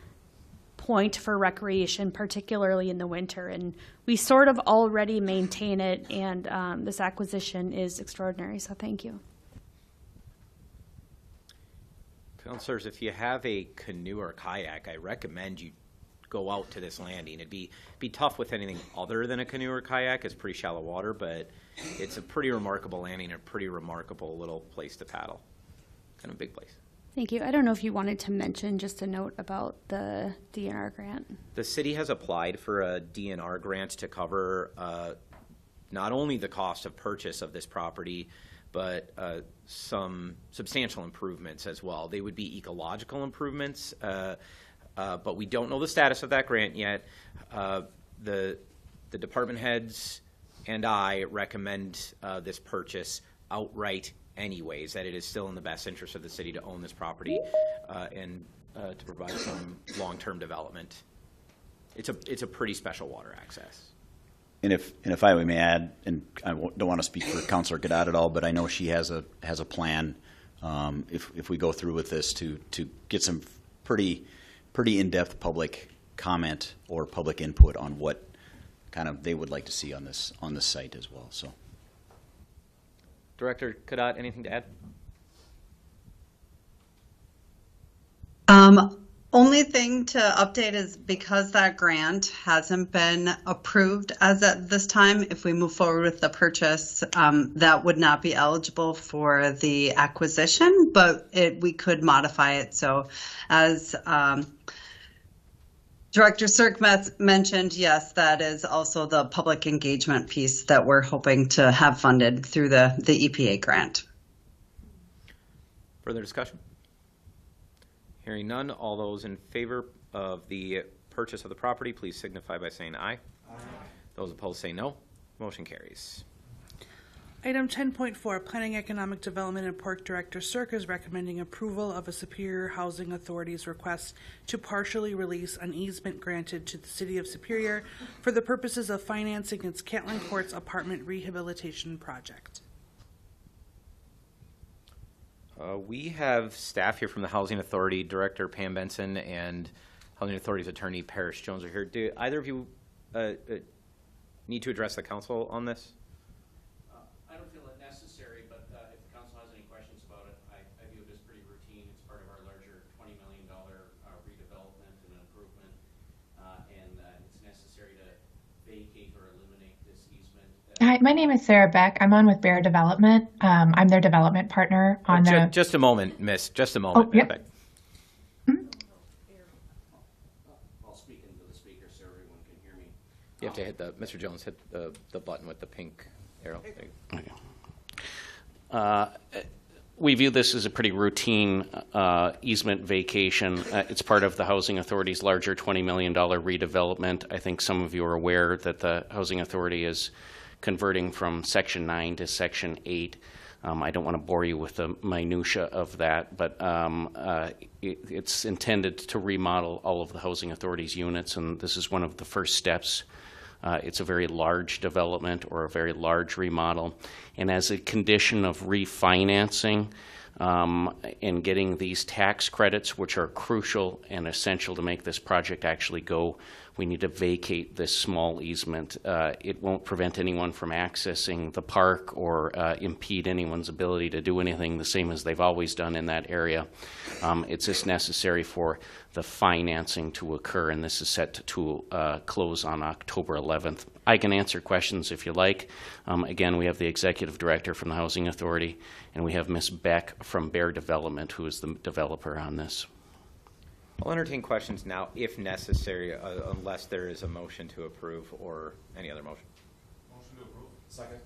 Speaker 6: point for recreation, particularly in the winter. And we sort of already maintain it, and this acquisition is extraordinary, so thank you.
Speaker 13: Councilors, if you have a canoe or kayak, I recommend you go out to this landing. It'd be tough with anything other than a canoe or kayak. It's pretty shallow water, but it's a pretty remarkable landing, a pretty remarkable little place to paddle. Kind of a big place.
Speaker 6: Thank you. I don't know if you wanted to mention just a note about the DNR grant.
Speaker 13: The city has applied for a DNR grant to cover not only the cost of purchase of this property, but some substantial improvements as well. They would be ecological improvements, but we don't know the status of that grant yet. The department heads and I recommend this purchase outright anyways, that it is still in the best interest of the city to own this property and to provide some long-term development. It's a pretty special water access.
Speaker 11: And if I may add, and I don't want to speak for Councilor Gadat at all, but I know she has a plan. If we go through with this to get some pretty in-depth public comment or public input on what kind of they would like to see on this site as well. So,
Speaker 13: Director Kadat, anything to add?
Speaker 19: Only thing to update is because that grant hasn't been approved as at this time, if we move forward with the purchase, that would not be eligible for the acquisition, but we could modify it. So as Director Cirque mentioned, yes, that is also the public engagement piece that we're hoping to have funded through the EPA grant.
Speaker 13: Further discussion? Hearing none, all those in favor of the purchase of the property, please signify by saying aye. Aye. Those opposed say no. Motion carries.
Speaker 7: Item 10.4, Planning, Economic Development, and Port Director Cirque is recommending approval of a Superior Housing Authority's request to partially release an easement granted to the City of Superior for the purposes of financing its Catlin Courts apartment rehabilitation project.
Speaker 13: We have staff here from the Housing Authority, Director Pam Benson and Housing Authority's attorney, Parrish Jones, are here. Do either of you need to address the council on this?
Speaker 20: I don't feel it necessary, but if the council has any questions about it, I view it as pretty routine. It's part of our larger $20 million redevelopment and improvement, and it's necessary to vacate or eliminate this easement.
Speaker 21: Hi, my name is Sarah Beck. I'm on with Bear Development. I'm their development partner on the.
Speaker 13: Just a moment, Miss. Just a moment.
Speaker 21: Oh, yep.
Speaker 13: Beck.
Speaker 20: I'll speak into the speaker so everyone can hear me.
Speaker 13: You have to hit Mr. Jones, hit the button with the pink arrow.
Speaker 20: Okay. We view this as a pretty routine easement vacation. It's part of the Housing Authority's larger $20 million redevelopment. I think some of you are aware that the Housing Authority is converting from Section 9 to Section 8. I don't want to bore you with the minutia of that, but it's intended to remodel all of the Housing Authority's units, and this is one of the first steps. It's a very large development or a very large remodel. And as a condition of refinancing and getting these tax credits, which are crucial and essential to make this project actually go, we need to vacate this small easement. It won't prevent anyone from accessing the park or impede anyone's ability to do anything the same as they've always done in that area. It's just necessary for the financing to occur, and this is set to close on October 11th. I can answer questions if you like. Again, we have the executive director from the Housing Authority, and we have Ms. Beck from Bear Development, who is the developer on this.
Speaker 13: I'll entertain questions now, if necessary, unless there is a motion to approve or any other motion.
Speaker 11: Motion to approve. Second.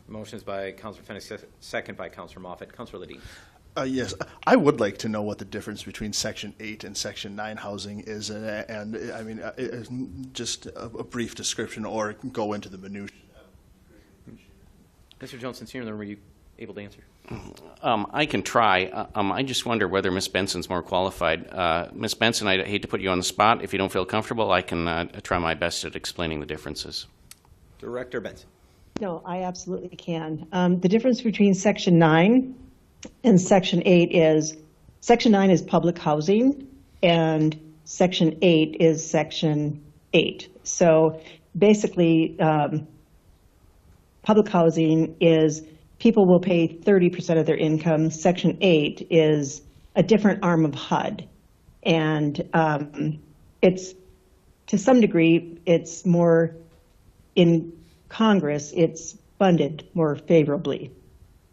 Speaker 13: Motion is by Councilor Fenix, second by Councilor Moffett. Councilor Ledeen.
Speaker 12: Yes, I would like to know what the difference between Section 8 and Section 9 housing is, and I mean, just a brief description or go into the minutiae.
Speaker 13: Mr. Jones, since you're in the room, are you able to answer?
Speaker 20: I can try. I just wonder whether Ms. Benson's more qualified. Ms. Benson, I hate to put you on the spot. If you don't feel comfortable, I can try my best at explaining the differences.
Speaker 13: Director Benson.
Speaker 22: No, I absolutely can. The difference between Section 9 and Section 8 is Section 9 is public housing and Section 8 is Section 8. So basically, public housing is people will pay 30% of their income. Section 8 is a different arm of HUD. And it's, to some degree, it's more in Congress, it's funded more favorably.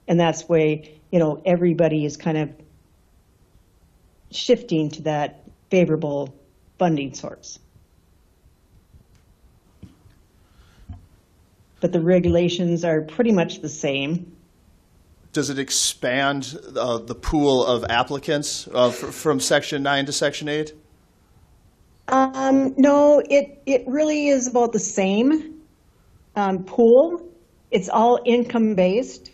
Speaker 22: And that's why, everybody is kind of shifting to that favorable funding source. But the regulations are pretty much the same.
Speaker 12: Does it expand the pool of applicants from Section 9 to Section 8?
Speaker 22: No, it really is about the same pool. It's all income based.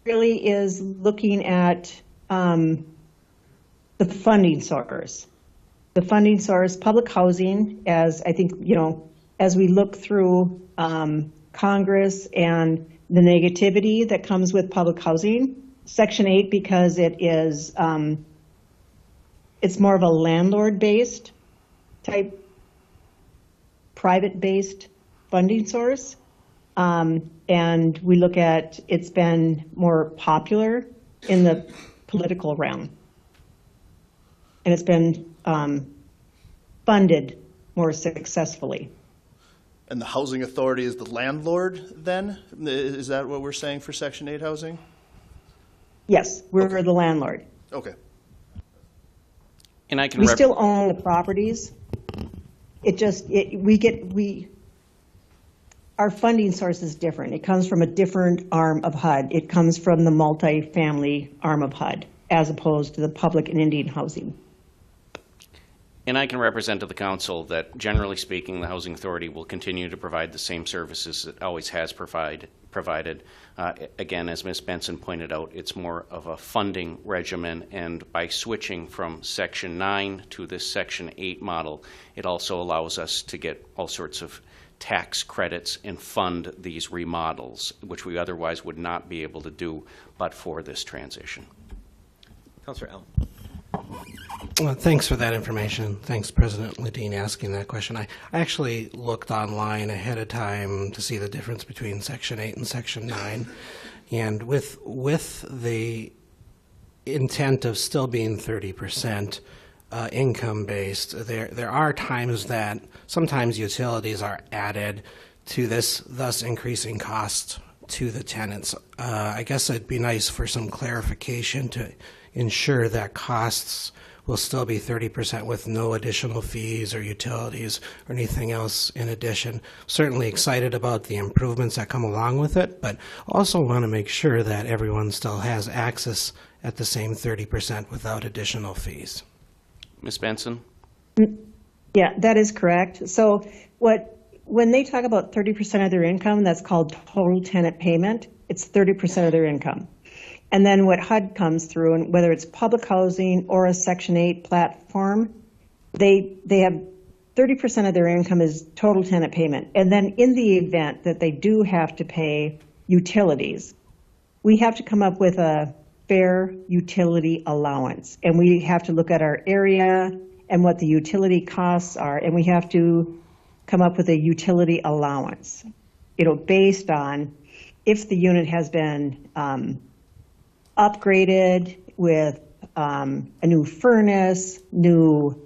Speaker 22: Really is looking at the funding source. The funding source, public housing, as I think, as we look through Congress and the negativity that comes with public housing. Section 8, because it is, it's more of a landlord-based type, private-based funding source. And we look at, it's been more popular in the political realm. And it's been funded more successfully.
Speaker 12: And the Housing Authority is the landlord then? Is that what we're saying for Section 8 housing?
Speaker 22: Yes, we're the landlord.
Speaker 12: Okay.
Speaker 20: And I can
Speaker 22: we still own the properties. Our funding source is different. It comes from a different arm of HUD. It comes from the multifamily arm of HUD, as opposed to the public and Indian housing.
Speaker 20: And I can represent to the council that, generally speaking, the Housing Authority will continue to provide the same services it always has provided. Again, as Ms. Benson pointed out, it's more of a funding regimen, and by switching from Section 9 to this Section 8 model, it also allows us to get all sorts of tax credits and fund these remodels, which we otherwise would not be able to do but for this transition.
Speaker 13: Councilor Allen.
Speaker 5: Well, thanks for that information. Thanks, President Ledeen, asking that question. I actually looked online ahead of time to see the difference between Section 8 and Section 9. And with the intent of still being 30% income-based, there are times that sometimes utilities are added to this, thus increasing costs to the tenants. I guess it'd be nice for some clarification to ensure that costs will still be 30% with no additional fees or utilities or anything else in addition. Certainly excited about the improvements that come along with it, but also want to make sure that everyone still has access at the same 30% without additional fees.
Speaker 20: Ms. Benson?
Speaker 22: Yeah, that is correct. So when they talk about 30% of their income, that's called total tenant payment. It's 30% of their income. And then what HUD comes through, and whether it's public housing or a Section 8 platform, they have 30% of their income is total tenant payment. And then in the event that they do have to pay utilities, we have to come up with a fair utility allowance. And we have to look at our area and what the utility costs are, and we have to come up with a utility allowance, based on if the unit has been upgraded with a new furnace, new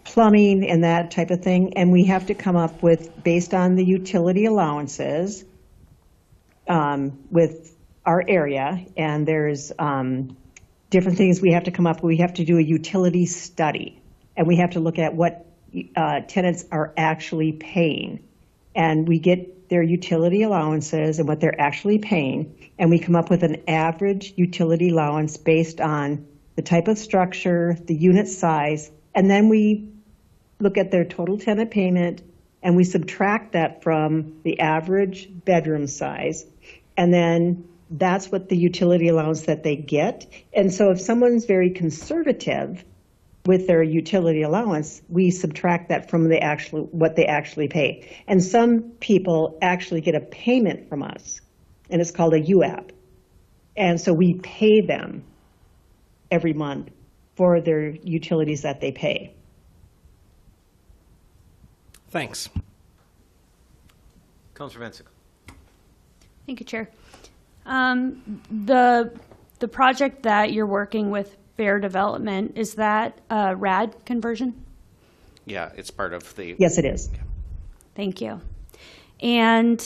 Speaker 22: plumbing and that type of thing. And we have to come up with, based on the utility allowances with our area, and there's different things we have to come up with. We have to do a utility study, and we have to look at what tenants are actually paying. And we get their utility allowances and what they're actually paying, and we come up with an average utility allowance based on the type of structure, the unit size, and then we look at their total tenant payment and we subtract that from the average bedroom size, and then that's what the utility allowance that they get. And so if someone's very conservative with their utility allowance, we subtract that from what they actually pay. And some people actually get a payment from us, and it's called a UAP. And so we pay them every month for their utilities that they pay.
Speaker 5: Thanks.
Speaker 11: Councilor Vancic.
Speaker 6: Thank you, Chair. The project that you're working with Fair Development, is that a RAD conversion?
Speaker 20: Yeah, it's part of the...
Speaker 22: Yes, it is.
Speaker 6: Thank you. And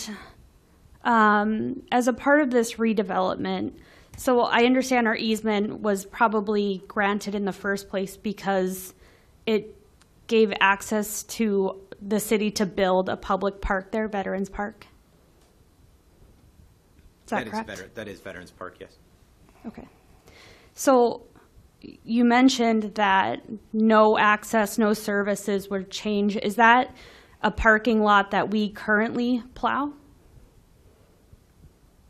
Speaker 6: as a part of this redevelopment, so I understand our easement was probably granted in the first place because it gave access to the city to build a public park there, Veterans Park. Is that correct?
Speaker 11: That is Veterans Park, yes.
Speaker 6: Okay. So you mentioned that no access, no services would change. Is that a parking lot that we currently plow?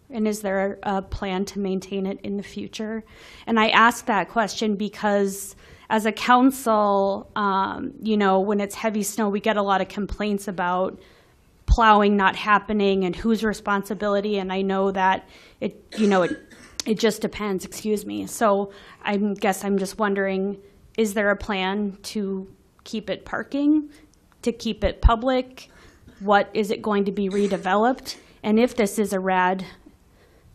Speaker 6: And is there a plan to maintain it in the future? And I ask that question because as a council, when it's heavy snow, we get a lot of complaints about plowing not happening and whose responsibility. And I know that it just depends, excuse me. So I guess I'm just wondering, is there a plan to keep it parking, to keep it public? What is it going to be redeveloped? And if this is a RAD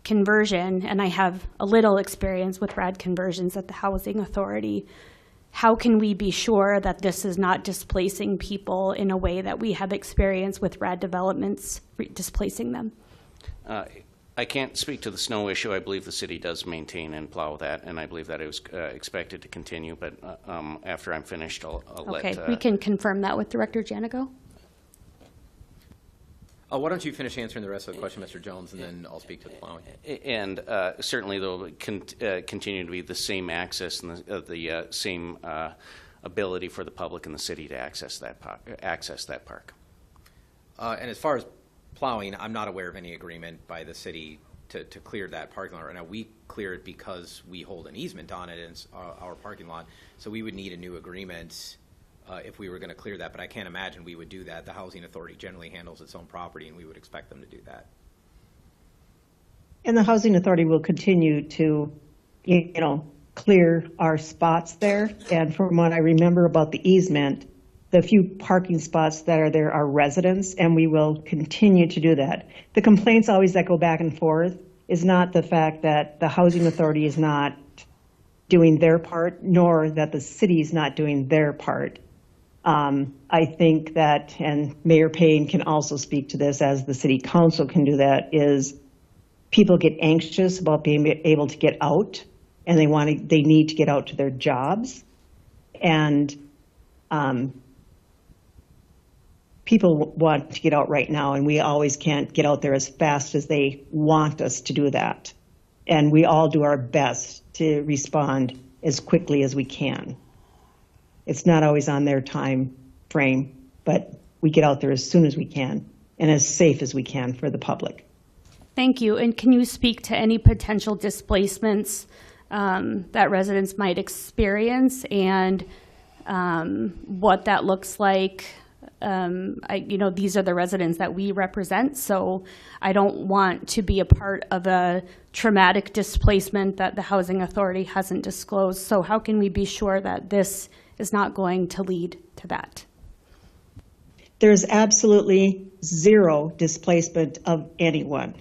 Speaker 6: conversion, and I have a little experience with RAD conversions at the Housing Authority, how can we be sure that this is not displacing people in a way that we have experience with RAD developments displacing them?
Speaker 20: I can't speak to the snow issue. I believe the city does maintain and plow that, and I believe that it was expected to continue, but after I'm finished, I'll
Speaker 6: okay,
Speaker 20: let...
Speaker 6: we can confirm that with Director Janigo.
Speaker 11: Why don't you finish answering the rest of the question, Mr. Jones, and then I'll speak to the plowing.
Speaker 20: And certainly there will continue to be the same access and the same ability for the public in the city to access that park.
Speaker 11: And as far as plowing, I'm not aware of any agreement by the city to clear that parking lot right now. We clear it because we hold an easement on it, and it's our parking lot. So we would need a new agreement if we were going to clear that, but I can't imagine we would do that. The Housing Authority generally handles its own property, and we would expect them to do that.
Speaker 22: And the Housing Authority will continue to clear our spots there. And from what I remember about the easement, the few parking spots that are there are residents, and we will continue to do that. The complaints always that go back and forth is not the fact that the housing authority is not doing their part, nor that the city is not doing their part. I think that, and Mayor Payne can also speak to this, as the city council can do that, is people get anxious about being able to get out, and they need to get out to their jobs. And people want to get out right now, and we always can't get out there as fast as they want us to do that. And we all do our best to respond as quickly as we can. It's not always on their time frame, but we get out there as soon as we can and as safe as we can for the public.
Speaker 6: Thank you. And can you speak to any potential displacements that residents might experience and what that looks like? These are the residents that we represent, so I don't want to be a part of a traumatic displacement that the Housing Authority hasn't disclosed. So how can we be sure that this is not going to lead to that?
Speaker 22: There's absolutely zero displacement of anyone.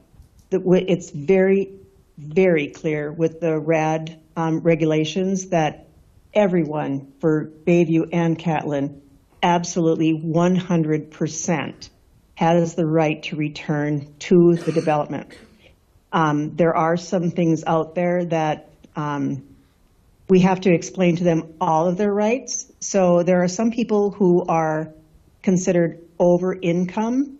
Speaker 22: It's very, very clear with the RAD regulations that everyone for Bayview and Catlin absolutely 100% has the right to return to the development. There are some things out there that we have to explain to them all of their rights. So there are some people who are considered over income,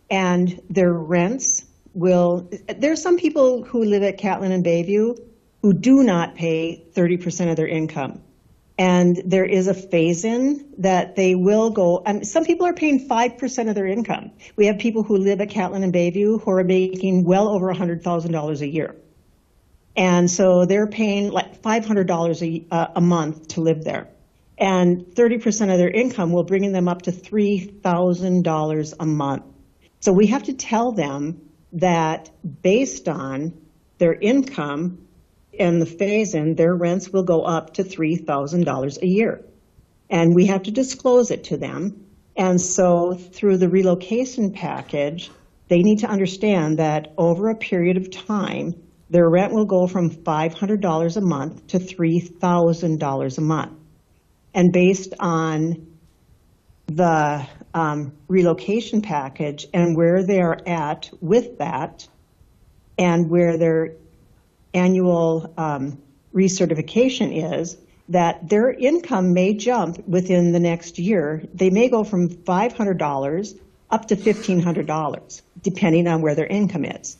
Speaker 22: and their rents there's some people who live at Catlin and Bayview who do not pay 30% of their income. And there is a phase-in that they will go, some people are paying 5% of their income. We have people who live at Catlin and Bayview who are making well over $100,000 a year. And so they're paying like $500 a month to live there. And 30% of their income will bring them up to $3,000 a month. So we have to tell them that based on their income and the phase-in, their rents will go up to $3,000 a year. And we have to disclose it to them. And so through the relocation package, they need to understand that over a period of time, their rent will go from $500 a month to $3,000 a month. And based on the relocation package and where they are at with that, and where their annual recertification is, that their income may jump within the next year. They may go from $500 up to $1,500, depending on where their income is.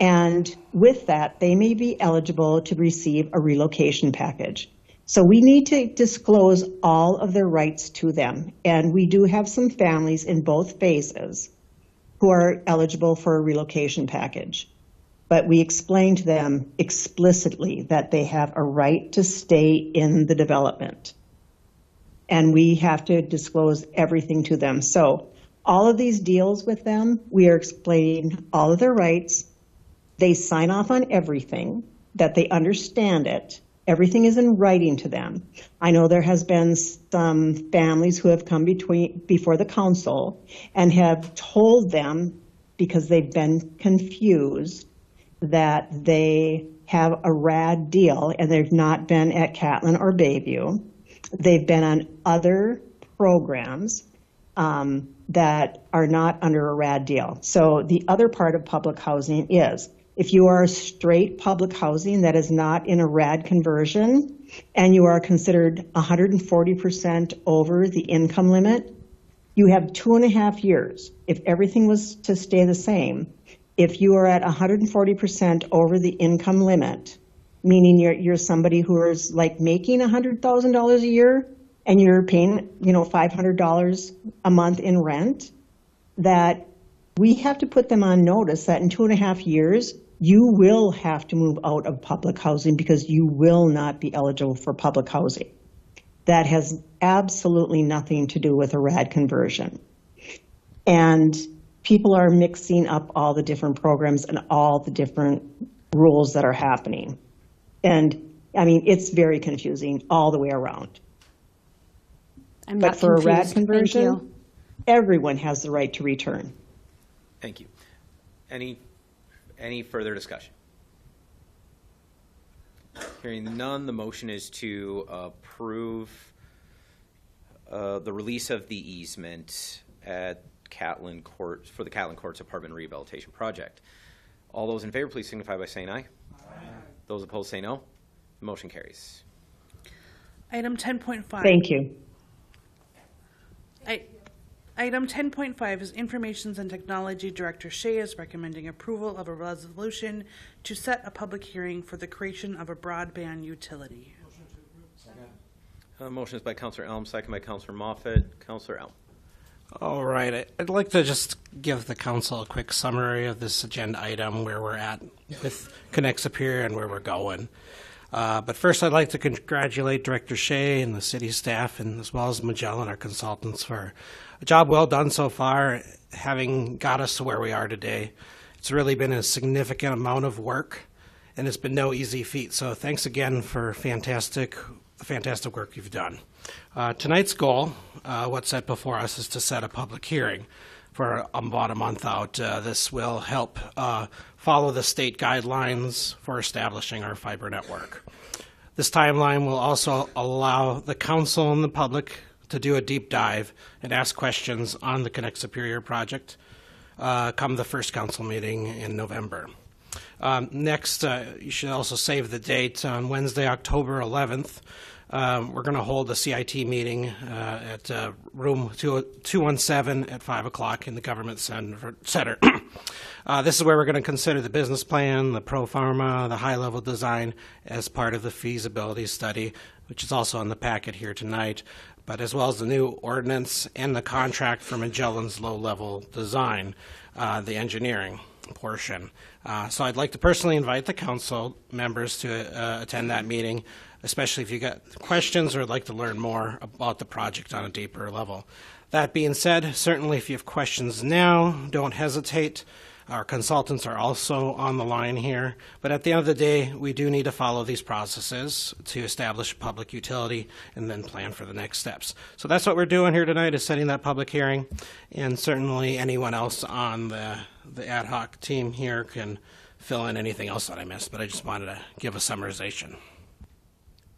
Speaker 22: And with that, they may be eligible to receive a relocation package. So we need to disclose all of their rights to them. And we do have some families in both phases who are eligible for a relocation package. But we explain to them explicitly that they have a right to stay in the development. And we have to disclose everything to them. So all of these deals with them, we are explaining all of their rights. They sign off on everything, that they understand it. Everything is in writing to them. I know there has been some families who have come before the council and have told them, because they've been confused, that they have a RAD deal and they've not been at Catlin or Bayview. They've been on other programs that are not under a RAD deal. So the other part of public housing is, if you are a straight public housing that is not in a RAD conversion and you are considered 140% over the income limit, you have 2.5 years. If everything was to stay the same, if you are at 140% over the income limit, meaning you're somebody who is like making $100,000 a year and you're paying, $500 a month in rent, that we have to put them on notice that in 2.5 years, you will have to move out of public housing because you will not be eligible for public housing. That has absolutely nothing to do with a RAD conversion. And people are mixing up all the different programs and all the different rules that are happening. And, I mean, it's very confusing all the way around.
Speaker 6: I'm
Speaker 22: But
Speaker 6: not
Speaker 22: for a RAD
Speaker 6: confused. Thank
Speaker 22: conversion,
Speaker 6: you.
Speaker 22: everyone has the right to return.
Speaker 13: Thank you. Any further discussion? Hearing none, the motion is to approve the release of the easement at Catlin Court for the Catlin Courts Apartment Rehabilitation Project. All those in favor, please signify by saying aye. Aye. Those opposed say no. The motion carries.
Speaker 7: Item 10.5.
Speaker 22: Thank you.
Speaker 7: Item 10.5 is Informations and Technology Director Shea is recommending approval of a resolution to set a public hearing for the creation of a broadband utility.
Speaker 13: Motion is by Councillor Elm, second by Councillor Moffett. Councillor Elm.
Speaker 5: All right. I'd like to just give the council a quick summary of this agenda item, where we're at with Connect Superior and where we're going. But first, I'd like to congratulate Director Shea and the city staff, and as well as Magellan, our consultants, for a job well done so far, having got us to where we are today. It's really been a significant amount of work, and it's been no easy feat. So thanks again for fantastic work you've done. Tonight's goal, what's set before us, is to set a public hearing for about a month out. This will help follow the state guidelines for establishing our fiber network. This timeline will also allow the council and the public to do a deep dive and ask questions on the Connect Superior project come the first council meeting in November. Next, you should also save the date. On Wednesday, October 11th, we're going to hold a CIT meeting at room 217 at 5 o'clock in the Government Center. This is where we're going to consider the business plan, the pro forma, the high-level design as part of the feasibility study, which is also in the packet here tonight, but as well as the new ordinance and the contract for Magellan's low-level design, the engineering portion. So I'd like to personally invite the council members to attend that meeting, especially if you got questions or would like to learn more about the project on a deeper level. That being said, certainly if you have questions now, don't hesitate. Our consultants are also on the line here. But at the end of the day, we do need to follow these processes to establish a public utility and then plan for the next steps. So that's what we're doing here tonight, is setting that public hearing. And certainly anyone else on the ad hoc team here can fill in anything else that I missed. But I just wanted to give a summarization.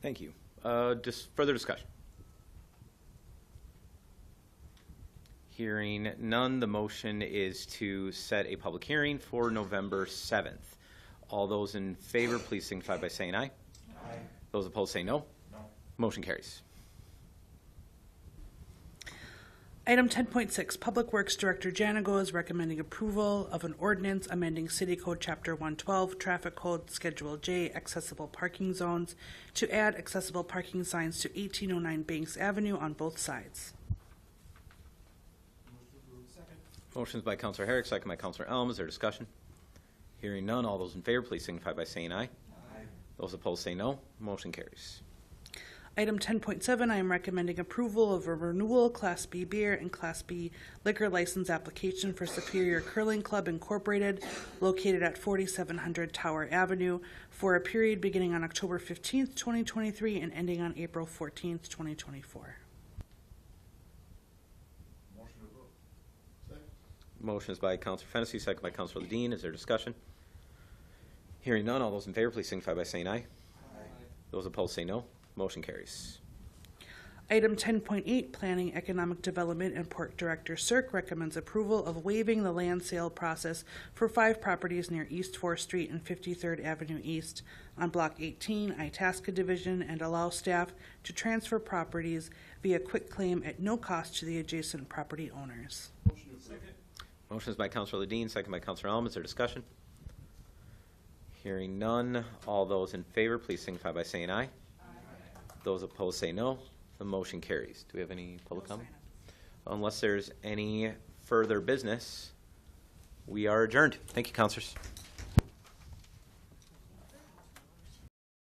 Speaker 13: Thank you. Just further discussion. Hearing none, the motion is to set a public hearing for November 7th. All those in favor, please signify by saying aye. Aye. Those opposed say no. No. Motion carries.
Speaker 7: Item 10.6, Public Works Director Janigo is recommending approval of an ordinance amending City Code Chapter 112, Traffic Code Schedule J, accessible parking zones, to add accessible parking signs to 1809 Banks Avenue on both sides.
Speaker 13: Motion is by Councillor Herrick, second by Councillor Elm. Is there discussion? Hearing none, all those in favor, please signify by saying aye. Aye. Those opposed say no. Motion carries.
Speaker 7: Item 10.7, I am recommending approval of a renewal Class B beer and Class B liquor license application for Superior Curling Club Incorporated, located at 4700 Tower Avenue, for a period beginning on October 15th, 2023 and ending on April 14th, 2024.
Speaker 13: Motion is by Councillor Fennessy, second by Councillor Ledeen. Is there discussion? Hearing none, all those in favor, please signify by saying aye. Aye. Those opposed say no. Motion carries.
Speaker 7: Item 10.8, Planning, Economic Development, and Port Director Cirque recommends approval of waiving the land sale process for 5 properties near East 4th Street and 53rd Avenue East on Block 18, Itasca Division, and allow staff to transfer properties via quitclaim at no cost to the adjacent property owners.
Speaker 13: Motion is by Councillor Ledeen, second by Councillor Elm. Is there discussion? Hearing none, all those in favor, please signify by saying aye. Aye. Those opposed say no. The motion carries. Do we have any public comment? Unless there's any further business, we are adjourned. Thank you, councillors.